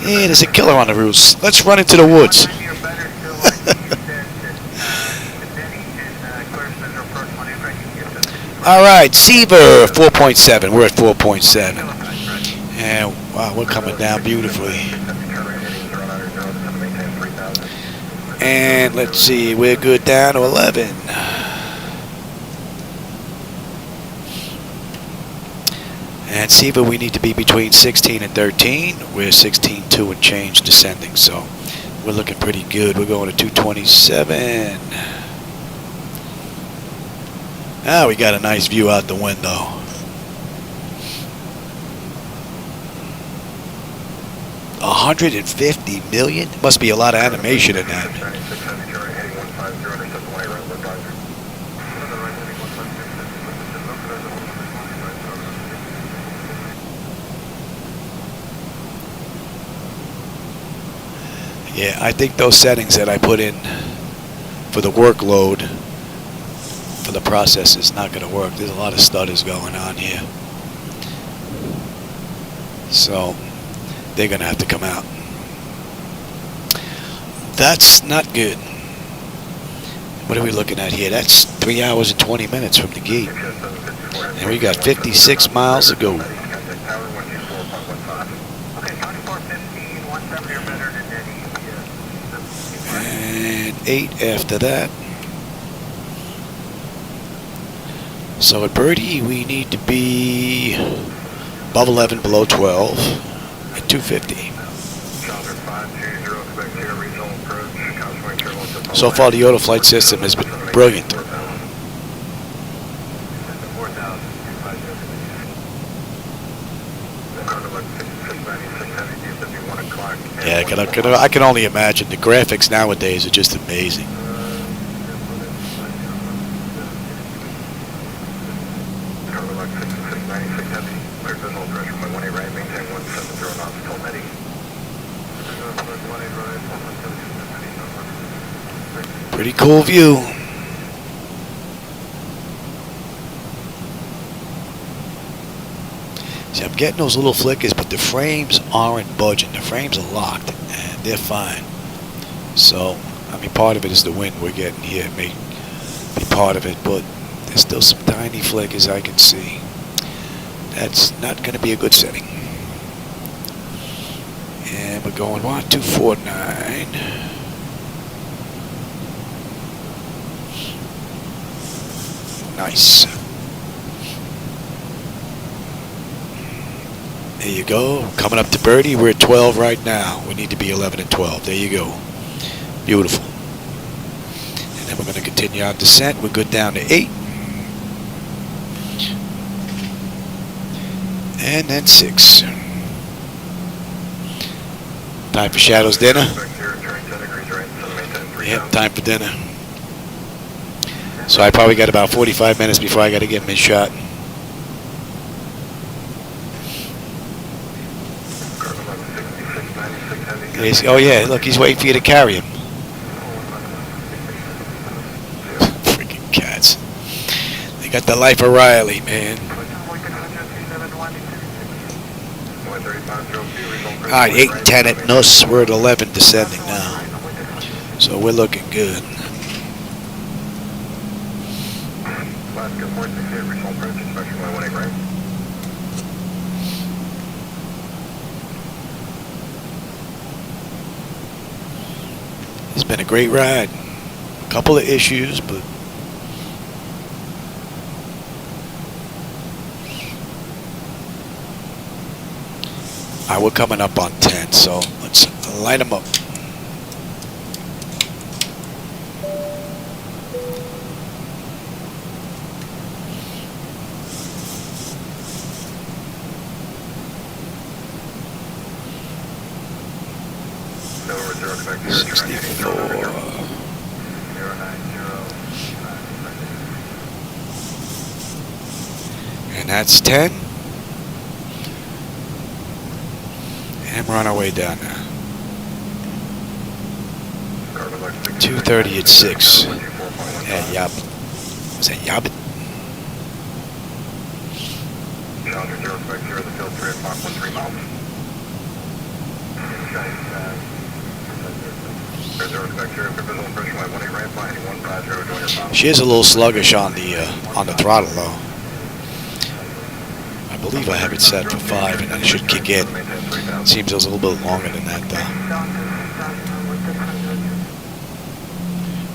Yeah, there's a killer on the roofs. Let's run into the woods. All right, SEEVR 4.7. We're at 4.7. And wow, we're coming down beautifully. And let's see, we're good down to 11. And SEEVR, we need to be between 16 and 13. We're 16.2 and change descending, so we're looking pretty good. We're going to 227. Ah, we got a nice view out the window. $150 million? Must be a lot of animation in that. Yeah, I think those settings that I put in for the workload for the process is not going to work. There's a lot of stutters going on here. So they're going to have to come out. That's not good. What are we looking at here? That's 3 hours and 20 minutes from the gate. And we got 56 miles to go. And 8 after that. So at Birdie, we need to be above 11, below 12 at 250. So far, the auto flight system has been brilliant. Yeah, I can only imagine. The graphics nowadays are just amazing. Pretty cool view. See, I'm getting those little flickers, but the frames aren't budging. The frames are locked, and they're fine. So, I mean, part of it is the wind we're getting here. It may be part of it, but there's still some tiny flickers I can see. That's not going to be a good setting. And we're going 1249. Nice. There you go. Coming up to Birdie. We're at 12 right now. We need to be 11 and 12. There you go. Beautiful. And then we're going to continue our descent. We're good down to 8. And then 6. Time for Shadow's dinner. Yep, time for dinner. So I probably got about 45 minutes before I got to get him his shot. Oh yeah, look, he's waiting for you to carry him. Freaking cats. They got the life of Riley, man. Alright, 8 and 10 at Nuss. We're at 11 descending now. So we're looking good. It's been a great ride. A couple of issues, but we're coming up on 10, so let's light them up. And that's 10. And we're on our way down now. 2:30 at 6. At Yab. Is that Yabit? She is a little sluggish on the throttle though. I believe I have it set for 5 and then it should kick in. Seems it was a little bit longer than that though.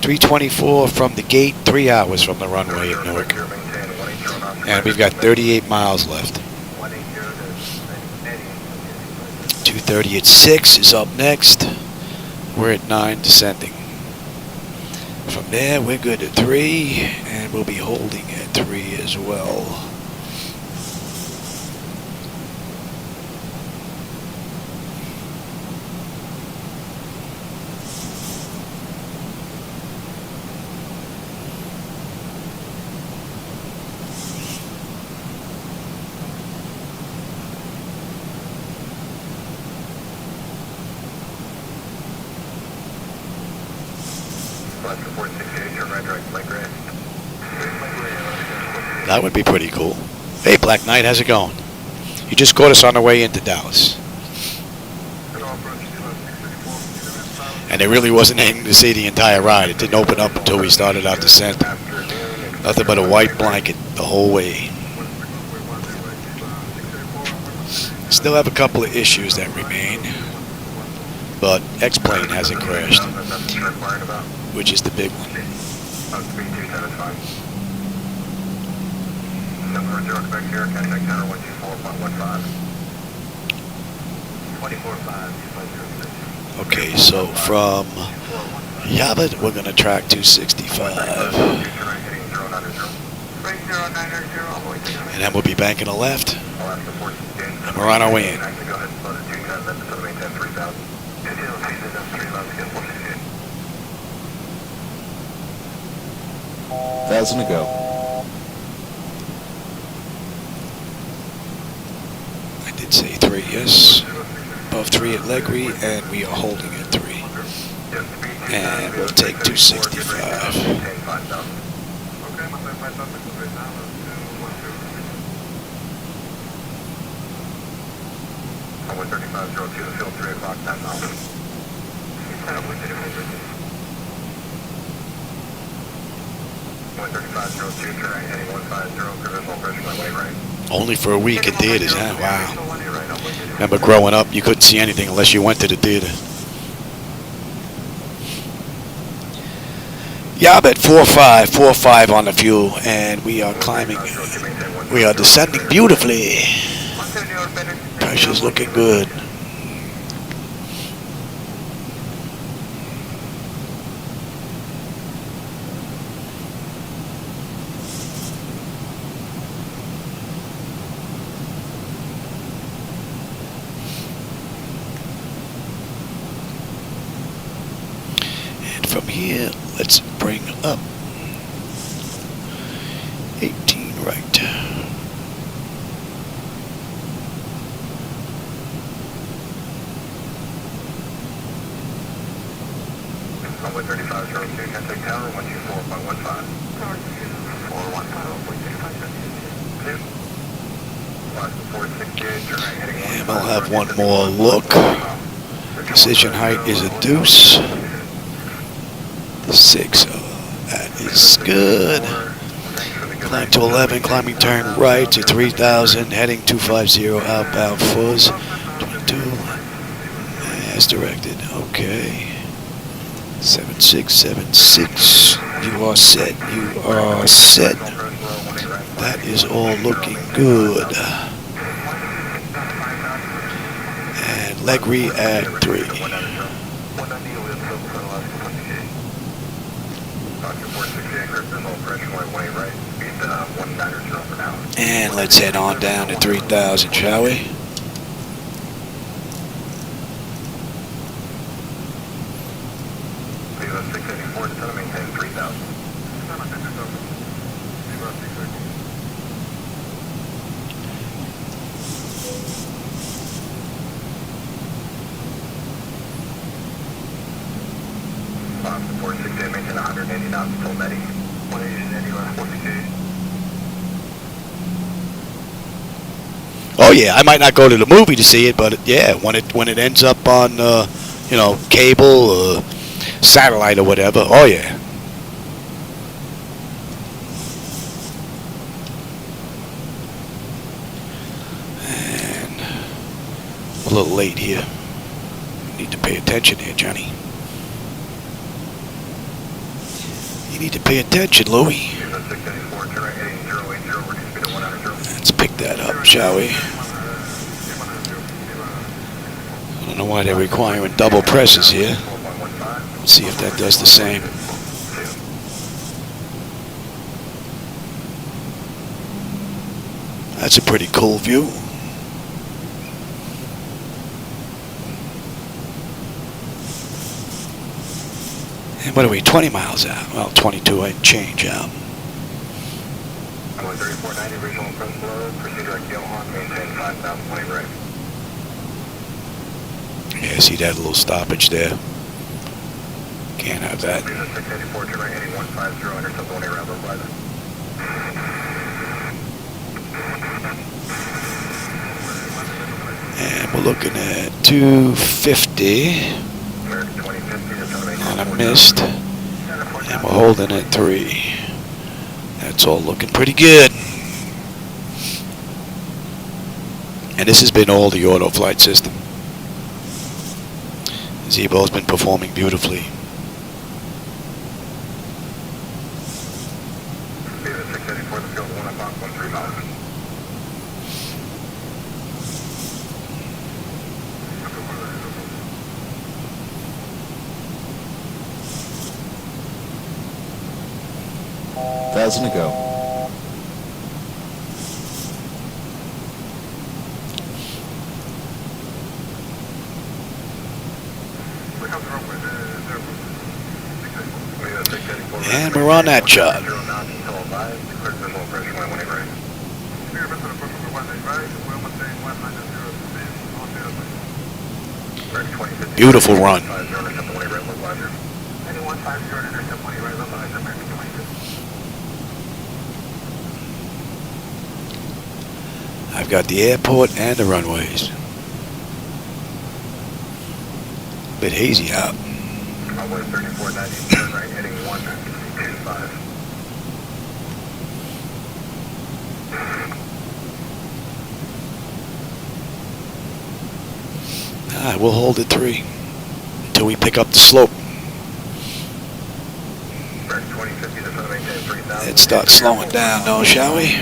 3:24 from the gate, 3 hours from the runway at Newark. And we've got 38 miles left. 2:30 at 6 is up next. We're at 9 descending. From there we're good at 3 and we'll be holding at 3 as well. That would be pretty cool. Hey, Black Knight, how's it going? You just caught us on the way into Dallas. And there really wasn't anything to see the entire ride. It didn't open up until we started our descent. Nothing but a white blanket the whole way. Still have a couple of issues that remain. But X-Plane hasn't crashed, which is the big one. Okay, so from Yabit, we're going to track 265. And then we'll be banking a left. And we're on our way in. 1,000 to go. I did say 3, yes. Above 3 at Legre, and we are holding at 3. And we'll take 265. Only for a week at theaters, huh? Wow. Remember growing up, you couldn't see anything unless you went to the theater. Yabit 4.5 on the fuel, and we are climbing. We are descending beautifully. Pressure's looking good. From here, let's bring up 18 right. Runway 3502, contact tower 124.15. Tower 215.15. And we'll have one more look. Decision height is a deuce. 6. That is good. Climb to 11, climbing turn right to 3000, heading 250, outbound fuzz. 22. As directed. Okay. 7676. You are set. You are set. That is all looking good. And leg re at 3. And let's head on down to 3000, shall we? Oh yeah, I might not go to the movie to see it, but yeah, when it ends up on you know, cable or satellite or whatever, oh yeah. And a little late here. Need to pay attention here, Johnny. You need to pay attention, Louie. Let's pick that up, shall we? I don't know why they're requiring double presses here. Let's see if that does the same. That's a pretty cool view. And what are we, 20 miles out? Well, 22 and change out. 3490 regional principal, proceed direct Yohan, maintain 5000 plane right. Yeah, see that little stoppage there? Can't have that. 684, turn right, heading 150, intercept the 1 Arrival advisor. And we're looking at 250. American 2050, On a missed. And we're holding at 3. That's all looking pretty good. And this has been all the auto flight system. Zibo's been performing beautifully. Thousand to go. And we're on that job. Beautiful run. I've got the airport and the runways. Bit hazy out. Runway 3490, turn right, heading 125. We'll hold at 3 until we pick up the slope. Let's start slowing down though, shall we?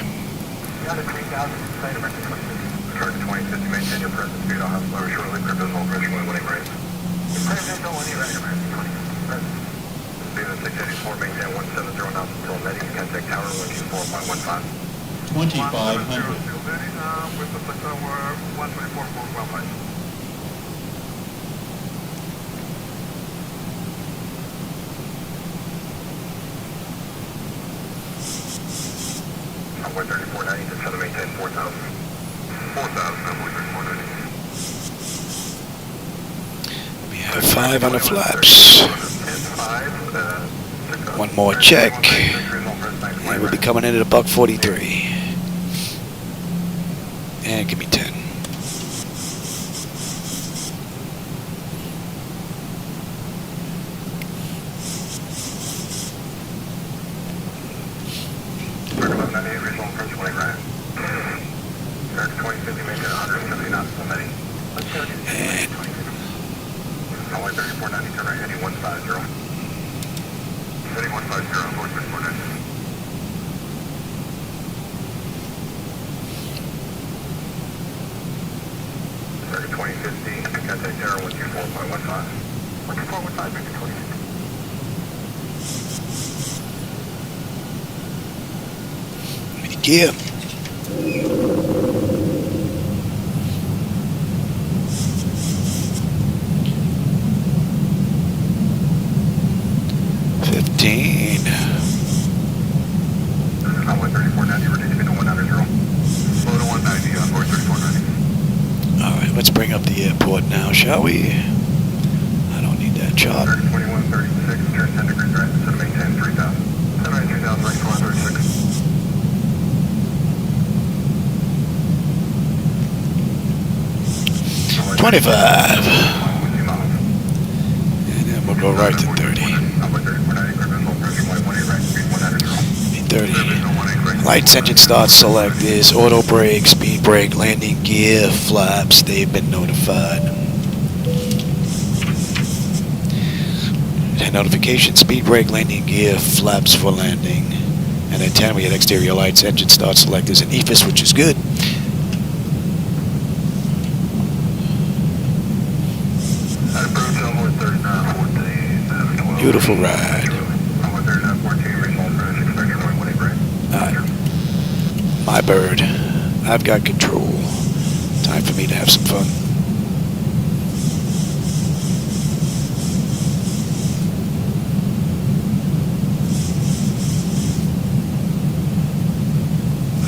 Maintain your presence, speed on slow, shortly, clear visual, pressure, winning raise. Presidential, winning right, American 26. Speed of 684, maintain 170 knots until netting, contact tower 124.15. 2500. With the flight tower 124.15. Runway 3490, just try to maintain 4,000. 4,000, We have 5 on the flaps. 10-5. One more check. And we'll be coming in at a $143. And give me 10. Yeah. Alright, let's bring up the airport now, shall we? I don't need that chart. 2136, turn 10 degrees right, so maintain 3000. 3000 right, 436. 25. And then we'll go right to 30. 30. Lights, engine start, select this, auto brake, speed brake, landing gear, flaps, they've been notified. And notification, speed brake, landing gear, flaps for landing. And then 10, we had exterior lights, engine start, select is an EFIS, which is good. Beautiful ride. Alright. My bird. I've got control. Time for me to have some fun.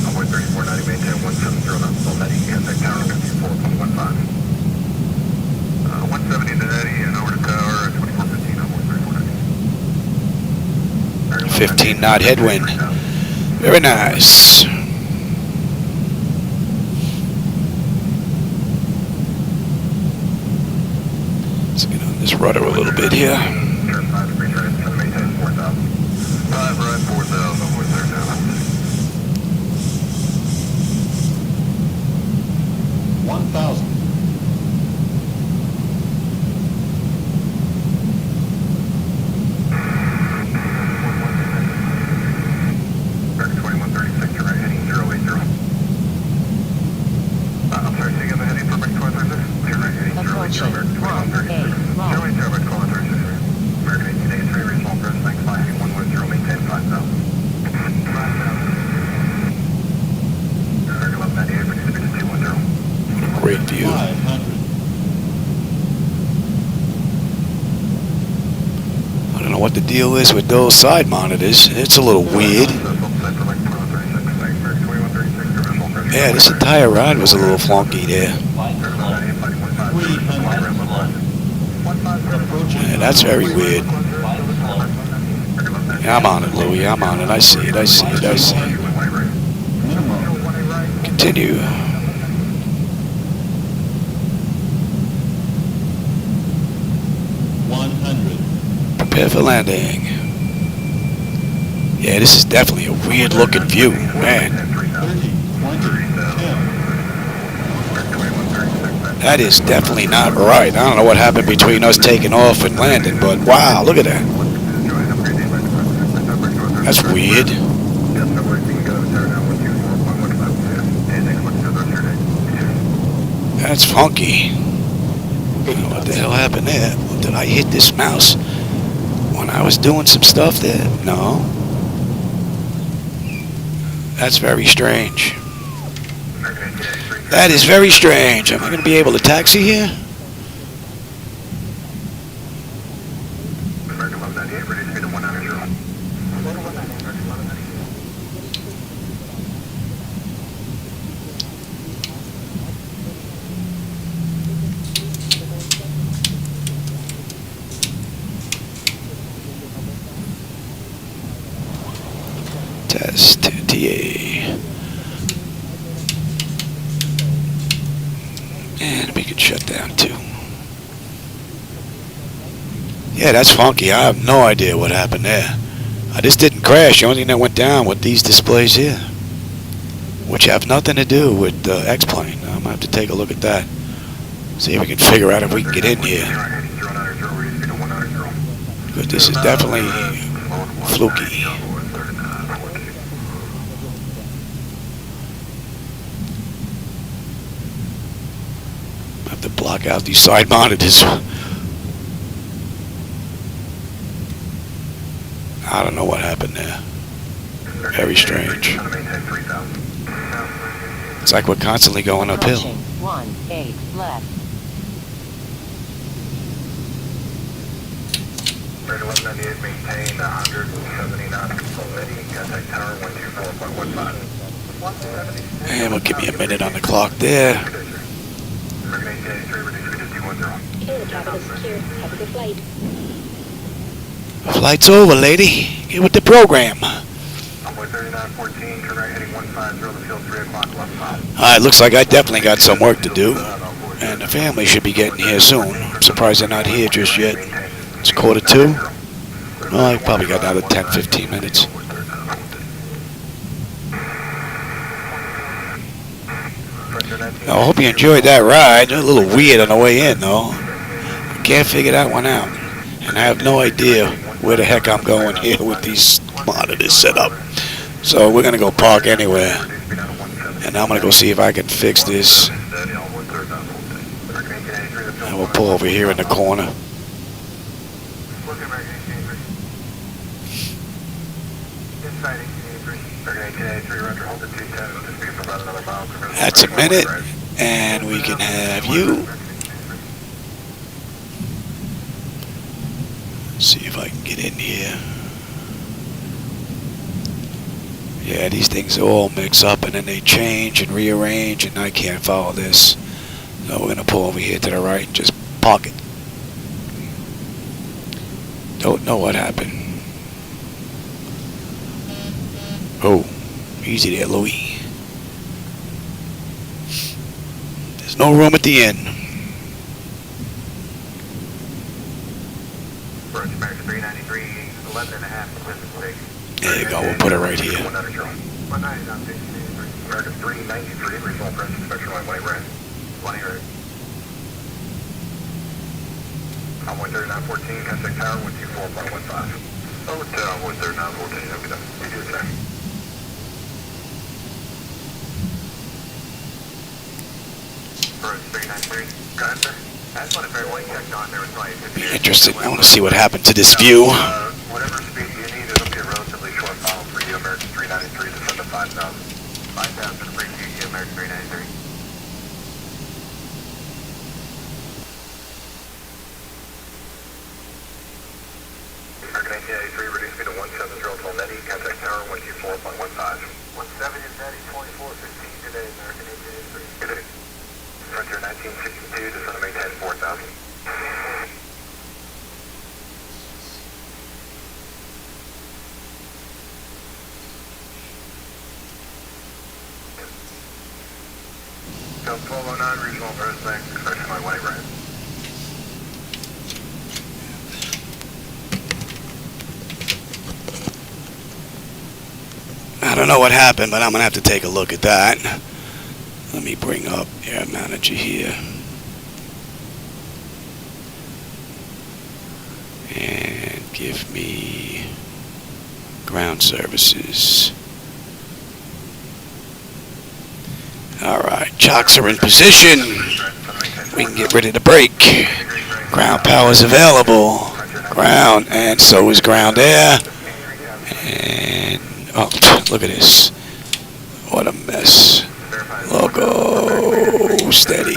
Runway 3490, maintain 170 knots, full netting, contact tower 54.15. 170 to Nettie and over to tower 2415, runway 3490. 15 knot headwind. Very nice. Let's get on this rudder a little bit here. Turn 5 degrees right, so maintain 4000. 5 right, 4000, runway 1,000. 2136, you're right, heading 080. I'm sorry, say again the heading for American 2136? You're right, heading 080, American 2136. 080, American 2136. American 1883, reasonable press, thanks, fly, heading 110, maintain 5000. 5000. American 1198, ready to speed to 210. Great view. 500. I don't know what the deal is with those side monitors. It's a little weird. Yeah, this entire ride was a little flunky there. Yeah, that's very weird. Yeah, I'm on it, Louie. I'm on it. I see it. I see it. I see it. Continue. Prepare for landing. Yeah, this is definitely a weird looking view, man. That is definitely not right. I don't know what happened between us taking off and landing, but wow, look at that. That's weird. That's funky. What the hell happened there? Did I hit this mouse when I was doing some stuff there? No. That's very strange. That is very strange. Am I going to be able to taxi here? test, TA. And we can shut down too. Yeah, that's funky. I have no idea what happened there. This didn't crash. The only thing that went down with these displays here, which have nothing to do with the X-plane. I'm going to have to take a look at that. See if we can figure out if we can get in here. Because this is definitely fluky. I have to block out these side monitors. I don't know what happened there. Very strange. It's like we're constantly going uphill. 18 left. Flight 1198, maintain 170 knots, already contact tower 124.15. And we'll give me a minute on the clock there. American 883, reduce speed to 210. Okay, the cabin is secure. Have a good flight. Flight's over, lady. Get with the program. Runway 3914, turn right heading 150 to field 3 o'clock left side. Alright, looks like I definitely got some work to do. And the family should be getting here soon. I'm surprised they're not here just yet. It's 1:45. Well, I probably got another 10-15 minutes. I hope you enjoyed that ride. A little weird on the way in, though. I can't figure that one out. And I have no idea where the heck I'm going here with these monitors set up. So we're going to go park anywhere. And I'm going to go see if I can fix this. And we'll pull over here in the corner. That's a minute. And we can have you. See if I can get in here. Yeah, these things all mix up and then they change and rearrange and I can't follow this. So we're going to pull over here to the right and just park it. Don't know what happened. Oh, easy there, Louis. There's no room at the end. There you go, we'll put it right here. American 393, regional press inspection line, white red. 20 red. On 13914, contact tower 124.15. Oh, it's 13914, okay, you do that. Approach 393, go ahead, sir. That's what a fair white checked on, there was probably 50. Interesting, I want to see what happened to this view. Whatever speed you need, it'll be a relatively short follow for you, American 393, descend to 5,000. 5,000, appreciate you, American 393. American 1883, reduce speed to 170 till Netty, contact tower 124.15. 170 is Netty, 2415 today, American 1883. Good day. Frontier 1962, descend to maintain 4,000. Film 1209, regional press bank, inspection line, white red. I don't know what happened, but I'm going to have to take a look at that. Let me bring up Air Manager here. And give me ground services. Alright, chocks are in position. We can get ready to brake. Ground power is available. Ground, and so is ground air. And, oh, look at this. What a mess. Logo, steady.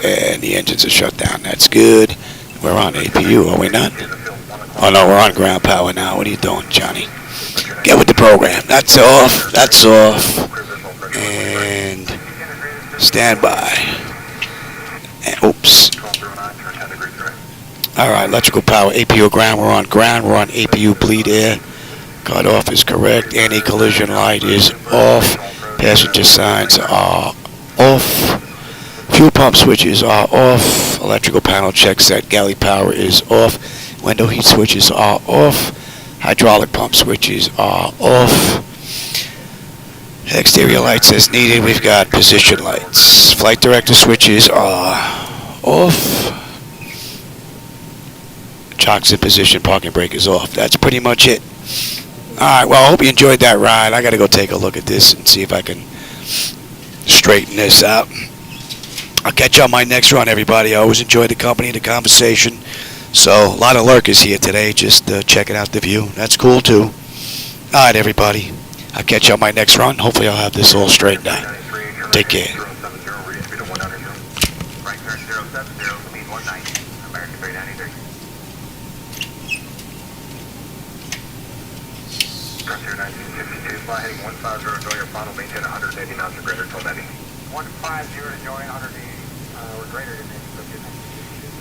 And the engines are shut down. That's good. We're on APU, are we not? Oh no, we're on ground power now. What are you doing, Johnny? Get with the program. That's off. That's off. And stand by. And, oops. Alright, electrical power, APU ground. We're on APU bleed air. Cutoff is correct. Anti-collision light is off. Passenger signs are off. Fuel pump switches are off. Electrical panel check set. Galley power is off. Window heat switches are off. Hydraulic pump switches are off. Exterior lights as needed. We've got position lights. Flight director switches are off. Chocks in position. Parking brake is off. That's pretty much it. Alright, well, I hope you enjoyed that ride. I got to go take a look at this and see if I can straighten this out. I'll catch you on my next run, everybody. I always enjoy the company, the conversation. So, a lot of lurkers here today, just checking out the view. That's cool, too. Alright, everybody. I'll catch you on my next run. Hopefully, I'll have this all straightened out. Take care. Right turn 070, speed 190, American 393. Frontier 1962, fly heading 150, enjoy your final, maintain 180 knots or greater till landing. 150 to join 180 or greater than Frontier 1962.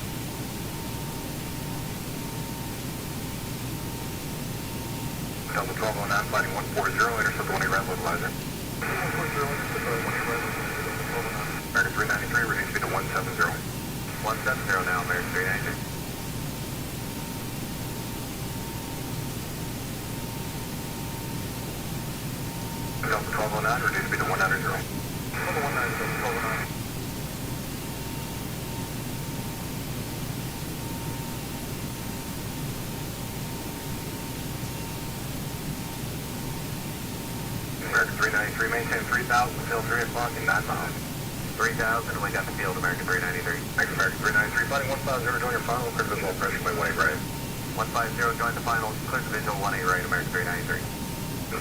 Delta 1209, flighting 140, intercept 1 Arrival advisor. 140, intercept 1 Arrival. American 393, reduce speed to 170. 170 now, American 393. Delta 1209, reduce speed to 190. Delta 190, Delta 1209. American 393, maintain 3000 until 3 o'clock and 9 miles. 3000, we got the field, American 393. Next, American 393, flighting 150, join your final, clear the visual pressure by 18 right. 150, join the final, clear the visual 18 right, American 393.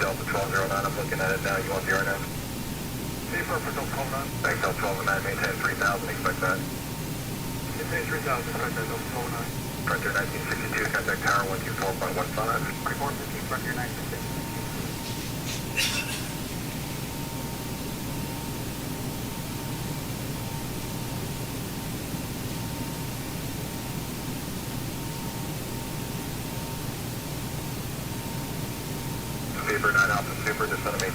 Delta 1209, I'm looking at it now, you want the RNS? SEEVR4 for Delta 1209. Thanks, Delta 1209, maintain 3000, expect that. Maintain 3000, expect that, Delta 1209. Frontier 1962, contact tower 124.15. 2415, Frontier 1962. Super 9 Alpha Super, just want to make